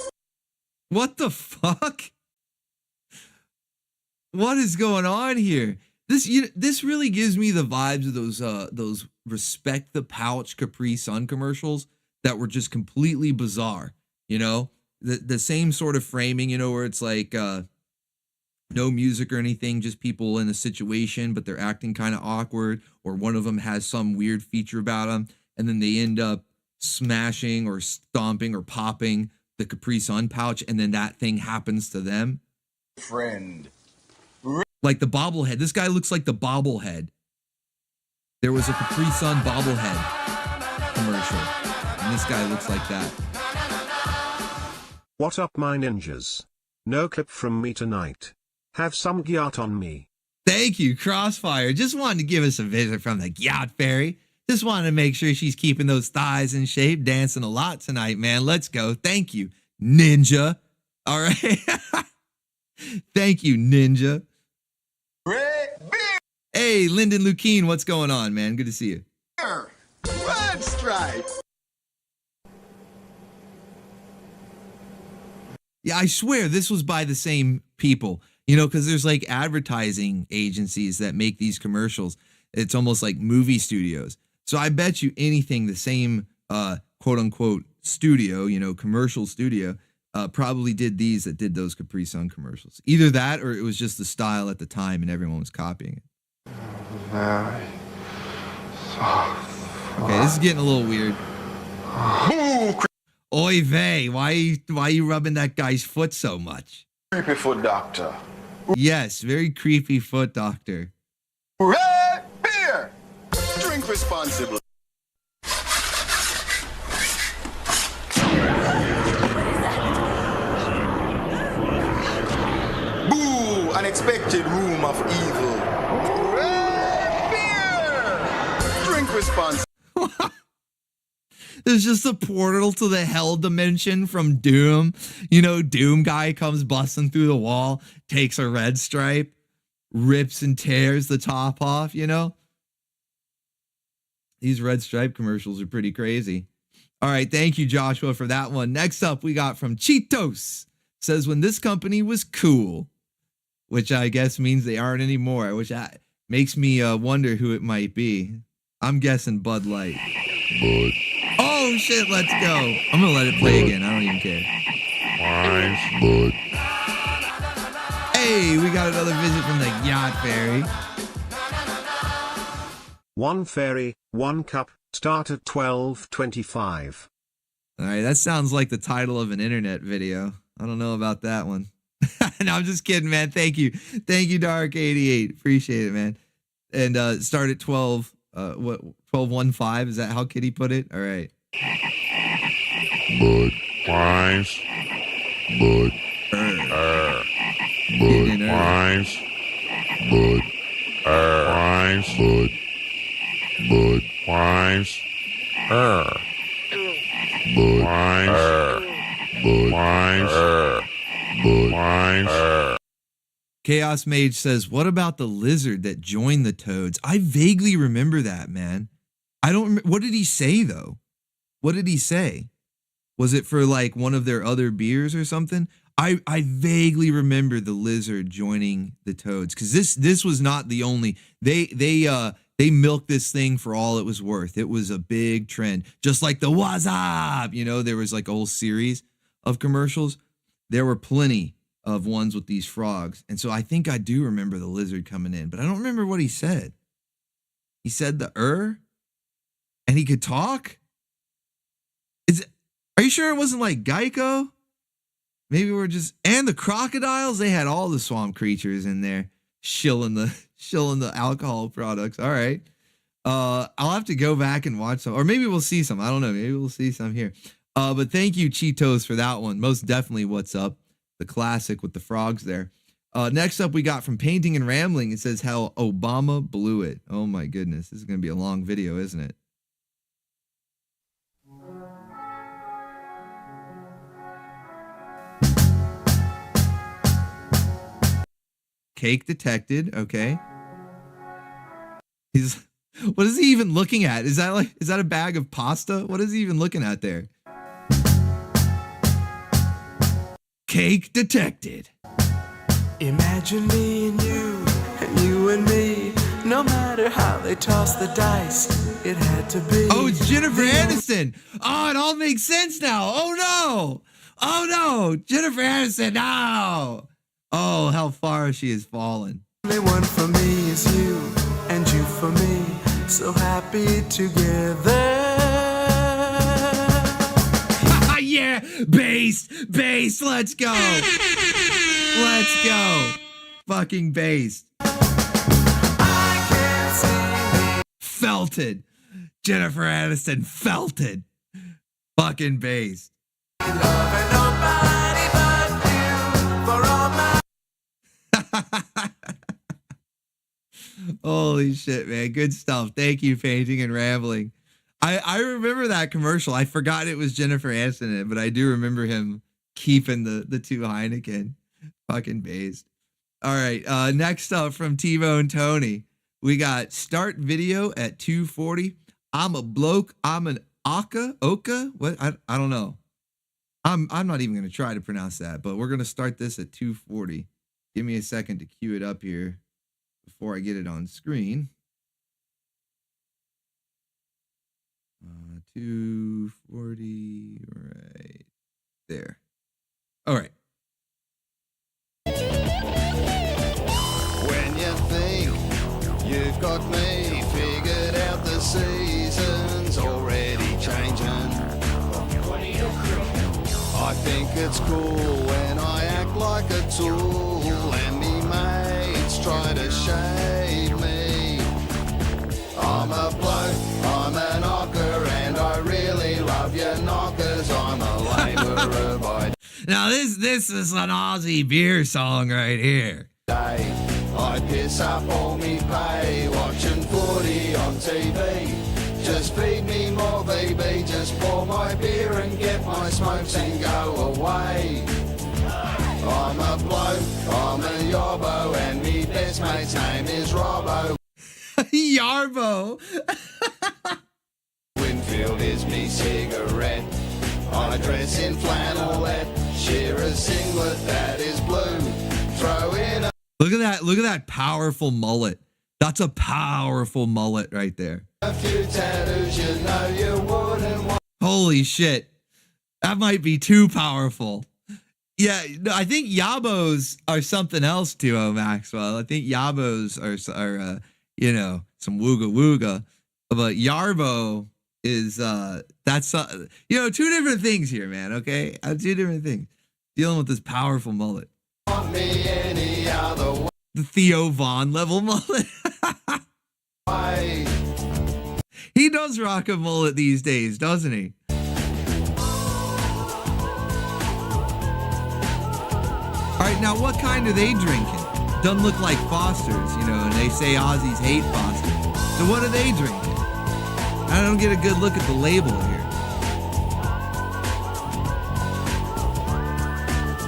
S6: What the fuck? What is going on here? This really gives me the vibes of those Respect the Pouch Capri Sun commercials that were just completely bizarre. You know, the same sort of framing. You know, where it's like No music or anything, just people in a situation, but they're acting kind of awkward, or one of them has some weird feature about them, and then they end up smashing or stomping or popping the Capri Sun pouch, and then that thing happens to them.
S1: Friend.
S6: Like the bobblehead. This guy looks like the bobblehead. There was a Capri Sun bobblehead commercial, and this guy looks like that.
S3: What up, my ninjas? No clip from me tonight. Have some Gyat on me.
S6: Thank you, Crossfire. Just wanted to give us a visit from the Gyat Fairy. Just wanted to make sure she's keeping those thighs in shape, dancing a lot tonight, man. Let's go. Thank you, Ninja. All right. Thank you, Ninja. Hey, Lyndon Lukeen, what's going on, man? Good to see you.
S1: Red stripe.
S6: Yeah, I swear this was by the same people, you know, because there's like advertising agencies that make these commercials. It's almost like movie studios. So I bet you anything the same quote unquote studio, you know, commercial studio, probably did these that did those Capri Sun commercials. Either that or it was just the style at the time and everyone was copying it. Okay, this is getting a little weird. Oy vey, why you rubbing that guy's foot so much?
S1: Creepy foot doctor.
S6: Yes, very creepy foot doctor.
S1: Red beer. Drink responsibly. Boo! Unexpected room of evil. Red beer. Drink responsibly.
S6: There's just a portal to the hell dimension from Doom. You know, Doom guy comes busting through the wall, takes a red stripe, rips and tears the top off, you know? These red stripe commercials are pretty crazy. All right, thank you, Joshua, for that one. Next up, we got from Cheetos. Says, when this company was cool, which I guess means they aren't anymore, which makes me wonder who it might be. I'm guessing Bud Light. Bud. Oh, shit, let's go. I'm going to let it play again. I don't even care. Bud. Hey, we got another visit from the Gyat Fairy.
S3: One fairy, one cup, start at 12:25.
S6: All right, that sounds like the title of an internet video. I don't know about that one. No, I'm just kidding, man. Thank you. Thank you, Dark88. Appreciate it, man. And start at 12, 12:15. Is that how Kitty put it? All right.
S2: Bud. Wines. Bud. Bud. Wines. Bud. Wines. Bud. Bud. Wines. Bud. Wines. Bud. Wines. Bud. Wines.
S6: Chaos Mage says, what about the lizard that joined the toads? I vaguely remember that, man. I don't remember. What did he say, though? What did he say? Was it for like one of their other beers or something? I vaguely remember the lizard joining the toads, because this was not the only. They milked this thing for all it was worth. It was a big trend, just like the What's Up. You know, there was like a whole series of commercials. There were plenty of ones with these frogs, and so I think I do remember the lizard coming in, but I don't remember what he said. He said the and he could talk. Are you sure it wasn't like Geico? Maybe we're just, and the crocodiles, they had all the swamp creatures in there shilling the alcohol products. All right. I'll have to go back and watch some, or maybe we'll see some. I don't know. Maybe we'll see some here. But thank you, Cheetos, for that one. Most definitely What's Up, the classic with the frogs there. Next up, we got from Painting and Rambling. It says how Obama blew it. Oh my goodness. This is going to be a long video, isn't it? Cake detected. Okay. What is he even looking at? Is that a bag of pasta? What is he even looking at there? Cake detected.
S21: Imagine me and you and me. No matter how they toss the dice, it had to be.
S6: Oh, it's Jennifer Aniston. Oh, it all makes sense now. Oh no. Oh no. Jennifer Aniston. No. Oh, how far she has fallen.
S21: Only one for me is you, and you for me. So happy together.
S6: Yeah, based, let's go. Let's go. Fucking based. Felted. Jennifer Aniston felted. Fucking based. Holy shit, man. Good stuff. Thank you, Painting and Rambling. I remember that commercial. I forgot it was Jennifer Aniston in it, but I do remember him keeping the two Heineken. Fucking based. All right. Next up from T-Bone Tony, we got start video at 2:40. I'm a bloke. I'm an Oka? What? I don't know. I'm not even going to try to pronounce that, but we're going to start this at 2:40. Give me a second to cue it up here before I get it on screen. 2:40 right there. All right.
S4: When you think you've got me figured out, the season's already changing. I think it's cool when I act like a tool and me mates try to shame me. I'm a bloke, I'm an knocker, and I really love your knockers. I'm a labourer by
S6: now this is an Aussie beer song right here.
S4: day. I piss up all me pay watching footy on TV. Just feed me more VB, just pour my beer and get my smokes and go away. I'm a bloke, I'm a yobbo, and me best mate's name is Robbo.
S6: Yarbo.
S4: Winfield is me cigarette. I dress in flannelette, Shearer's singlet that is blue. Throw in a
S6: Look at that powerful mullet. That's a powerful mullet right there.
S4: a few tattoos, you know you wouldn't want.
S6: Holy shit. That might be too powerful. Yeah, no, I think Yabos are something else too, Maxwell. I think Yabos are some wooga wooga. But Yarbo is that's two different things here, man, okay? Two different things. Dealing with this powerful mullet.
S4: Me any other way.
S6: The Theo Von level mullet. He does rock a mullet these days, doesn't he? All right, now what kind are they drinking? Doesn't look like Foster's, and they say Aussies hate Foster's. So what are they drinking? I don't get a good look at the label here.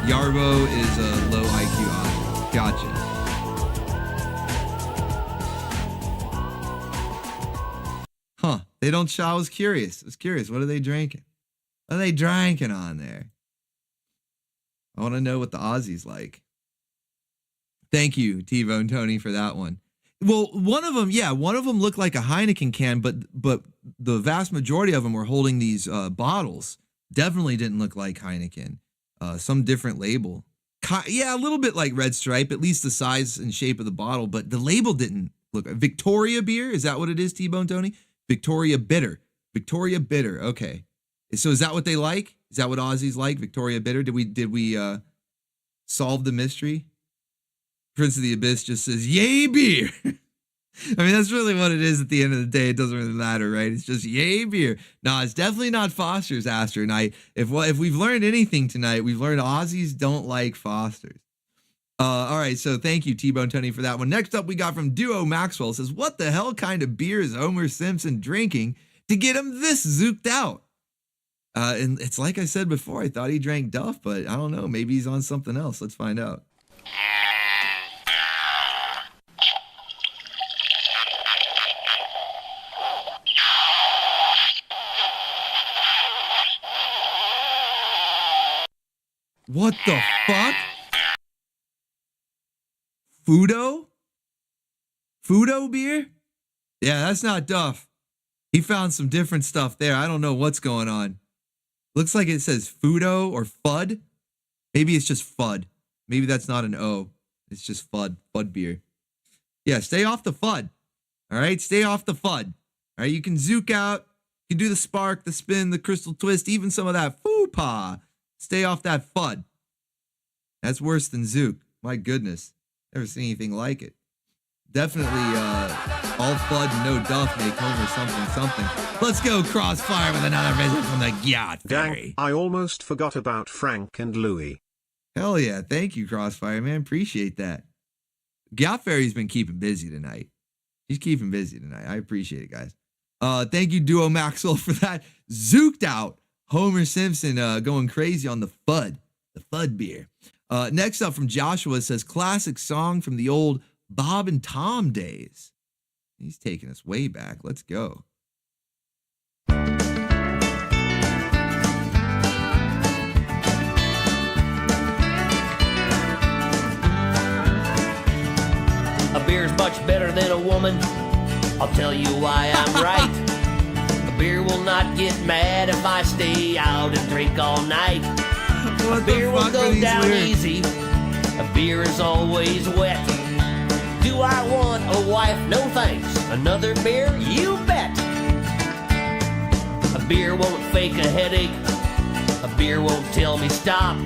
S6: Yarbo is a low IQ Aussie. Gotcha. Huh. They don't show. I was curious. What are they drinking? What are they drinking on there? I want to know what the Aussies like. Thank you, T-Bone Tony, for that one. Well, one of them looked like a Heineken can, but the vast majority of them were holding these bottles. Definitely didn't look like Heineken. Some different label. Yeah, a little bit like Red Stripe, at least the size and shape of the bottle, but the label didn't look. Victoria beer, is that what it is, T-Bone Tony? Victoria Bitter. Victoria Bitter, okay. So is that what they like? Is that what Aussies like? Victoria Bitter? Did we solve the mystery? Prince of the Abyss just says, yay beer. I mean, that's really what it is at the end of the day. It doesn't really matter, right? It's just yay beer. No, it's definitely not Foster's, Aster. And if we've learned anything tonight, we've learned Aussies don't like Foster's. All right, so thank you, T-Bone Tony, for that one. Next up, we got from Duo Maxwell. It says, what the hell kind of beer is Homer Simpson drinking to get him this zooked out? And it's like I said before, I thought he drank Duff, but I don't know. Maybe he's on something else. Let's find out. What the fuck? Fudo? Fudo beer? Yeah, that's not Duff. He found some different stuff there. I don't know what's going on. Looks like it says Fudo or Fud. Maybe it's just Fud. Maybe that's not an O. It's just FUD. FUD beer. Yeah, stay off the FUD. All right? Stay off the FUD. All right? You can zook out. You can do the spark, the spin, the crystal twist, even some of that foo-pa. Stay off that FUD. That's worse than zook. My goodness. Never seen anything like it. Definitely all FUD and no duff make Homer something. Let's go Crossfire with another visit from the Gyat Fairy.
S3: Dang, I almost forgot about Frank and Louie.
S6: Hell yeah. Thank you, Crossfire, man. Appreciate that. Gyat Fairy's been keeping busy tonight. He's keeping busy tonight. I appreciate it, guys. Thank you, Duo Maxwell, for that. Zooked out. Homer Simpson going crazy on the FUD. The FUD beer. Next up from Joshua says, classic song from the old Bob and Tom days. He's taking us way back. Let's go.
S7: A beer's much better than a woman. I'll tell you why I'm right. A beer will not get mad if I stay out and drink all night. A beer will go down easy. A beer is always wet. Do I want a wife? No thanks. Another beer? You bet. A beer won't fake a headache. A beer won't tell me stop.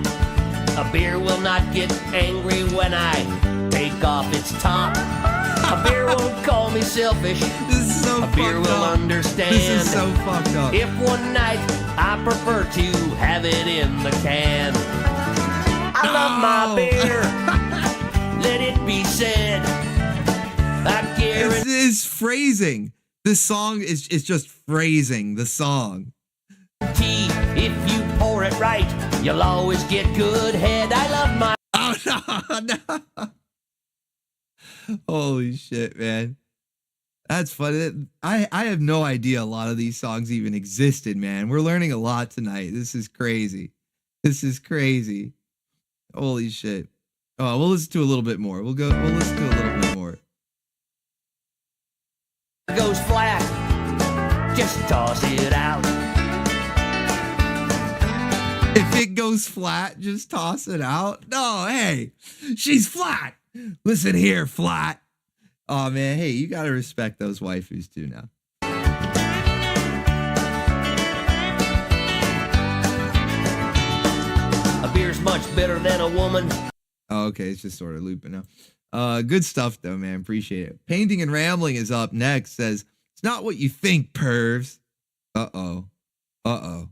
S7: A beer will not get angry when I take off its top. A beer won't call me selfish.
S6: This is so
S7: A beer will understand.
S6: This is so fucked up.
S7: If one night I prefer to have it in the can. I love my beer. Let it be said.
S6: This is phrasing. This song is just phrasing the song.
S7: If you pour it right, you'll always get good head. I love my...
S6: Oh, no. Holy shit, man. That's funny. I have no idea a lot of these songs even existed, man. We're learning a lot tonight. This is crazy. This is crazy. Holy shit. Oh, we'll listen to a little bit more. We'll listen to a little bit more.
S7: Goes flat. Just toss it out.
S6: If it goes flat, just toss it out. No, hey, she's flat. Listen here, flat. Oh man, hey, you gotta respect those waifus too now.
S7: A beer's much better than a woman.
S6: Oh, okay, it's just sort of looping now. Good stuff though, man. Appreciate it. Painting and Rambling is up next. Says it's not what you think, pervs. Uh-oh. Uh-oh.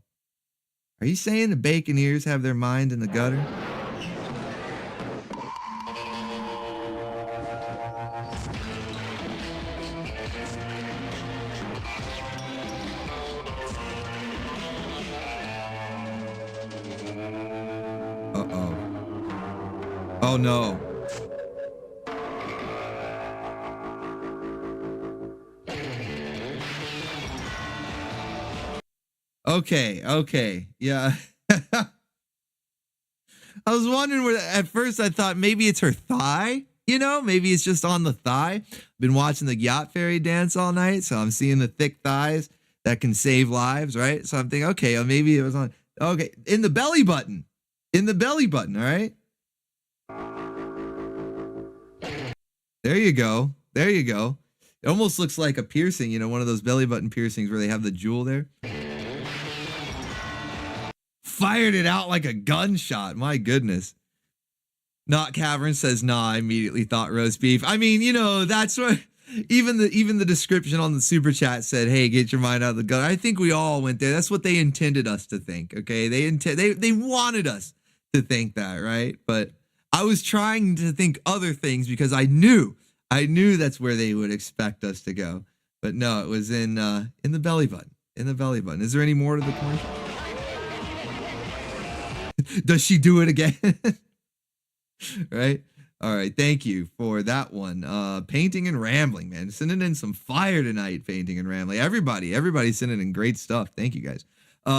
S6: Are you saying the Baconeers have their mind in the gutter? Uh-oh. Oh no. Okay. Yeah. I was wondering where, at first I thought maybe it's her thigh, you know, maybe it's just on the thigh. Been watching the Gyat Fairy dance all night, so I'm seeing the thick thighs that can save lives, right? So I'm thinking, okay, maybe it was on, okay, in the belly button, all right? There you go. It almost looks like a piercing, you know, one of those belly button piercings where they have the jewel there. Fired it out like a gunshot. My goodness. Not Cavern says, nah, I immediately thought roast beef. I mean, you know, that's what even the description on the super chat said, hey, get your mind out of the gun. I think we all went there. That's what they intended us to think. Okay. They wanted us to think that, right? But I was trying to think other things because I knew that's where they would expect us to go. But no, it was in the belly button. In the belly button. Is there any more to the commercial? Does she do it again? Right? All right. Thank you for that one. Painting and Rambling, man. Sending in some fire tonight, Painting and Rambling. Everybody's sending in great stuff. Thank you, guys.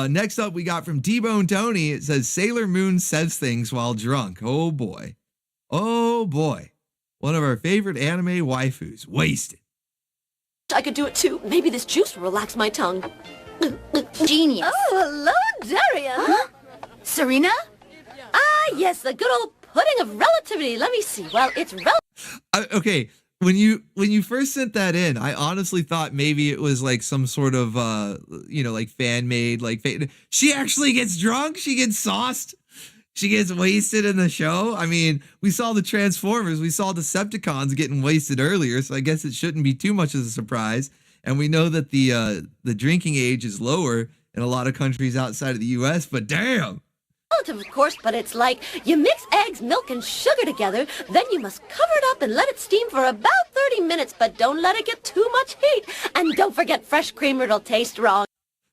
S6: Next up, we got from T-Bone Tony. It says, Sailor Moon says things while drunk. Oh, boy. One of our favorite anime waifus. Wasted.
S22: I could do it, too. Maybe this juice will relax my tongue. Genius. Oh, hello, Daria. Huh? Serena? Ah, yes, the good old pudding of relativity. Let me see. Well, it's
S6: Okay, when you first sent that in, I honestly thought maybe it was like some sort of like fan made she actually gets drunk, she gets sauced, she gets wasted in the show. I mean, we saw the Transformers, we saw Decepticons getting wasted earlier, so I guess it shouldn't be too much of a surprise. And we know that the drinking age is lower in a lot of countries outside of the US, but damn.
S22: relative, of course, but it's like you mix eggs, milk, and sugar together, then you must cover it up and let it steam for about 30 minutes, but don't let it get too much heat. And don't forget fresh cream or it'll taste wrong.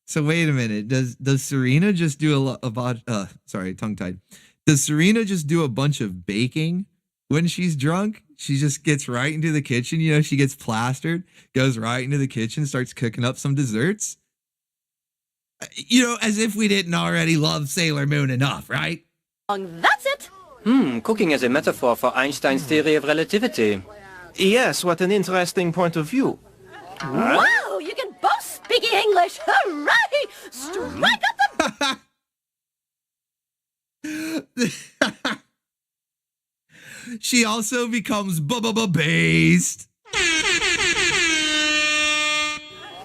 S6: So wait a minute. Does Serena just do tongue-tied. Does Serena just do a bunch of baking when she's drunk? She just gets right into the kitchen, she gets plastered, goes right into the kitchen, starts cooking up some desserts. As if we didn't already love Sailor Moon enough, right?
S22: That's it.
S8: Cooking as a metaphor for Einstein's theory of relativity.
S9: Yes, what an interesting point of view.
S22: Wow, you can both speak English. Hooray! Strike up the...
S6: She also becomes based.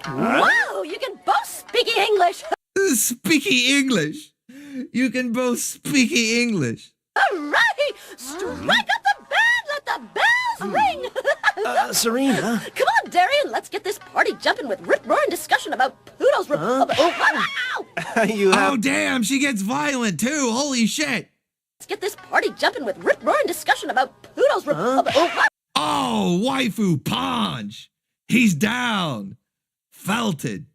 S22: Wow, you can both speak English.
S6: Speaky English. You can both speak English.
S22: Hooray! Strike up the band, let the bells ring.
S9: Serena.
S22: Come on, Darian, let's get this party jumping with rip-roaring discussion about Pluto's Republic.
S6: Oh, damn, she gets violent too. Holy shit.
S22: Let's get this party jumping with rip-roaring discussion about Pluto's Republic.
S6: Oh, waifu punch. He's down. Felted.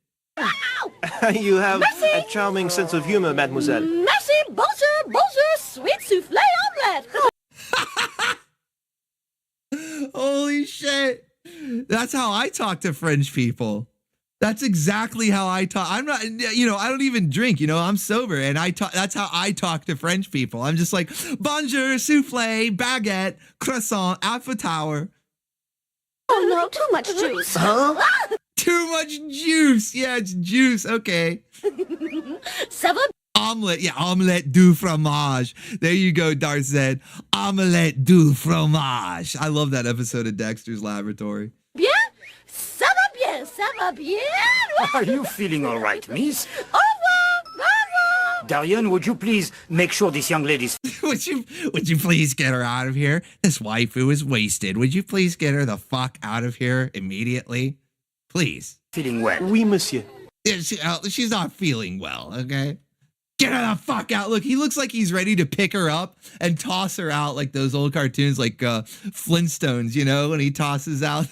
S9: You have a charming sense of humor, mademoiselle.
S22: Merci, bonjour, sweet souffle omelette.
S6: Holy shit. That's how I talk to French people. That's exactly how I talk. I'm not, I don't even drink, I'm sober, and that's how I talk to French people. I'm just like, bonjour, souffle, baguette, croissant, Eiffel Tower.
S22: Oh no, too much juice.
S9: Huh?
S6: Too much juice. Yeah, it's juice. Okay. Omelette. Yeah, omelette du fromage. There you go, Darth Zed. Omelette du fromage. I love that episode of Dexter's Laboratory.
S22: Bien? Ça va bien.
S23: Are you feeling all right, miss?
S22: Au revoir.
S23: Darian, would you please make sure this young lady's...
S6: Would you please get her out of here? This waifu is wasted. Would you please get her the fuck out of here immediately? Please.
S23: Feeling well?
S9: Oui, monsieur.
S6: She's not feeling well, okay? Get her the fuck out. Look, he looks like he's ready to pick her up and toss her out like those old cartoons like Flintstones, when he tosses out...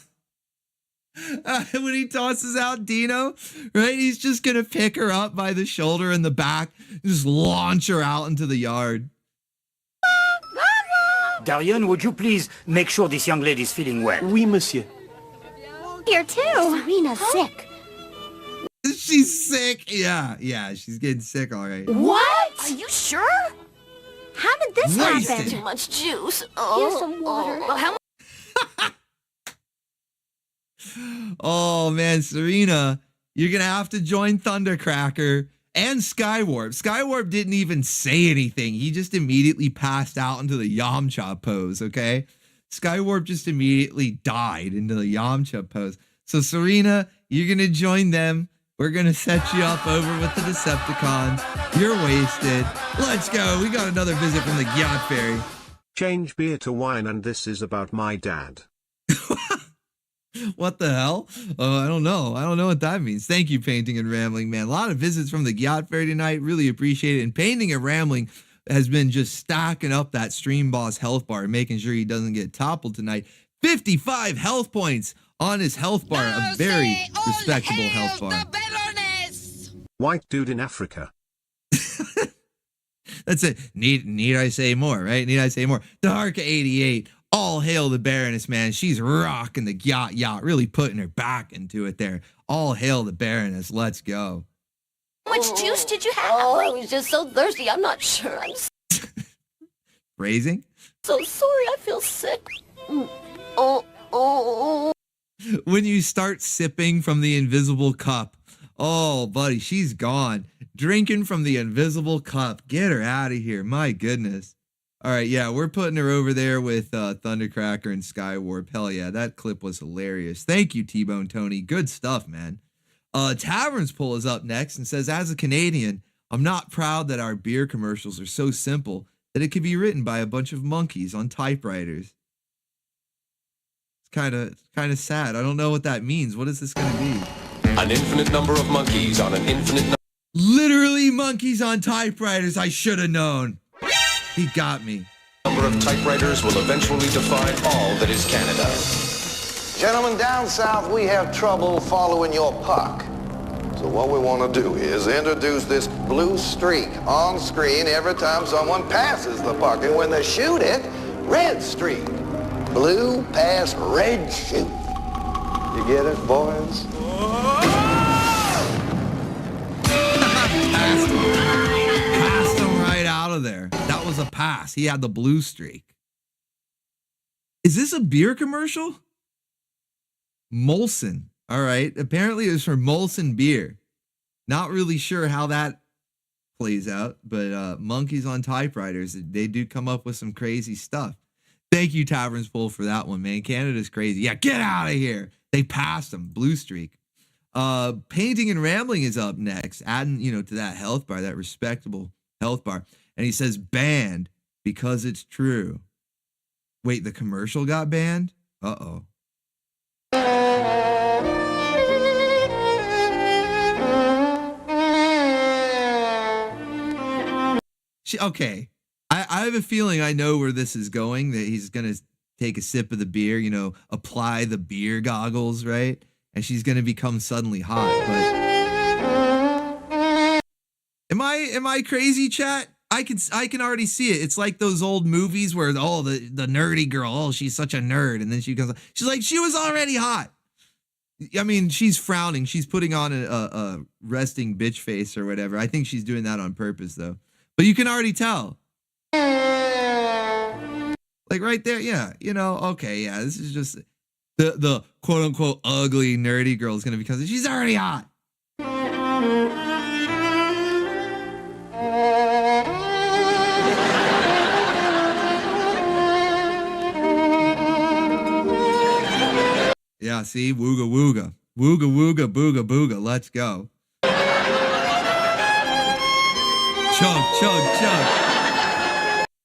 S6: when he tosses out Dino, right? He's just going to pick her up by the shoulder and the back, just launch her out into the yard.
S23: Darian, would you please make sure this young lady's feeling well?
S9: Oui, monsieur.
S22: Here too. Serena's sick.
S6: She's sick. Yeah, she's getting sick, all right.
S22: What? Are you sure? How did this happen? Too much juice. Here's some water. How much?
S6: Oh man, Serena, you're gonna have to join Thundercracker and Skywarp. Skywarp didn't even say anything. He just immediately passed out into the Yamcha pose, okay? Skywarp just immediately died into the Yamcha pose. So Serena, you're gonna join them. We're gonna set you up over with the Decepticons. You're wasted. Let's go. We got another visit from the Gyat Fairy.
S3: Change beer to wine, and this is about my dad.
S6: What the hell? I don't know. I don't know what that means. Thank you, Painting and Rambling, man. A lot of visits from the Gyat Fairy tonight. Really appreciate it. And Painting and Rambling has been just stacking up that Stream Boss health bar, making sure he doesn't get toppled tonight. 55 health points on his health bar. A very respectable health bar.
S3: White dude in Africa.
S6: That's it. Need I say more, right? Need I say more? Dark88. All hail the Baroness, man. She's rocking the Gyat yacht, really putting her back into it there. All hail the Baroness. Let's go.
S22: How much juice did you have? Oh, I was just so thirsty. I'm not sure. I'm
S6: Phrasing?
S22: so sorry. I feel sick.
S6: When you start sipping from the invisible cup, oh, buddy, she's gone. Drinking from the invisible cup. Get her out of here. My goodness. All right, yeah, we're putting her over there with Thundercracker and Skywarp. Hell yeah, that clip was hilarious. Thank you, T-Bone Tony. Good stuff, man. Taverns Pull is up next and says, as a Canadian, I'm not proud that our beer commercials are so simple that it could be written by a bunch of monkeys on typewriters. It's kind of sad. I don't know what that means. What is this going to be?
S5: An infinite number of monkeys on an infinite
S6: Literally monkeys on typewriters. I should have known. He got me.
S5: Number of typewriters will eventually define all that is Canada.
S4: Gentlemen, down south, we have trouble following your puck. So what we want to do is introduce this blue streak on screen every time someone passes the puck. And when they shoot it, red streak. Blue pass, red shoot. You get it, boys?
S6: Passed him right out of there. That was a pass. He had the blue streak. Is this a beer commercial? Molson. All right. Apparently it was for Molson beer. Not really sure how that plays out, but monkeys on typewriters, they do come up with some crazy stuff. Thank you, Taverns Full, for that one, man. Canada's crazy. Yeah, get out of here. They passed him. Blue streak. Painting and Rambling is up next, adding, to that health bar, that respectable health bar. And he says, banned because it's true. Wait, the commercial got banned? Uh-oh. Okay. I have a feeling I know where this is going, that he's going to take a sip of the beer, apply the beer goggles, right? And she's going to become suddenly hot. But am I crazy, chat? I can already see it. It's like those old movies where, the nerdy girl, she's such a nerd. And then she's like, she was already hot. I mean, she's frowning. She's putting on a resting bitch face or whatever. I think she's doing that on purpose, though. But you can already tell. Like right there, yeah. Okay, yeah. This is just the quote unquote ugly nerdy girl is gonna be because she's already hot. Yeah, see, wooga wooga. Wooga wooga booga booga. Let's go. Chug, chug, chug.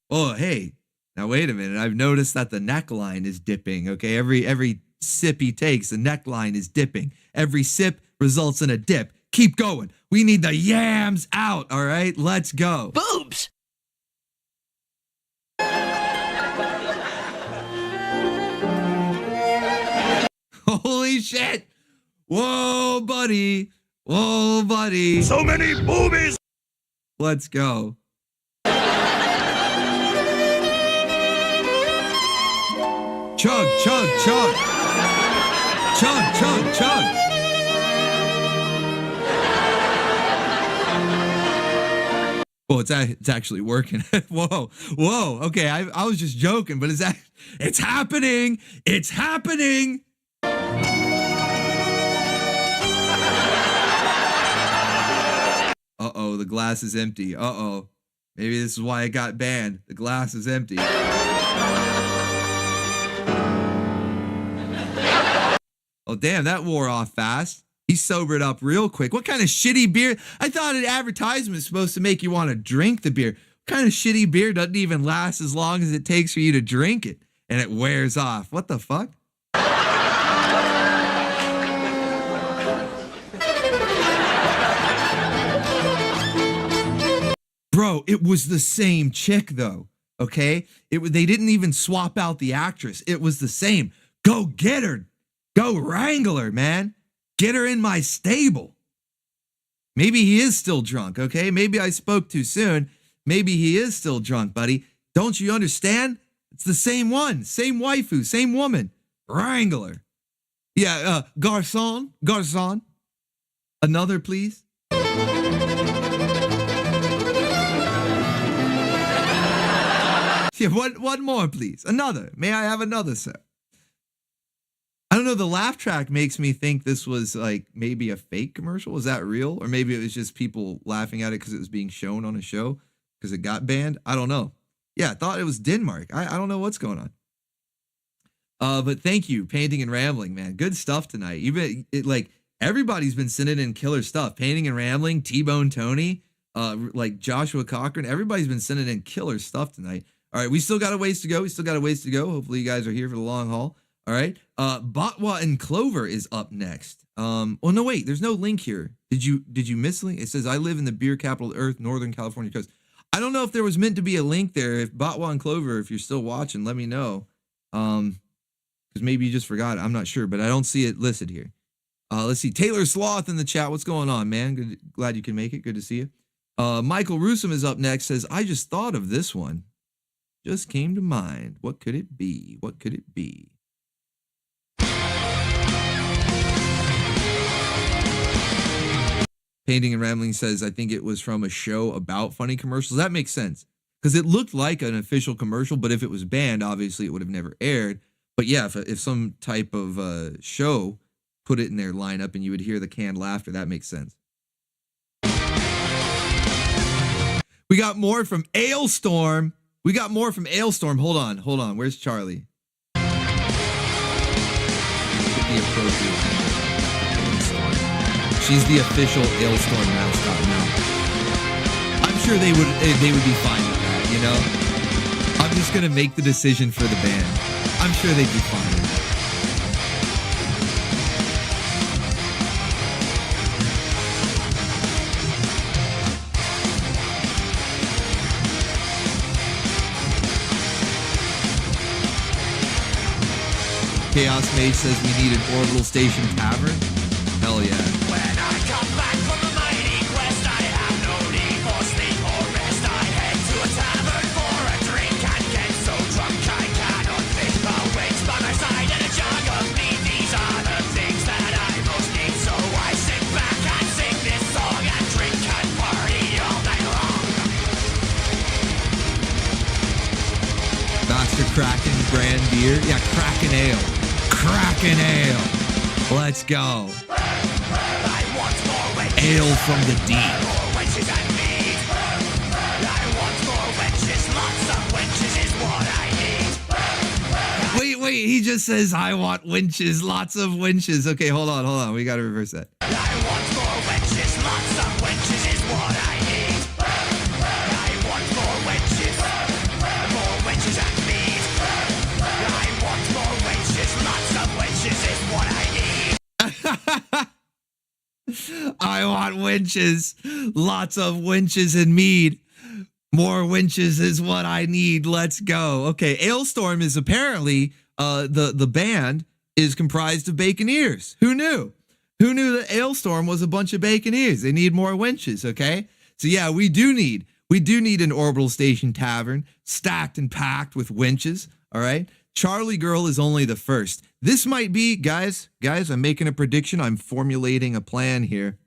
S6: Oh, hey. Now, wait a minute. I've noticed that the neckline is dipping, okay? Every sip he takes, the neckline is dipping. Every sip results in a dip. Keep going. We need the yams out, all right? Let's go.
S15: Boobs!
S6: Holy shit! Whoa, buddy. Whoa, buddy.
S10: So many boobies!
S6: Let's go. Chug, chug, chug. Chug, chug, chug. Oh, it's actually working. Whoa, whoa. Okay, I was just joking, but it's happening. It's happening. Uh-oh, the glass is empty. Uh-oh. Maybe this is why it got banned. The glass is empty. Oh, damn, that wore off fast. He sobered up real quick. What kind of shitty beer? I thought an advertisement was supposed to make you want to drink the beer. What kind of shitty beer doesn't even last as long as it takes for you to drink it? And it wears off. What the fuck? Bro, it was the same chick, though, okay? They didn't even swap out the actress. It was the same. Go get her. Go wrangle her, man. Get her in my stable. Maybe he is still drunk, okay? Maybe I spoke too soon. Maybe he is still drunk, buddy. Don't you understand? It's the same one. Same waifu. Same woman. Wrangle her. Yeah, garçon. Garçon. Another, please. Yeah, one more, please. Another. May I have another, sir? I don't know. The laugh track makes me think this was like maybe a fake commercial. Was that real? Or maybe it was just people laughing at it because it was being shown on a show because it got banned. I don't know. Yeah, I thought it was Denmark. I don't know what's going on. But thank you, Painting and Rambling, man. Good stuff tonight. Even like everybody's been sending in killer stuff. Painting and Rambling, T-Bone Tony, like Joshua Cochran. Everybody's been sending in killer stuff tonight. All right, we still got a ways to go. Hopefully you guys are here for the long haul. All right. Botwa and Clover is up next. Oh no, wait, there's no link here. Did you miss a link? It says I live in the beer capital of the earth, Northern California coast. I don't know if there was meant to be a link there. If Botwa and Clover, if you're still watching, let me know. Because maybe you just forgot it. I'm not sure, but I don't see it listed here. Let's see. Taylor Sloth in the chat. What's going on, man? Good, glad you can make it. Good to see you. Michael Rusum is up next. Says, I just thought of this one. Just came to mind. What could it be? What could it be? Painting and Rambling says, I think it was from a show about funny commercials. That makes sense. Because it looked like an official commercial, but if it was banned, obviously it would have never aired. But yeah, if some type of show put it in their lineup and you would hear the canned laughter, that makes sense. We got more from Ailstorm. Hold on. Where's Charlie? She's the official Ailstorm mascot now. I'm sure they would be fine with that, you know? I'm just gonna make the decision for the band. I'm sure they'd be fine with that. Chaos Mage says we need an Orbital Station Tavern. Hell yeah.
S1: When I come back from a mighty quest, I have no need for sleep or rest. I head to a tavern for a drink and get so drunk I cannot think. A witch by my side and a jug of meat. These are the things that I most need. So I sit back and sing this song and drink and party all night long.
S6: Master Kraken brand beer. Yeah, Kraken Ale. Kraken Ale. Let's go. Ale from the deep. Wait, he just says, I want winches, lots of winches. Okay, hold on. We got to reverse that.
S1: I want more wenches, lots of wenches is what I need. I want more wenches and meat. I want more wenches, lots of wenches is what I need.
S6: I want winches, lots of winches and mead. More winches is what I need. Let's go. Okay, Ailstorm is apparently the band is comprised of Baconeers. Who knew? Who knew that Ailstorm was a bunch of Baconeers? They need more winches. Okay, so yeah, we do need an Orbital Station Tavern stacked and packed with winches. All right. Charlie Girl is only the first. This might be, guys, I'm making a prediction. I'm formulating a plan here.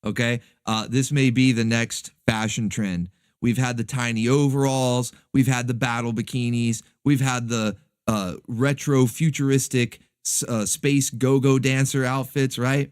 S6: Okay. This may be the next fashion trend. We've had the tiny overalls. We've had the battle bikinis. We've had the retro futuristic space go-go dancer outfits, right?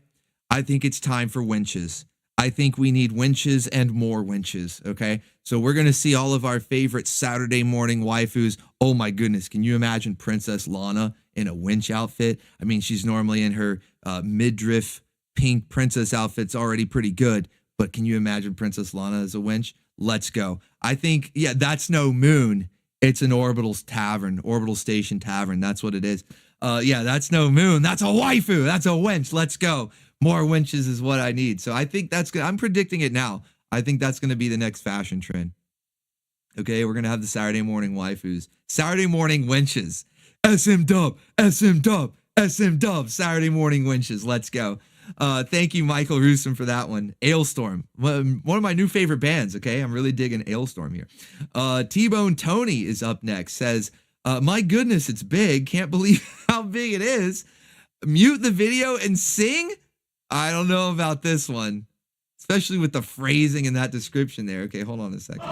S6: I think it's time for winches. I think we need winches and more winches, okay? So we're going to see all of our favorite Saturday morning waifus. Oh my goodness, can you imagine Princess Lana in a winch outfit? I mean, she's normally in her midriff pink princess outfit's already pretty good, but can you imagine Princess Lana as a winch? Let's go. I think, yeah, that's no moon. It's an Orbital Station Tavern. That's what it is. Yeah, that's no moon. That's a waifu. That's a wench. Let's go. More winches is what I need. So I think that's good. I'm predicting it now. I think that's going to be the next fashion trend. Okay, we're going to have the Saturday morning waifus. Saturday morning wenches. SM dub, Saturday morning wenches. Let's go. Thank you, Michael Rusum, for that one. Ailstorm, one of my new favorite bands. Okay, I'm really digging Ailstorm here. T-Bone Tony is up next. Says, my goodness, it's big. Can't believe how big it is. Mute the video and sing? I don't know about this one, especially with the phrasing in that description there. Okay, hold on a second.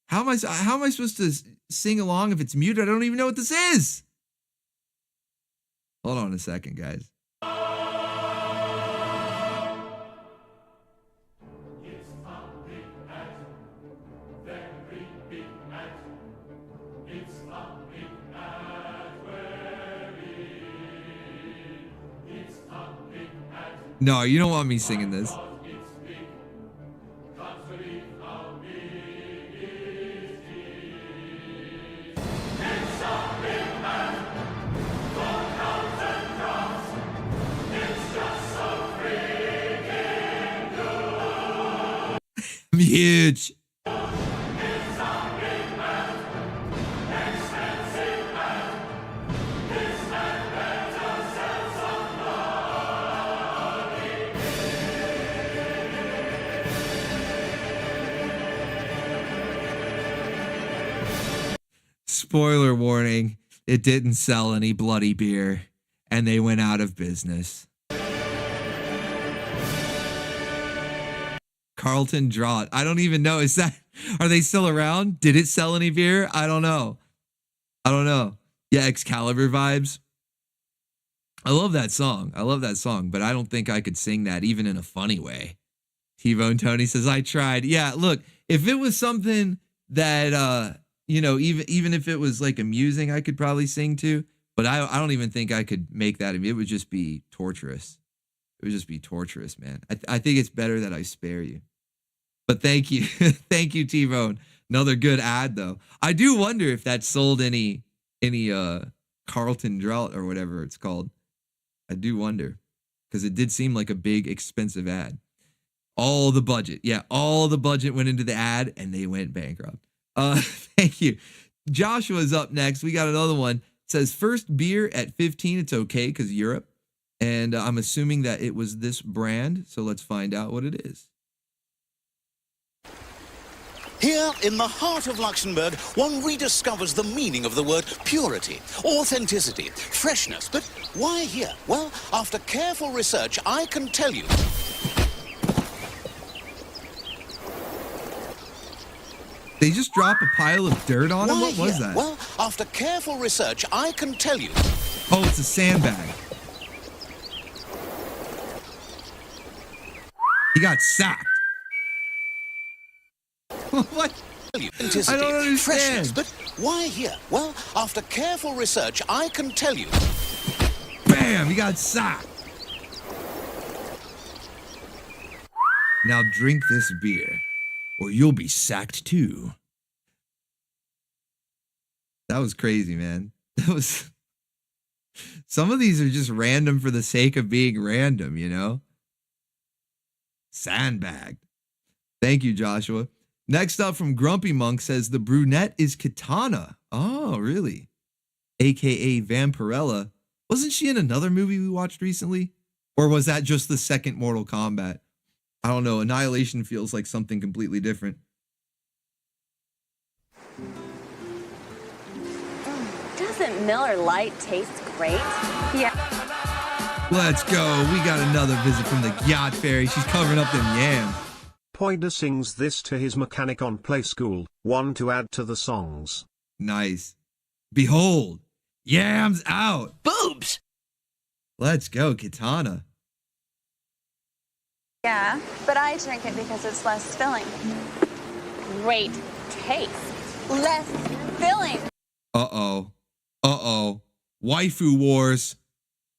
S6: How am I supposed to sing along if it's muted? I don't even know what this is. Hold on a second, guys. No, you don't want me singing this. I'm huge. Spoiler warning, it didn't sell any bloody beer, and they went out of business. Carlton Draught. I don't even know. Are they still around? Did it sell any beer? I don't know. Yeah, Excalibur vibes. I love that song, but I don't think I could sing that even in a funny way. T-Bone Tony says, I tried. Yeah, look, if it was something that, even if it was like amusing, I could probably sing to, but I don't even think I could make that. I mean, it would just be torturous. It would just be torturous, man. I think it's better that I spare you. But thank you. Thank you, T-Bone. Another good ad, though. I do wonder if that sold any Carlton Draught or whatever it's called. I do wonder, because it did seem like a big, expensive ad. All the budget. Yeah, all the budget went into the ad, and they went bankrupt. Thank you. Joshua's up next. We got another one. It says, first beer at 15. It's okay, because Europe. And I'm assuming that it was this brand, so let's find out what it is.
S11: Here, in the heart of Luxembourg, one rediscovers the meaning of the word purity, authenticity, freshness. But why here? Well, after careful research, I can tell you.
S6: They just drop a pile of dirt on him? What was that?
S11: Well, after careful research, I can tell you.
S6: Oh, it's a sandbag. He got sacked. What? I don't understand.
S11: But why here? Well, after careful research, I can tell you.
S6: Bam! He got sacked. Now drink this beer, or you'll be sacked too. That was crazy, man. That was. Some of these are just random for the sake of being random, you know? Sandbagged. Thank you, Joshua. Next up from Grumpy Monk says the brunette is Katana. Oh, really? AKA Vampirella. Wasn't she in another movie we watched recently? Or was that just the second Mortal Kombat? I don't know. Annihilation feels like something completely different.
S13: Doesn't Miller Lite taste great? Yeah.
S6: Let's go. We got another visit from the Gyat Fairy. She's covering up them yams.
S3: Pointer sings this to his mechanic on Play School, one to add to the songs.
S6: Nice. Behold, yams out.
S13: Boobs.
S6: Let's go, Katana.
S13: Yeah, but I drink it because it's less filling. Great taste. Less filling.
S6: Uh-oh. Uh-oh. Waifu wars.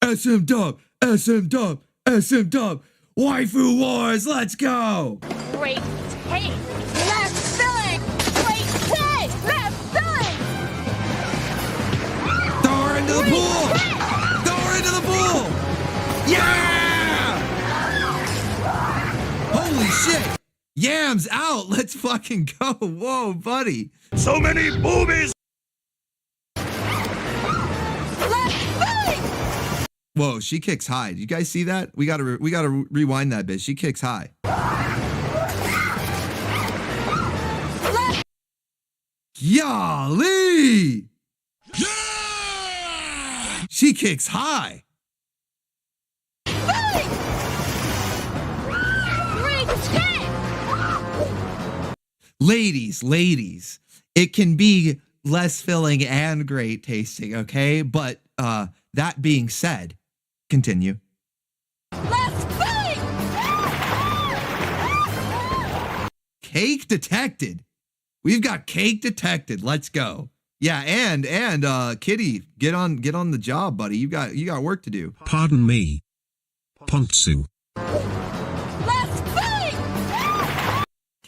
S6: SM dub. SM dub. SM dub. Waifu wars. Let's go.
S13: Great taste. Less filling. Great taste. Less filling.
S6: Throw her into the pool. Throw her into the pool. Yeah! Holy shit. Yams out. Let's fucking go. Whoa, buddy. So many boobies. Whoa, she kicks high. You guys see that? We gotta rewind that bit. She kicks high. Yali! Yeah! She kicks high. Ladies, it can be less filling and great tasting, okay? But that being said, continue.
S13: Less filling.
S6: Cake detected. We've got cake detected. Let's go. Yeah, and Kitty, get on the job, buddy. You got work to do.
S3: Pardon me. Pontsu.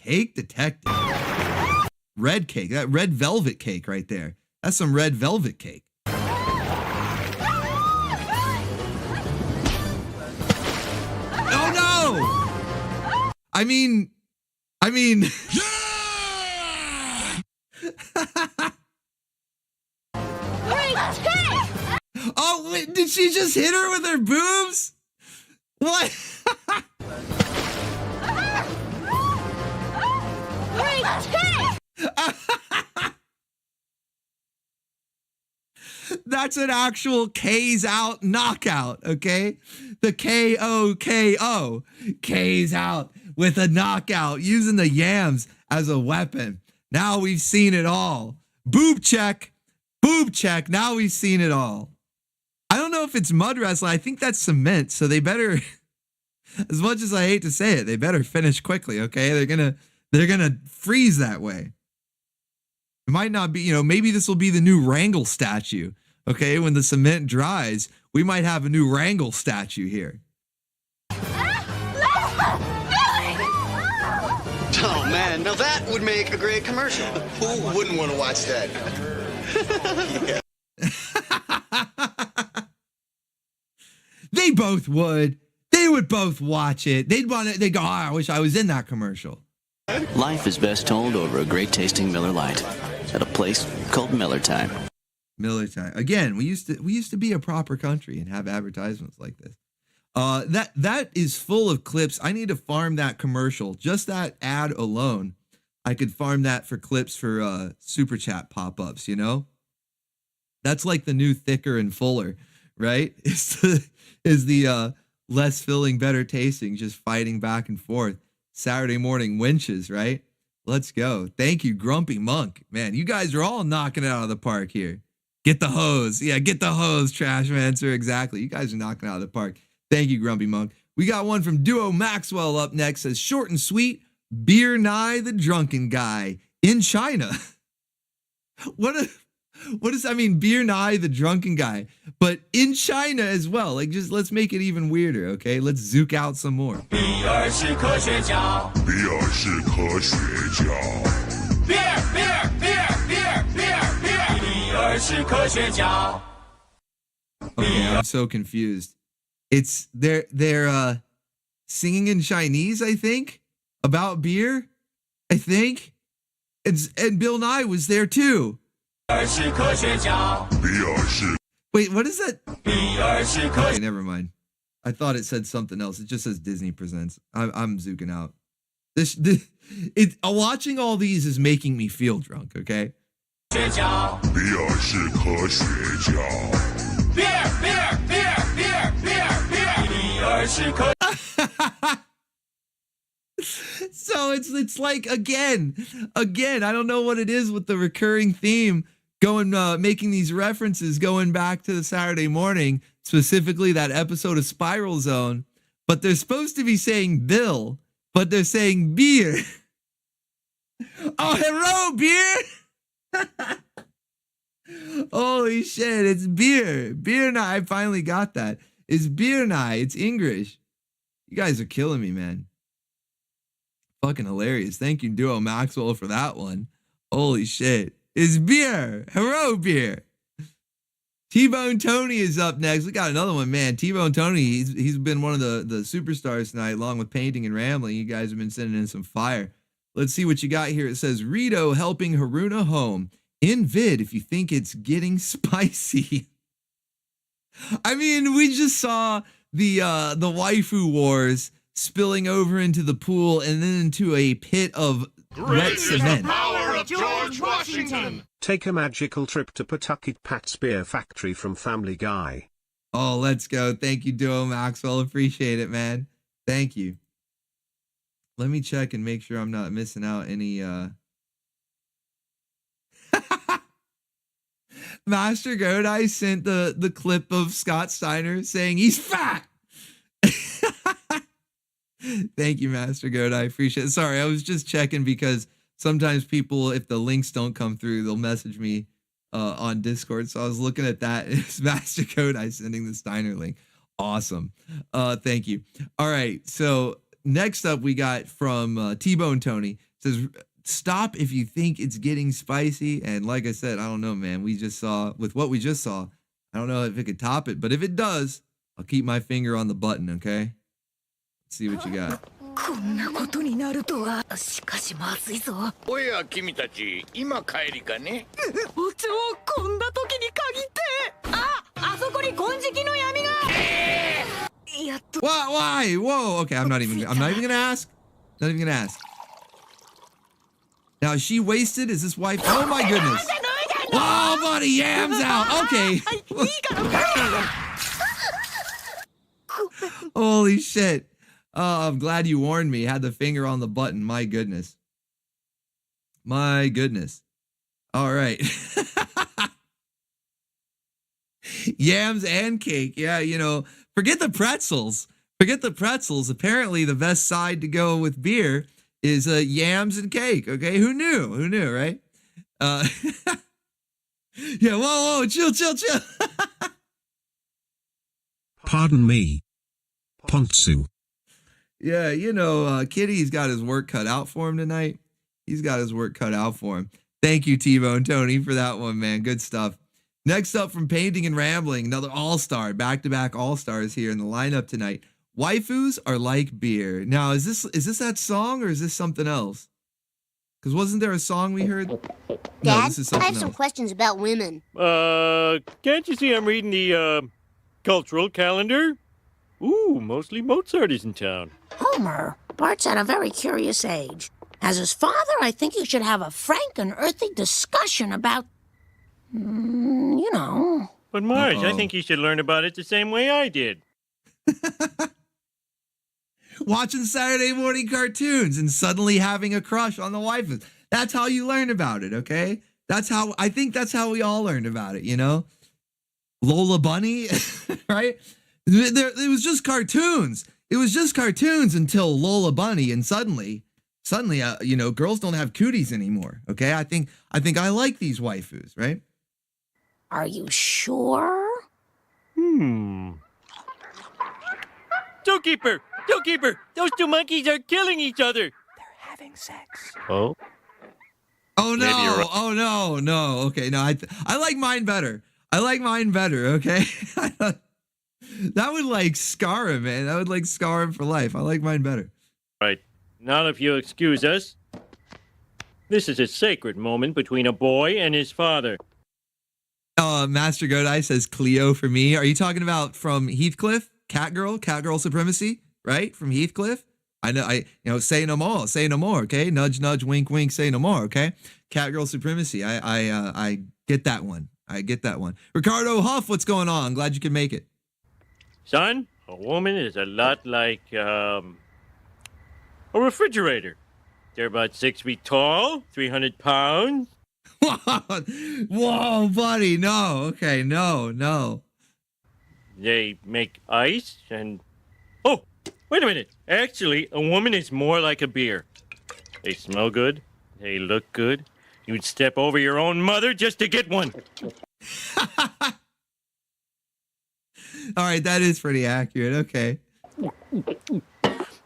S6: cake detective. Red cake. That red velvet cake right there. That's some red velvet cake. Oh no! I mean.
S22: Great take!
S6: Oh, wait, did she just hit her with her boobs? What?
S22: Great take!
S6: That's an actual KEI'S out knockout, okay? The KOKO. KEI'S out with a knockout using the yams as a weapon. Now we've seen it all. Boob check. Boob check. Now we've seen it all. I don't know if it's mud wrestling. I think that's cement. So they better, as much as I hate to say it, they better finish quickly, okay? They're gonna freeze that way. It might not be, maybe this will be the new Wrangle statue. Okay, when the cement dries, we might have a new Wrangle statue here.
S14: Oh man, now that would make a great commercial. Who wouldn't want to watch that?
S6: They both would. They would both watch it. They'd go, oh, I wish I was in that commercial.
S16: Life is best told over a great tasting Miller Lite at a place called Miller Time.
S6: Miller Time. Again, we used to be a proper country and have advertisements like this. That is full of clips. I need to farm that commercial. Just that ad alone, I could farm that for clips for super chat pop-ups, That's like the new thicker and fuller, right? Is the less filling, better tasting, just fighting back and forth. Saturday morning winches, right? Let's go. Thank you, Grumpy Monk. Man, you guys are all knocking it out of the park here. Get the hose. Yeah, get the hose, Trash Mancer. Exactly. You guys are knocking it out of the park. Thank you, Grumpy Monk. We got one from Duo Maxwell up next. Says, short and sweet, Beer Nye the Drunken Guy in China. What does that mean? Beer Nye the Drunken Guy, but in China as well. Like, just let's make it even weirder, okay? Let's zook out some more.
S1: Beer是科学家。Beer 是科学家。Beer, beer, beer, beer, beer, beer. Beer 是科学家。
S6: Okay, I'm so confused. It's they're singing in Chinese, I think, about beer. I think, and Bill Nye was there too. Wait, what is that? Okay, never mind. I thought it said something else. It just says Disney Presents. I'm zooking out. Watching all these is making me feel drunk, okay? Beer, beer, beer, beer, beer, beer. So it's like again, I don't know what it is with the recurring theme making these references going back to the Saturday morning, specifically that episode of Spiral Zone, but they're supposed to be saying Bill, but they're saying beer. Oh, hello, beer. Holy shit, it's beer. Beer Nye. I finally got that. It's Beer Nye. It's English. You guys are killing me, man. Fucking hilarious. Thank you, Duo Maxwell, for that one. Holy shit. It's beer. Hello, beer. T-Bone Tony is up next. We got another one, man. T-Bone Tony, he's been one of the superstars tonight, along with Painting and Rambling. You guys have been sending in some fire. Let's see what you got here. It says, Rito helping Haruna home. In vid, if you think it's getting spicy. I mean, we just saw the waifu wars spilling over into the pool and then into a pit of wet cement.
S1: Power of George Washington.
S3: Take a magical trip to Pawtucket Pat's Beer Factory from Family Guy.
S6: Oh, let's go. Thank you, Duo Maxwell. Appreciate it, man. Thank you. Let me check and make sure I'm not missing out any Master Godai sent the clip of Scott Steiner saying he's fat. Thank you, Master Godai. I appreciate it. Sorry, I was just checking because sometimes people, if the links don't come through, they'll message me on Discord. So I was looking at that. It's Master Godai sending the Steiner link. Awesome. Thank you. All right. So next up, we got from T-Bone Tony says, stop if you think it's getting spicy. And like I said, I don't know, man. With what we just saw, I don't know if it could top it. But if it does, I'll keep my finger on the button, okay? Let's see what you got.
S1: こんなことになるとは。しかしまずいぞ。
S10: おや君たち今帰りかね。
S1: おちょこんな時に限って。あそこに金色の闇が。やっと。
S6: Why? Whoa. Okay, I'm not even gonna ask. Not even gonna ask. Now is she wasted? Is this wife? Oh my goodness. Oh, buddy, yams out. Okay. Holy shit. Oh, I'm glad you warned me. Had the finger on the button. My goodness. My goodness. All right. Yams and cake. Yeah, you know, forget the pretzels. Forget the pretzels. Apparently, the best side to go with beer is yams and cake. Okay, who knew? Who knew, right? Yeah, whoa, chill.
S3: Pardon me. Pontsu.
S6: Yeah, you know, Kitty's got his work cut out for him tonight. He's got his work cut out for him. Thank you, T-Bone Tony, for that one, man. Good stuff. Next up from Painting and Rambling, another all-star, back-to-back all-stars here in the lineup tonight. Waifus are like beer. Now, is this that song or is this something else? Because wasn't there a song we heard?
S17: Dad,
S6: no, this is something
S17: I have some
S6: else.
S17: questions about women.
S18: Can't you see I'm reading the, cultural calendar? Ooh, mostly Mozart is in town.
S17: Homer, Bart's at a very curious age. As his father, I think you should have a frank and earthy discussion about, you know.
S18: But Marge, I think you should learn about it the same way I did.
S6: Watching Saturday morning cartoons and suddenly having a crush on the waifus. That's how you learn about it, okay? I think that's how we all learned about it, you know? Lola Bunny, right? It was just cartoons. It was just cartoons until Lola Bunny, and suddenly, you know, girls don't have cooties anymore. Okay, I think I like these waifus, right?
S17: Are you sure?
S18: Zookeeper! Those two monkeys are killing each other.
S1: They're having sex.
S18: Oh?
S6: Oh no! Oh no! Okay, no, I like mine better. I like mine better. Okay. That would like scar him, man. That would like scar him for life. I like mine better.
S18: Right. Now, if you'll excuse us, this is a sacred moment between a boy and his father.
S6: Master Godai says Cleo for me. Are you talking about from Heathcliff? Catgirl Supremacy, right? From Heathcliff? I know, say no more, okay? Nudge, nudge, wink, wink, say no more, okay? Catgirl Supremacy. I get that one. I get that one. Ricardo Huff, what's going on? Glad you can make it.
S18: Son, a woman is a lot like, a refrigerator. They're about 6 feet tall, 300 pounds.
S6: Whoa, buddy, no. Okay, no.
S18: They make ice and... Oh, wait a minute. Actually, a woman is more like a beer. They smell good. They look good. You'd step over your own mother just to get one.
S6: All right, that is pretty accurate. Okay.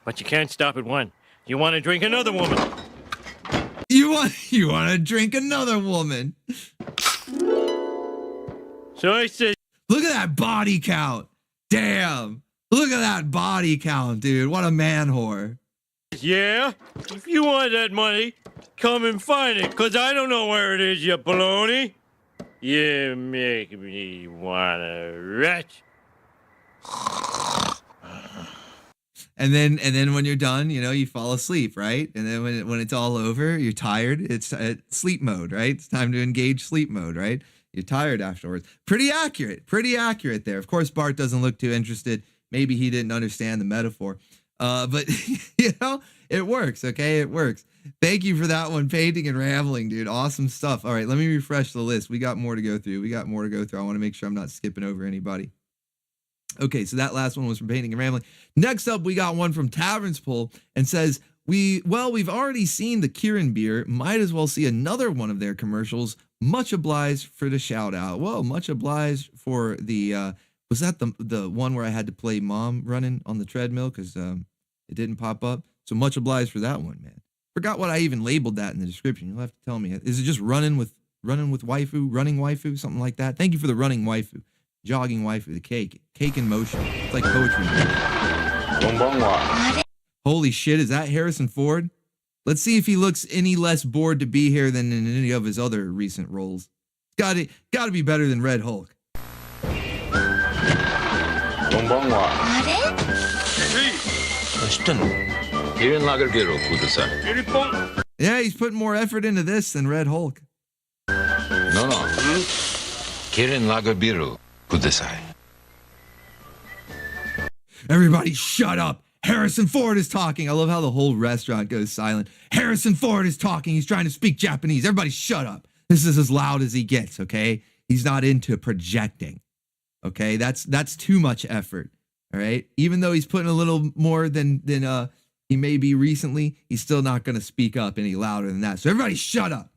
S18: But you can't stop at one. You want to drink another woman.
S6: You want to drink another woman.
S18: So I said...
S6: Look at that body count. Damn. Look at that body count, dude. What a man whore.
S18: Yeah? If you want that money, come and find it, because I don't know where it is, you baloney. You make me wanna retch.
S6: And then when you're done, you know, you fall asleep, right? And then when it's all over, you're tired. It's sleep mode, right? It's time to engage sleep mode, right? You're tired afterwards. Pretty accurate there. Of course, Bart doesn't look too interested. Maybe he didn't understand the metaphor. But, you know, it works, okay? It works. Thank you for that one, Painting and Rambling, dude. Awesome stuff. All right, let me refresh the list. We got more to go through. I want to make sure I'm not skipping over anybody. Okay, so that last one was from Painting and Rambling. Next up, we got one from Tavern's Pull and says, we've already seen the Kirin beer. Might as well see another one of their commercials. Much obliged for the shout out. Well, much obliged for the, was that the one where I had to play mom running on the treadmill because it didn't pop up? So much obliged for that one, man. Forgot what I even labeled that in the description. You'll have to tell me. Is it just running with waifu, running waifu, something like that? Thank you for the running waifu, jogging waifu, the cake in motion. It's like poetry. Holy shit, is that Harrison Ford? Let's see if he looks any less bored to be here than in any of his other recent roles. Gotta be better than Red Hulk. Yeah, he's putting more effort into this than Red Hulk. Everybody shut up. Harrison Ford is talking. I love how the whole restaurant goes silent. Harrison Ford is talking. He's trying to speak Japanese. Everybody shut up. This is as loud as he gets, okay? He's not into projecting. Okay? That's too much effort. All right? Even though he's putting a little more than he may be recently, he's still not going to speak up any louder than that. So everybody shut up.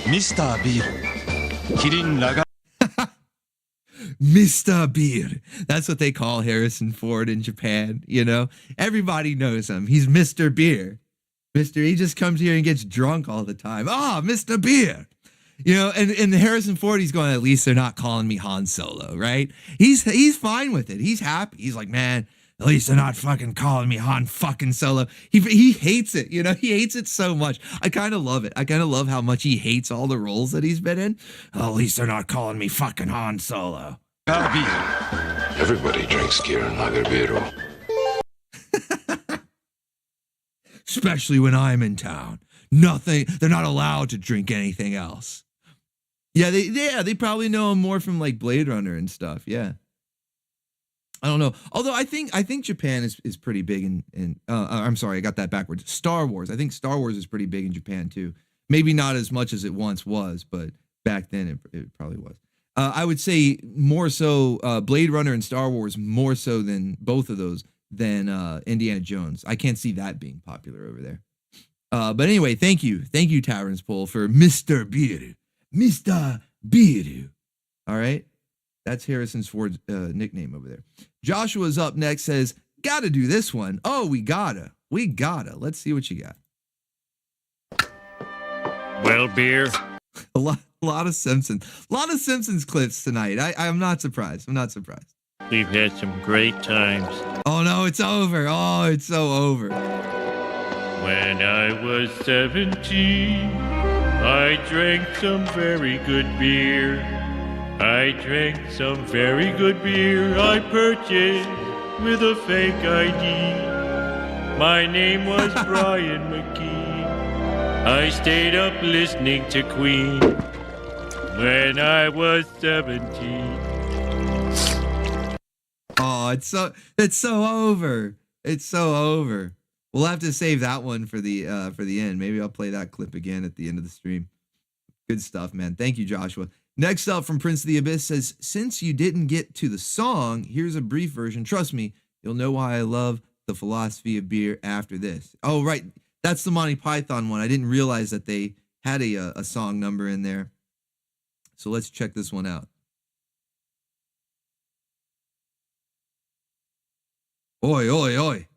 S1: Mr. Beer. Kirin Lager.
S6: Mr. Beer. That's what they call Harrison Ford in Japan, you know? Everybody knows him. He's Mr. Beer. He just comes here and gets drunk all the time. Ah, Mr. Beer. You know, and Harrison Ford, he's going, at least they're not calling me Han Solo, right? He's fine with it. He's happy. He's like, man, at least they're not fucking calling me Han fucking Solo. He hates it, you know? He hates it so much. I kind of love it. I kind of love how much he hates all the roles that he's been in. Oh, at least they're not calling me fucking Han Solo.
S10: Everybody drinks Kirin Lagerbiru.
S6: Especially when I'm in town. They're not allowed to drink anything else. Yeah, they probably know him more from like Blade Runner and stuff. Yeah. I don't know. Although I think Japan is pretty big in I'm sorry, I got that backwards. Star Wars. I think Star Wars is pretty big in Japan too. Maybe not as much as it once was, but back then it probably was. I would say more so Blade Runner and Star Wars more so than both of those than Indiana Jones. I can't see that being popular over there. But anyway, thank you, Tavern's Poll, for Mr. Biru. Mr. Biru. All right. That's Harrison Ford's nickname over there. Joshua's up next, says, gotta do this one. Oh, we gotta. Let's see what you got.
S18: Well, beer.
S6: A lot of Simpsons. A lot of Simpsons clips tonight. I'm not surprised.
S18: We've had some great times.
S6: Oh, no, it's over. Oh, it's so over.
S18: When I was 17, I drank some very good beer. I purchased with a fake ID. My name was Brian McKee. I stayed up listening to Queen when I was 17.
S6: Oh, it's so over. It's so over. We'll have to save that one for the end. Maybe I'll play that clip again at the end of the stream. Good stuff, man. Thank you, Joshua. Next up from Prince of the Abyss says, since you didn't get to the song, here's a brief version. Trust me, you'll know why I love the philosophy of beer after this. Oh, right. That's the Monty Python one. I didn't realize that they had a song number in there. So let's check this one out. Oi, oi, oi.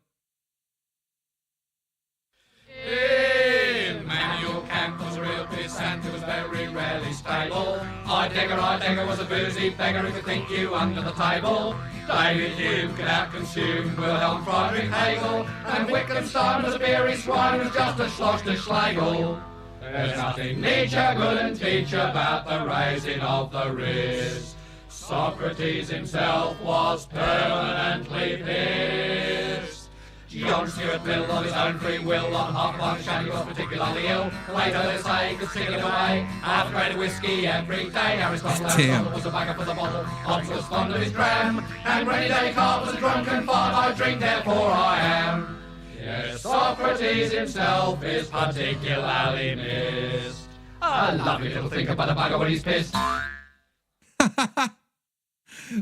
S1: Emmanuel Kant was a real pissant who was very rarely stable. Heidegger was a boozy beggar who could think you under the table. David Hume could outconsume Wilhelm Friedrich Hegel. And Wittgenstein was a beery swine who was just a schloss to Schlegel. There's nothing Nietzsche couldn't teach about the raising of the wrist. Socrates himself was permanently pissed. John Stuart Mill, of his own free will, on half one shanty was particularly ill. Later they say could sing it away, half a grade of whiskey every day. Aristotle was a bagger for the bottle, Hobbes was fond of his dram, and Rennie Descartes was a drunken fart. I drink, therefore I am. Yes, Socrates himself is particularly missed. A lovely little think about a bugger when he's pissed.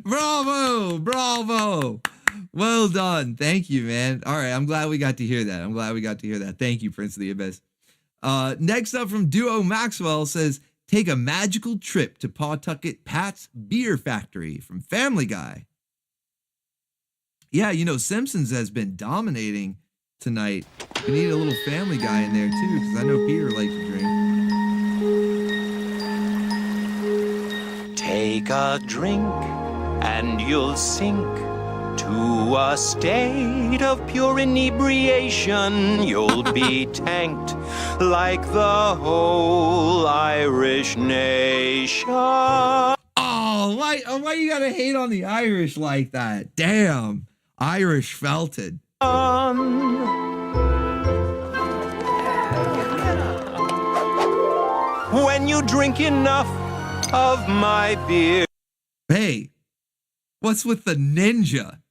S6: Bravo! Well done. Thank you, man. All right, I'm glad we got to hear that. Thank you, Prince of the Abyss. Next up from Duo Maxwell says, Take a magical trip to Pawtucket Pat's Beer Factory from Family Guy. Yeah, you know, Simpsons has been dominating tonight. We need a little Family Guy in there too, because I know Peter likes to drink.
S5: Take a drink and you'll sink to a state of pure inebriation. You'll be tanked like the whole Irish nation.
S6: Oh, why you gotta hate on the Irish like that? Damn, Irish felted.
S5: When you drink enough of my beer.
S6: Hey, what's with the ninja?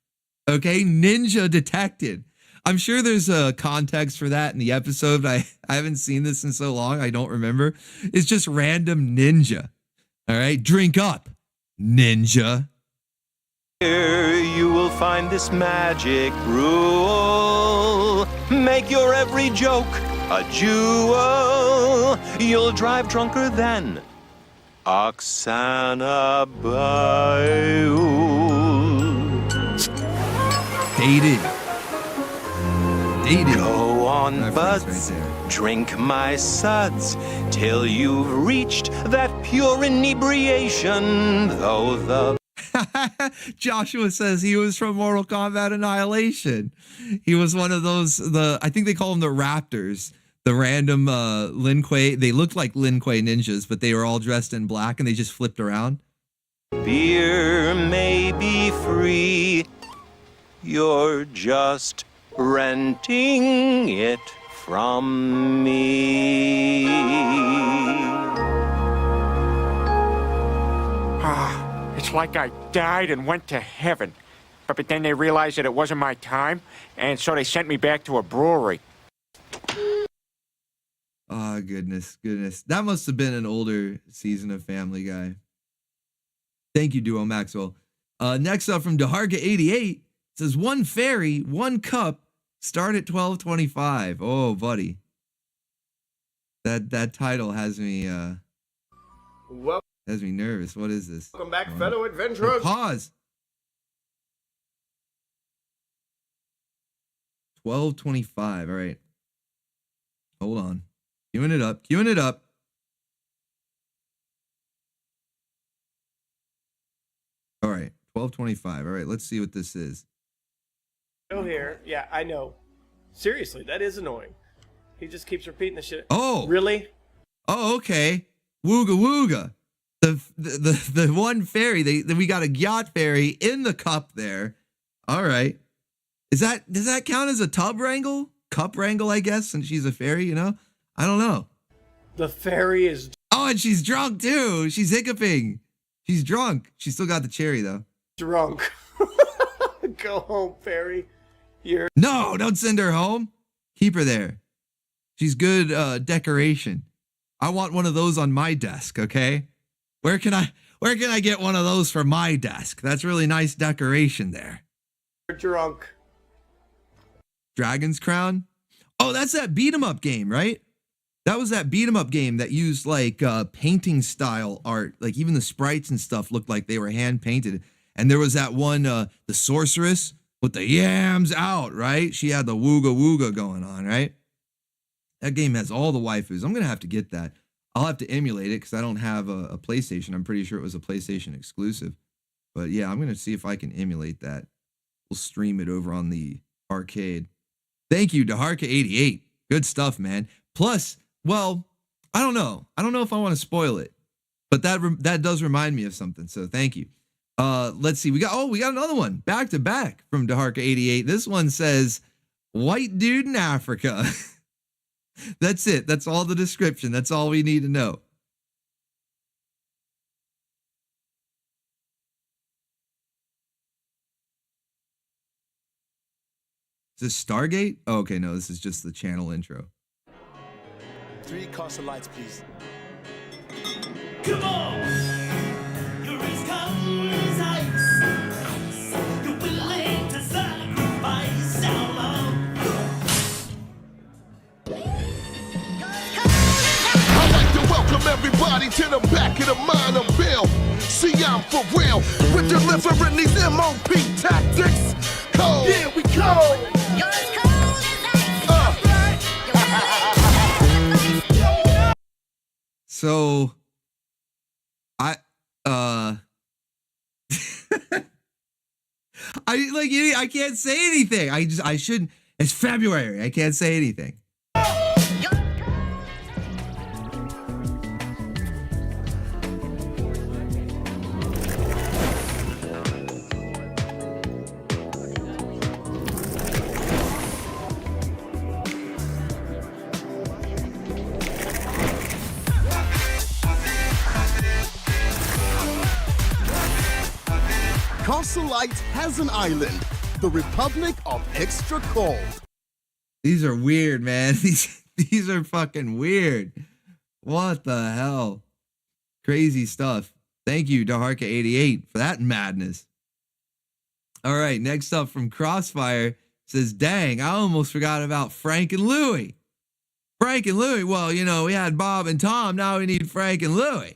S6: Okay, ninja detected. I'm sure there's a context for that in the episode. I haven't seen this in so long, I don't remember. It's just random ninja. All right, drink up, ninja.
S5: Here you will find this magic rule. Make your every joke a jewel. You'll drive drunker than Oksana Bayou.
S6: Dated.
S5: Go on, buds, drink my suds, till you've reached that pure inebriation, though the...
S6: Joshua says he was from Mortal Kombat Annihilation. He was one of those, I think they call them the Raptors, the random Lin Kuei. They looked like Lin Kuei ninjas, but they were all dressed in black and they just flipped around.
S5: Beer may be free, you're just renting it from me.
S12: It's like I died and went to heaven. But then they realized that it wasn't my time, and so they sent me back to a brewery.
S6: Oh, goodness. That must have been an older season of Family Guy. Thank you, Duo Maxwell. Next up from Deharka88, says, one fairy, one cup, start at 12:25. Oh, buddy. That title has me has me nervous. What is this?
S19: Welcome back, fellow adventurers.
S6: Pause. 12:25. All right. Hold on. Queuing it up. All right. 12:25. All right. Let's see what this is.
S19: Still here. Yeah, I know. Seriously, that is annoying. He just keeps repeating the shit.
S6: Oh.
S19: Really?
S6: Oh, okay. Wooga. The one fairy, we got a Gyat Fairy in the cup there. All right. Does that count as a tub wrangle? Cup wrangle, I guess, since she's a fairy, you know? I don't know.
S19: The fairy is...
S6: Oh, and she's drunk too. She's hiccuping. She's drunk. She still got the cherry though.
S19: Drunk. Go home, fairy.
S6: No, don't send her home. Keep her there. She's good decoration. I want one of those on my desk, okay? Where can I get one of those for my desk? That's really nice decoration there.
S19: You're drunk.
S6: Dragon's Crown? Oh, that's that beat 'em up game, right? That was that beat 'em up game that used like painting style art. Like even the sprites and stuff looked like they were hand painted. And there was that one, the sorceress with the yams out, right? She had the wooga going on, right? That game has all the waifus. I'm going to have to get that. I'll have to emulate it because I don't have a PlayStation. I'm pretty sure it was a PlayStation exclusive. But yeah, I'm going to see if I can emulate that. We'll stream it over on the arcade. Thank you, Deharka88. Good stuff, man. Plus, well, I don't know. I don't know if I want to spoil it. But that does remind me of something. So thank you. Let's see. We got another one back to back from Deharka88. This one says, white dude in Africa. That's it. That's all the description. That's all we need to know. Is this Stargate? Oh, okay, no, this is just the channel intro.
S20: 3 castle lights, please.
S1: Come on! You're as cold as ice. You're willing to sacrifice our love.
S10: I'd like to welcome everybody to the back of the minor bill. See, I'm for real. We're delivering these MOP tactics. Cold. Here we go.
S6: So, I can't say anything. I shouldn't. It's February. I can't say anything.
S2: Castle Light has an island, the Republic of Extra Cold.
S6: These are weird, man. These are fucking weird. What the hell? Crazy stuff. Thank you, Daharka88, for that madness. All right, next up from Crossfire says, dang, I almost forgot about Frank and Louie. Frank and Louie, well, you know, we had Bob and Tom, now we need Frank and Louie.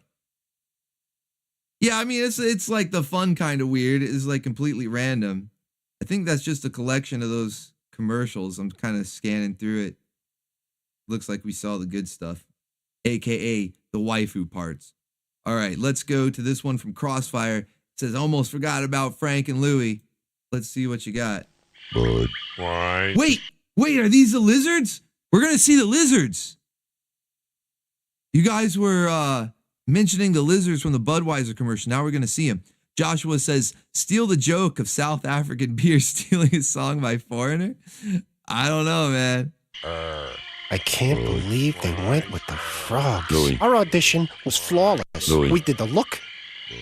S6: Yeah, I mean, it's like the fun kind of weird. It's like completely random. I think that's just a collection of those commercials. I'm kind of scanning through it. Looks like we saw the good stuff, aka the waifu parts. All right, let's go to this one from Crossfire. It says, almost forgot about Frank and Louie. Let's see what you got.
S10: Bud. Why?
S6: Wait, are these the lizards? We're going to see the lizards. You guys were mentioning the lizards from the Budweiser commercial. Now we're going to see them. Joshua says, steal the joke of South African beer stealing a song by Foreigner? I don't know, man.
S7: I can't believe they went with the frogs.
S10: Louie.
S7: Our audition was flawless.
S10: Louie.
S7: We did the look.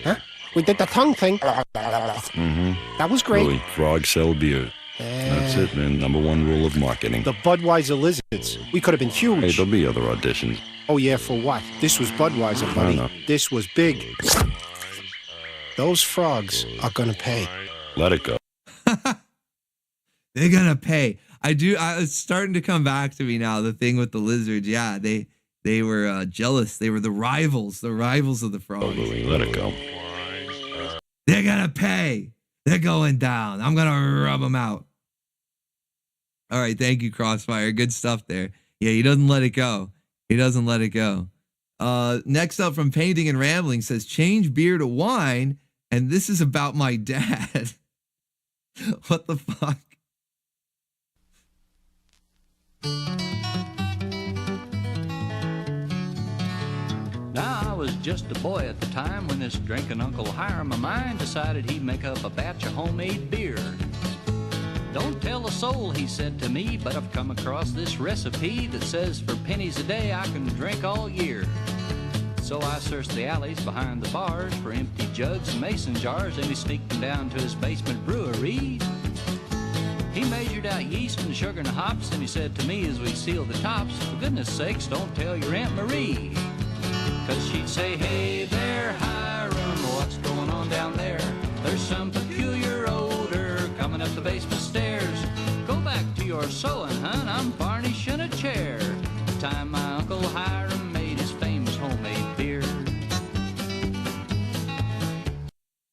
S7: Huh? We did the tongue thing.
S10: Mm-hmm.
S7: That was great.
S10: Louie, frogs sell beer. That's it, man. #1 rule of marketing.
S7: The Budweiser lizards. We could have been huge.
S10: Hey, there'll be other auditions.
S7: Oh, yeah, for what? This was Budweiser, buddy.
S10: know.
S7: This was big. Those frogs are gonna pay.
S10: Let it go.
S6: They're going to pay. It's starting to come back to me now, the thing with the lizards. Yeah, they were jealous. They were the rivals of the frogs.
S10: Oh, Louie, let it go.
S6: They're going to pay. They're going down. I'm going to rub them out. All right, thank you, Crossfire. Good stuff there. Yeah, he doesn't let it go. He doesn't let it go. Next up from Painting and Rambling says, change beer to wine, and this is about my dad. What the fuck?
S21: Now, I was just a boy at the time when this drinking Uncle Hiram of mine decided he'd make up a batch of homemade beer. Don't tell a soul, he said to me, but I've come across this recipe that says for pennies a day I can drink all year. So I searched the alleys behind the bars for empty jugs and mason jars, and he sneaked them down to his basement brewery. He measured out yeast and sugar and hops, and he said to me as we sealed the tops, for goodness sakes, don't tell your Aunt Marie. 'Cause she'd say, hey there, Hiram, what's going on down there? There's some peculiar odor coming up the basement stairs. Go back to your sewing, hun, I'm varnishing a chair. The time my Uncle Hiram made his famous homemade beer.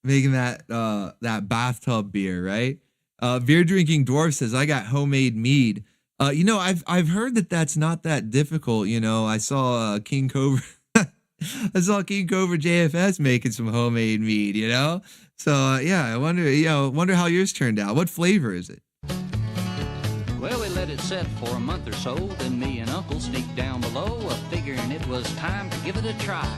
S6: Making that bathtub beer, right? Beer drinking dwarf says, I got homemade mead. You know, I've heard that that's not that difficult. You know, I saw King Cobra. I saw King Cobra JFS making some homemade mead, you know? So, yeah, I wonder how yours turned out. What flavor is it?
S21: Well, we let it set for a month or so, then me and Uncle sneaked down below, figuring it was time to give it a try.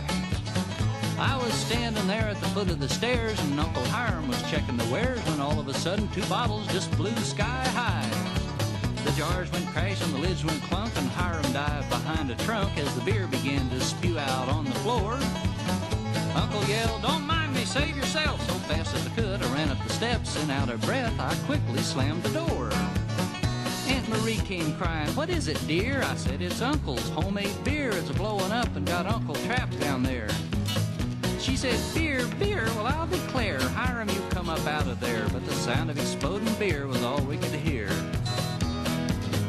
S21: I was standing there at the foot of the stairs, and Uncle Hiram was checking the wares, when all of a sudden 2 bottles just blew sky high. The jars went crash and the lids went clunk, and Hiram dived behind a trunk as the beer began to spew out on the floor. Uncle yelled, don't mind me, save yourself. So fast as I could, I ran up the steps, and out of breath, I quickly slammed the door. Aunt Marie came crying, what is it, dear? I said, it's Uncle's homemade beer. It's blowing up and got Uncle trapped down there. She said, beer, well, I'll declare, Hiram, you come up out of there. But the sound of exploding beer was all we could hear.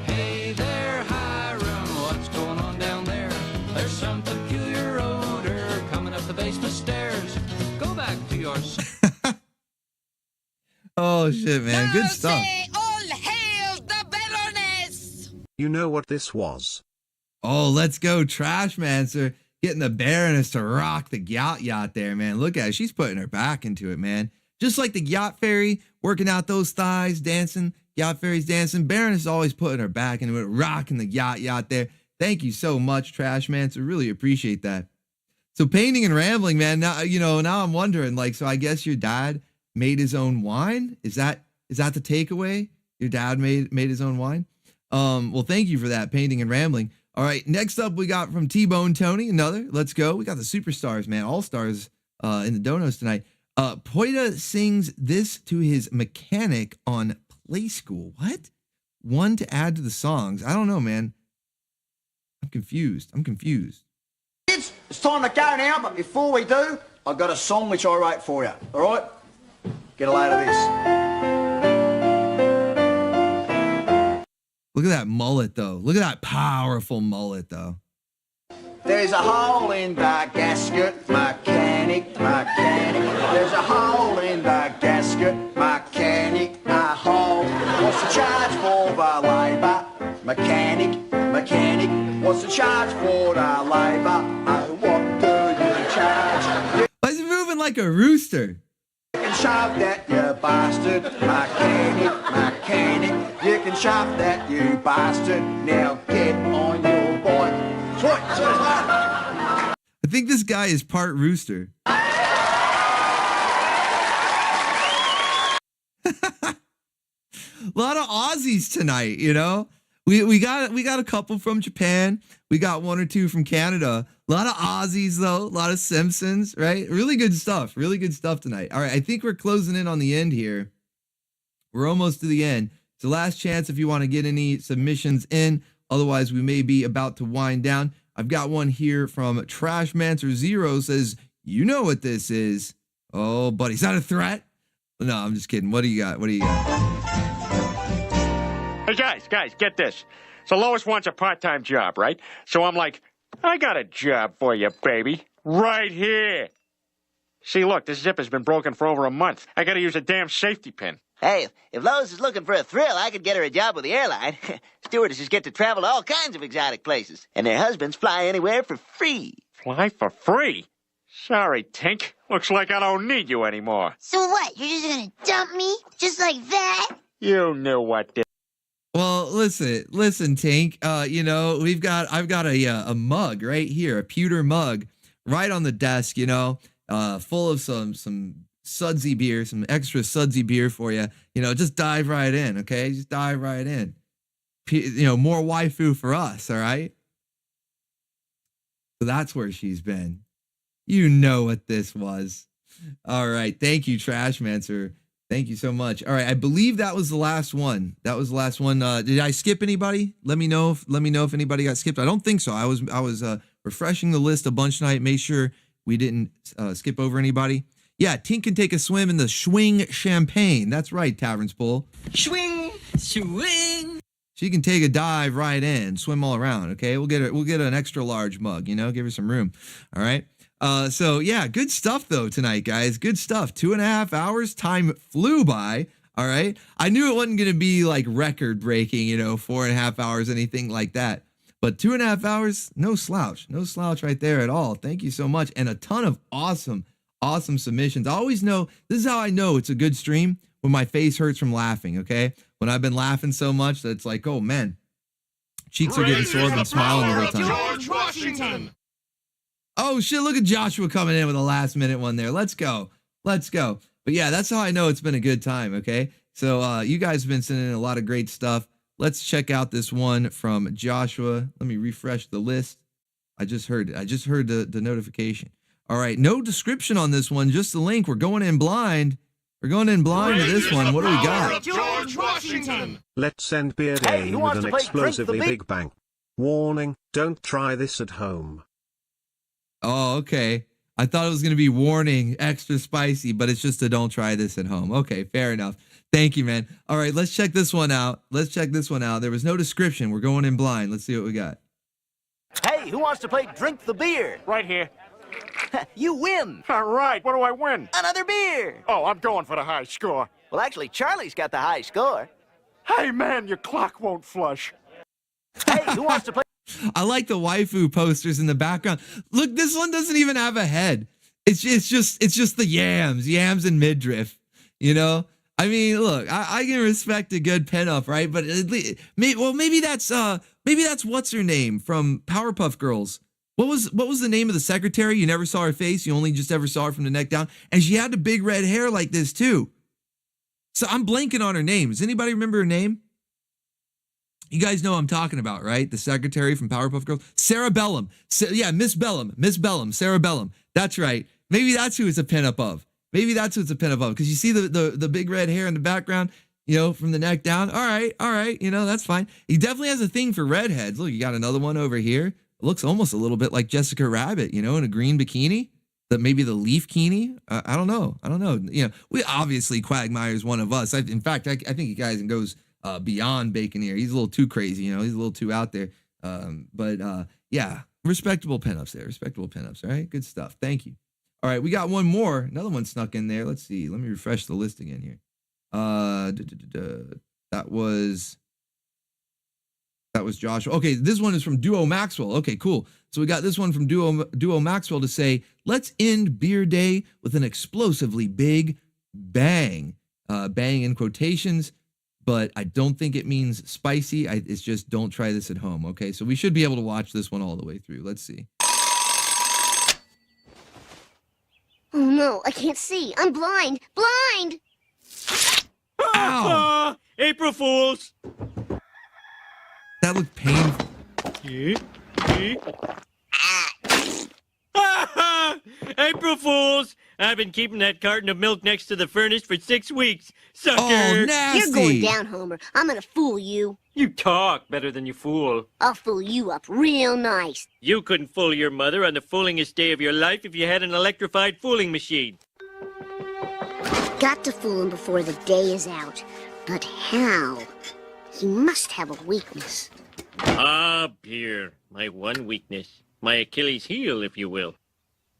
S21: Hey there, Hiram, what's going on down there? There's some peculiar odor coming
S6: Oh shit, man. Good stuff.
S1: All hail the Baroness!
S3: You know what this was?
S6: Oh, let's go, Trashmancer. Getting the Baroness to rock the Gyat there, man. Look at her. She's putting her back into it, man. Just like the Gyat Fairy, working out those thighs, dancing. Gyat Fairy's dancing. Baroness is always putting her back into it, rocking the Gyat there. Thank you so much, Trashmancer. Really appreciate that. So painting and rambling, man. Now, now I'm wondering, like, so I guess your dad made his own wine? Is that the takeaway? Your dad made his own wine? Well, thank you for that, painting and rambling. All right, next up we got from T-Bone Tony, another. Let's go. We got the superstars, man. All stars in the donos tonight. Poita sings this to his mechanic on Play School. What? One to add to the songs. I don't know, man. I'm confused.
S8: Kids, it's time to go now, but before we do, I've got a song which I wrote for you. All right? Get a load of this.
S6: Look at that mullet, though. Look at that powerful mullet, though.
S8: There's a hole in the gasket, mechanic. There's a hole in the gasket, mechanic, a hole. What's the charge for the labour? Mechanic. What's the charge for the labour? Oh, what do you charge?
S6: Why is he moving like a rooster?
S8: You can shove that, you bastard. Mechanic. You can shove that, you bastard. Now get on your bike.
S6: I think this guy is part rooster. A lot of Aussies tonight, We got a couple from Japan. We got one or two from Canada. A lot of Aussies though, a lot of Simpsons, right? Really good stuff tonight. All right, I think we're closing in on the end here. We're almost to the end. It's the last chance if you want to get any submissions in. Otherwise, we may be about to wind down. I've got one here from Trashmancer0 says, you know what this is. Oh, buddy, is that a threat? No, I'm just kidding. What do you got?
S12: Hey, guys, get this. So Lois wants a part-time job, right? So I'm like, I got a job for you, baby. Right here. See, look, this zip has been broken for over a month. I gotta use a damn safety pin.
S9: Hey, if Lois is looking for a thrill, I could get her a job with the airline. Stewardesses get to travel to all kinds of exotic places, and their husbands fly anywhere for free.
S12: Fly for free? Sorry, Tink. Looks like I don't need you anymore.
S23: So what? You're just gonna dump me? Just like that?
S12: You knew what did.
S6: Well, listen, Tink. I've got a mug right here, a pewter mug, right on the desk. Full of some sudsy beer, some extra sudsy beer for you. Just dive right in, okay? Just dive right in. More waifu for us, all right? So that's where she's been. You know what this was. All right, thank you, Trashmancer. Thank you so much. All right, I believe that was the last one. Did I skip anybody? Let me know if anybody got skipped. I don't think so. I was refreshing the list a bunch tonight. Make sure we didn't skip over anybody. Yeah, Tink can take a swim in the Schwing Champagne. That's right, Tavern's Bull.
S1: Swing.
S6: She can take a dive right in, swim all around. Okay, we'll get an extra large mug. Give her some room. All right. So yeah, good stuff though tonight, guys. Good stuff. 2.5 hours. Time flew by. All right. I knew it wasn't going to be like record breaking, 4.5 hours, anything like that. But 2.5 hours, no slouch right there at all. Thank you so much. And a ton of awesome submissions. I always know, this is how I know it's a good stream, when my face hurts from laughing. Okay. When I've been laughing so much that it's like, oh man, cheeks are getting sore and smiling the whole time.
S1: George Washington.
S6: Oh shit, look at Joshua coming in with a last minute one there. Let's go. But yeah, that's how I know it's been a good time, okay? So you guys have been sending in a lot of great stuff. Let's check out this one from Joshua. Let me refresh the list. I just heard the notification. All right, no description on this one, just the link. We're going in blind. To this one. What do we got?
S1: George Washington.
S3: Let's send Beard A with an explosively big bang. Warning, don't try this at home.
S6: Oh, okay. I thought it was going to be warning, extra spicy, but it's just a don't try this at home. Okay, fair enough. Thank you, man. All right, let's check this one out. There was no description. We're going in blind. Let's see what we got.
S9: Hey, who wants to play Drink the Beer?
S12: Right here.
S9: You win.
S12: All right, what do I win?
S9: Another beer.
S12: Oh, I'm going for the high score.
S9: Well, actually, Charlie's got the high score.
S12: Hey, man, your clock won't flush.
S9: Hey, who wants to play?
S6: I like the waifu posters in the background. Look, this one doesn't even have a head. It's just the yams and midriff. You know, I mean, look, I can respect a good pinup, right? But maybe that's what's her name from Powerpuff Girls. What was the name of the secretary? You never saw her face. You only just ever saw her from the neck down, and she had the big red hair like this too. So I'm blanking on her name. Does anybody remember her name? You guys know what I'm talking about, right? The secretary from Powerpuff Girls. Sarah Bellum. Yeah, Miss Bellum, Sarah Bellum. That's right. Maybe that's who it's a pinup of. Maybe that's who it's a pinup of. Because you see the big red hair in the background, you know, from the neck down. All right, you know, that's fine. He definitely has a thing for redheads. Look, you got another one over here. It looks almost a little bit like Jessica Rabbit, you know, in a green bikini. Maybe the leaf kini. I don't know. You know, we obviously Quagmire's one of us. In fact, I think he guys goes beyond bacon here. He's a little too crazy, you know. He's a little too out there. But yeah, respectable pinups there. Respectable pinups. All right, good stuff. Thank you. All right, we got one more. Another one snuck in there. Let's see. Let me refresh the list again here. That was Joshua. Okay, this one is from Duo Maxwell. Okay, cool. So we got this one from Duo Maxwell to say, let's end beer day with an explosively big bang. Bang in quotations, but I don't think it means spicy. It's just don't try this at home. Okay, so we should be able to watch this one all the way through. Let's see.
S23: Oh no, I can't see. I'm blind. Blind!
S6: Ow!
S18: April Fools!
S6: That looked painful.
S18: April Fools! I've been keeping that carton of milk next to the furnace for 6 weeks. Sucker!
S6: Oh, nasty!
S23: You're going down, Homer. I'm gonna fool you.
S18: You talk better than you fool.
S23: I'll fool you up real nice.
S18: You couldn't fool your mother on the foolingest day of your life if you had an electrified fooling machine.
S23: Got to fool him before the day is out. But how? He must have a weakness.
S18: Ah, beer. My one weakness. My Achilles heel, if you will.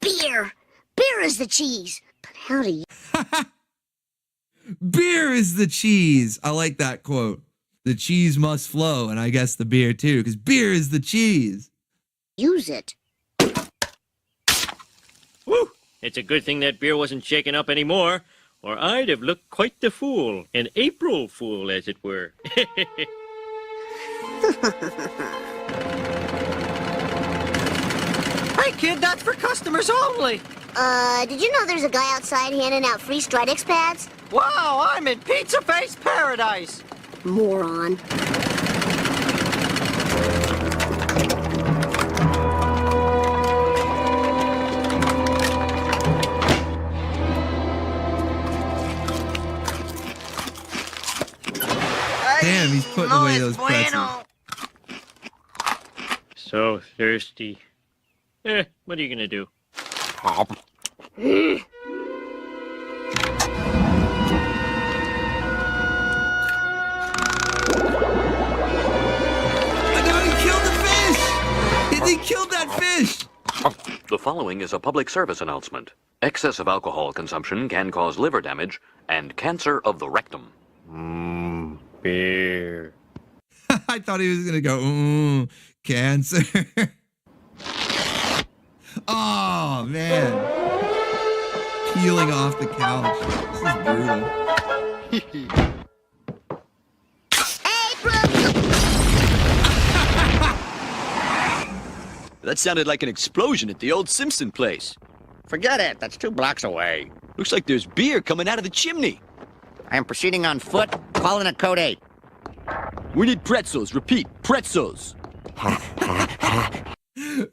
S23: Beer! Beer is the cheese! But how do you...
S6: Beer is the cheese. I like that quote. The cheese must flow, and I guess the beer too, because beer is the cheese.
S23: use it?
S18: Woo! It's a good thing that beer wasn't shaken up anymore, or I'd have looked quite the fool. An April fool, as it were.
S4: Hey, kid, that's for customers only.
S23: Did you know there's a guy outside handing out free Stridex pads?
S4: Wow, I'm in Pizza Face Paradise.
S23: Moron.
S6: Damn, he's putting away those pretzels.
S18: So thirsty. What are you gonna do?
S6: He killed that fish!
S11: The following is a public service announcement. Excessive alcohol consumption can cause liver damage and cancer of the rectum.
S18: Beer.
S6: I thought he was gonna go, cancer. Oh, man. Peeling off the couch. This is brutal.
S15: That sounded like an explosion at the old Simpson place.
S24: Forget it. That's 2 blocks away.
S15: Looks like there's beer coming out of the chimney.
S24: I am proceeding on foot, calling it Code 8.
S15: We need pretzels. Repeat, pretzels.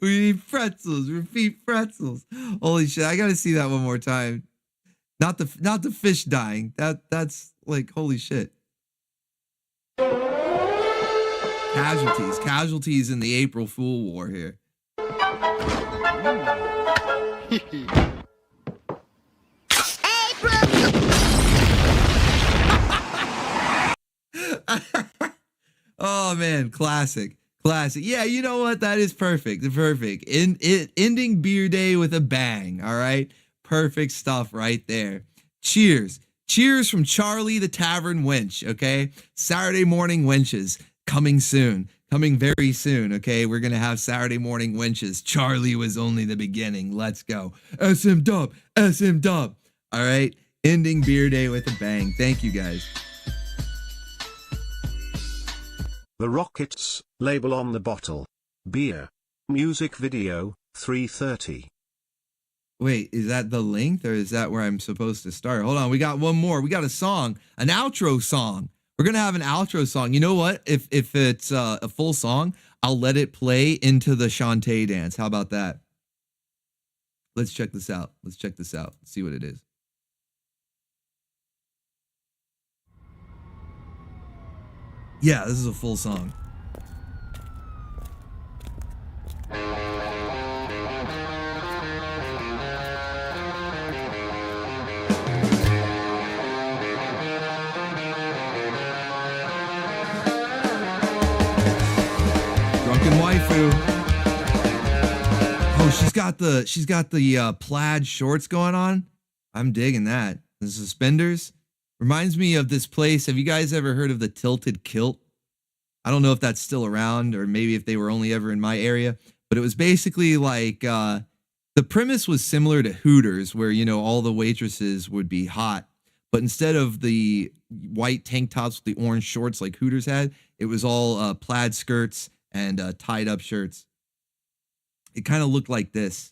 S6: We need pretzels. Repeat, pretzels. Holy shit! I gotta see that one more time. Not the fish dying. That's like holy shit. Casualties in the April Fool War here. Oh man, classic. Classic. Yeah, you know what? That is perfect. Perfect. Ending beer day with a bang. All right. Perfect stuff right there. Cheers. Cheers from Charlie the Tavern Wench. Okay. Saturday morning wenches coming soon. Coming very soon. Okay. We're going to have Saturday morning wenches. Charlie was only the beginning. Let's go. SM dub. SM dub. All right. Ending beer day with a bang. Thank you guys.
S3: The Rockets, label on the bottle. Beer. Music video, 3:30.
S6: Wait, is that the length or is that where I'm supposed to start? Hold on, we got one more. We got a song, an outro song. We're going to have an outro song. You know what? If it's a full song, I'll let it play into the Shantae dance. How about that? Let's check this out. Let's check this out. See what it is. Yeah, this is a full song. Drunken waifu. Oh, she's got the plaid shorts going on. I'm digging that. The suspenders. Reminds me of this place. Have you guys ever heard of the Tilted Kilt? I don't know if that's still around or maybe if they were only ever in my area, but it was basically like the premise was similar to Hooters where, you know, all the waitresses would be hot, but instead of the white tank tops with the orange shorts like Hooters had, it was all plaid skirts and tied up shirts. It kind of looked like this.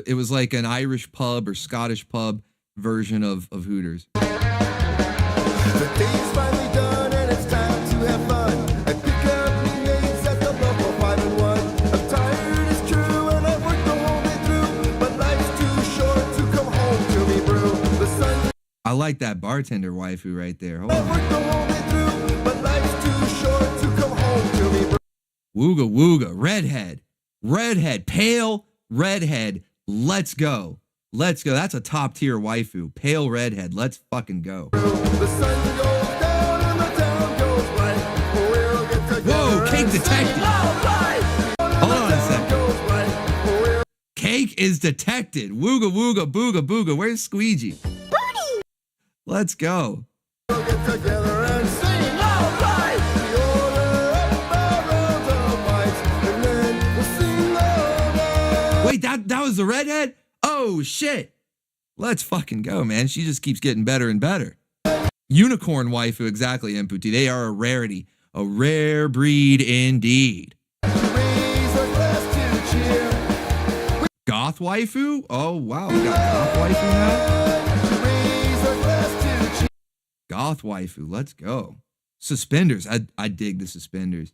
S6: It was like an Irish pub or Scottish pub version of Hooters.
S1: The day's finally done and it's time to have fun. I pick up new mates at the local 5-1. I'm tired, it's true, and I've worked the whole day through. But life's too short to come home to me, brew. The sun.
S6: I like that bartender waifu right there. Hold
S1: I've
S6: on.
S1: worked the whole day through, but life's too short to come home to me, brew.
S6: Wooga wooga, redhead, pale redhead. Let's go. Let's go. That's a top tier waifu. Pale redhead. Let's fucking go.
S1: The sun goes down and the town goes right. We'll get together.
S6: Whoa, Cake detected. Hold on a second. Cake is detected. Wooga wooga booga booga. Where's Squeegee?
S1: Booty.
S6: Let's go.
S1: We'll get together and sing all right. We order up barrels of whites and then we'll sing all night.
S6: Wait, that was the redhead? Oh shit. Let's fucking go, man. She just keeps getting better and better. Unicorn waifu, exactly, Imputi. They are a rarity. A rare breed indeed. Goth waifu? Oh wow, we got goth waifu now? Goth waifu, let's go. Suspenders. I dig the suspenders.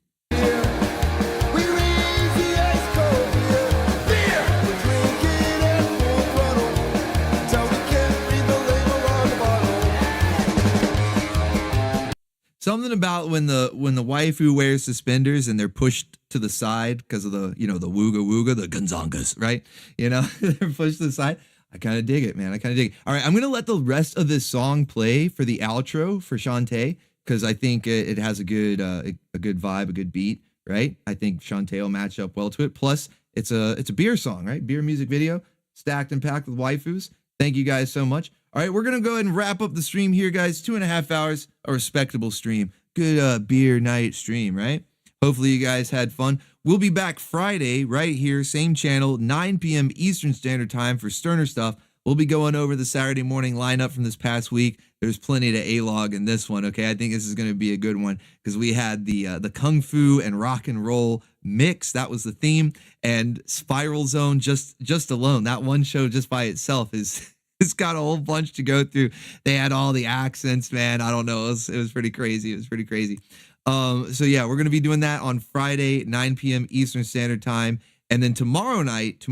S6: Something about when the waifu wears suspenders and they're pushed to the side because of the, you know, the wooga wooga, the gonzongas, right? You know, they're pushed to the side. I kind of dig it, man. I kind of dig it. All right, I'm going to let the rest of this song play for the outro for Shantae because I think it has a good vibe, a good beat, right? I think Shantae will match up well to it. Plus, it's a beer song, right? Beer music video, stacked and packed with waifus. Thank you guys so much. All right, we're going to go ahead and wrap up the stream here, guys. 2.5 hours, a respectable stream. Good beer night stream, right? Hopefully you guys had fun. We'll be back Friday right here, same channel, 9 p.m. Eastern Standard Time for Sterner Stuff. We'll be going over the Saturday morning lineup from this past week. There's plenty to A-log in this one, okay? I think this is going to be a good one because we had the Kung Fu and rock and roll mix. That was the theme. And Spiral Zone just alone, that one show just by itself is... It's got a whole bunch to go through. They had all the accents, man. I don't know. It was pretty crazy. It was pretty crazy. So yeah, we're going to be doing that on Friday, 9 p.m. Eastern Standard Time. And then tomorrow night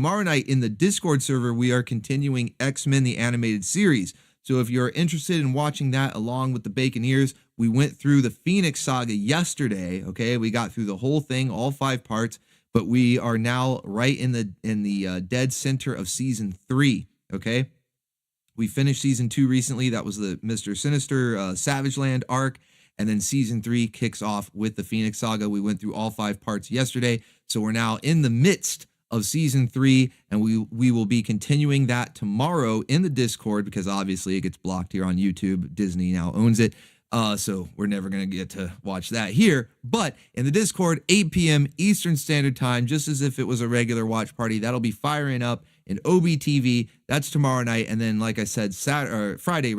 S6: in the Discord server, we are continuing X-Men, the animated series. So if you're interested in watching that along with the Baconeers, we went through the Phoenix Saga yesterday. Okay. We got through the whole thing, all 5 parts, but we are now right in the dead center of season 3. Okay. We finished season 2 recently. That was the Mr. Sinister Savage Land arc. And then season 3 kicks off with the Phoenix Saga. We went through all 5 parts yesterday. So we're now in the midst of season 3, and we will be continuing that tomorrow in the Discord, because obviously it gets blocked here on YouTube. Disney now owns it. So we're never going to get to watch that here. But in the Discord, 8 p.m. Eastern Standard Time, just as if it was a regular watch party, that'll be firing up in OBTV. That's tomorrow night. And then, like I said, Friday,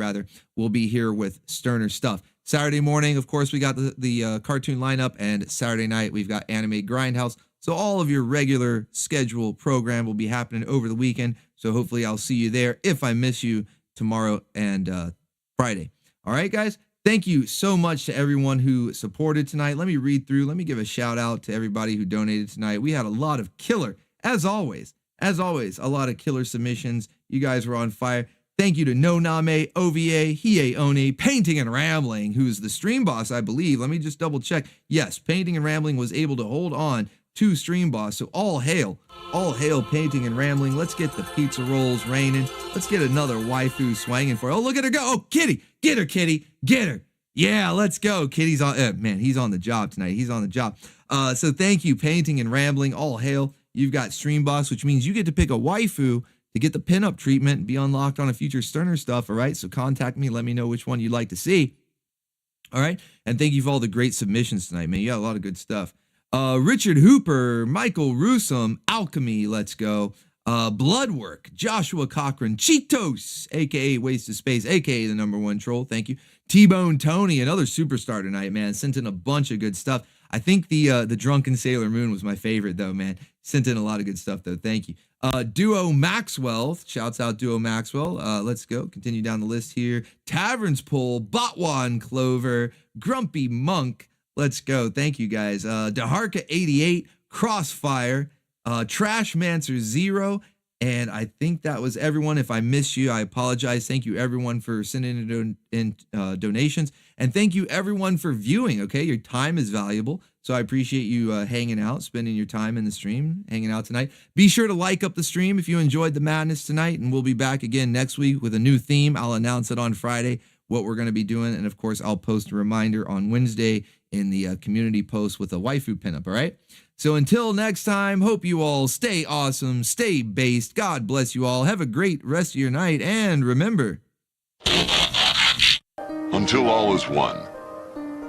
S6: we'll be here with Sterner stuff. Saturday morning, of course, we got the cartoon lineup, and Saturday night, we've got Anime Grindhouse. So all of your regular schedule program will be happening over the weekend. So hopefully I'll see you there if I miss you tomorrow and Friday. All right, guys. Thank you so much to everyone who supported tonight. Let me give a shout out to everybody who donated tonight. We had a lot of killer, as always, a lot of killer submissions. You guys were on fire. Thank you to No Name, OVA, Hiei Oni, Painting and Rambling, who's the stream boss, I believe. Let me just double check. Yes, Painting and Rambling was able to hold on to stream boss. So all hail Painting and Rambling. Let's get the pizza rolls raining. Let's get another waifu swanging for. Oh, look at her go. Oh, Kitty, get her, Kitty, get her. Yeah, let's go. Kitty's on. Man, he's on the job tonight. He's on the job. So thank you, Painting and Rambling. All hail. You've got stream boss, which means you get to pick a waifu to get the pinup treatment and be unlocked on a future Sterner stuff. All right. So contact me. Let me know which one you'd like to see. All right. And thank you for all the great submissions tonight, man. You got a lot of good stuff. Richard Hooper, Michael Rusum, Alchemy, let's go. Bloodwork, Joshua Cochran, Cheetos, aka Waste of Space, aka the #1 troll. Thank you. T-Bone Tony, another superstar tonight, man. Sent in a bunch of good stuff. I think the Drunken Sailor Moon was my favorite, though, man. Sent in a lot of good stuff, though. Thank you. Duo Maxwell, shouts out Duo Maxwell. Let's go. Continue down the list here. Taverns Pull, Botwan Clover, Grumpy Monk. Let's go. Thank you, guys. Daharka88, Crossfire, Trashmancer 0, and I think that was everyone. If I missed you, I apologize. Thank you, everyone, for sending in donations, and thank you, everyone, for viewing. Okay, your time is valuable, so I appreciate you hanging out, spending your time in the stream, hanging out tonight. Be sure to like up the stream if you enjoyed the madness tonight, and we'll be back again next week with a new theme. I'll announce it on Friday, what we're going to be doing, and of course, I'll post a reminder on Wednesday in the community post with a waifu pinup, all right? So until next time, hope you all stay awesome, stay based. God bless you all. Have a great rest of your night, and remember...
S13: Until all is one.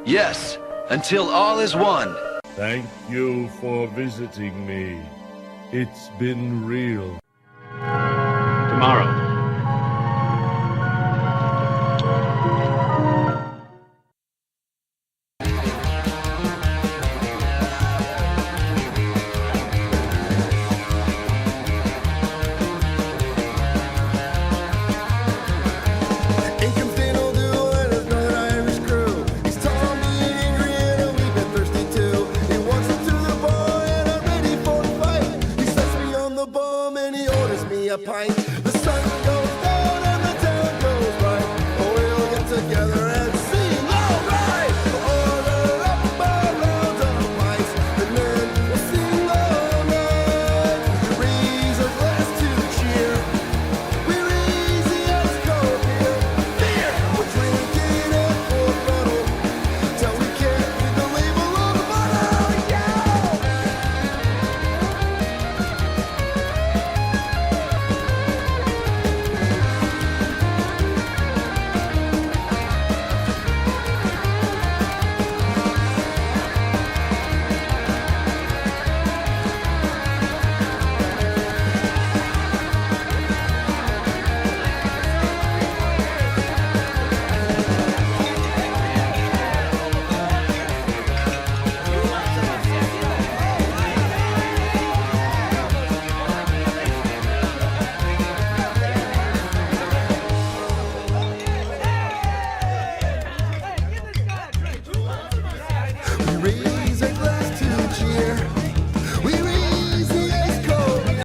S14: Yes, until all is one.
S16: Thank you for visiting me. It's been real.
S11: Tomorrow.
S1: Pint.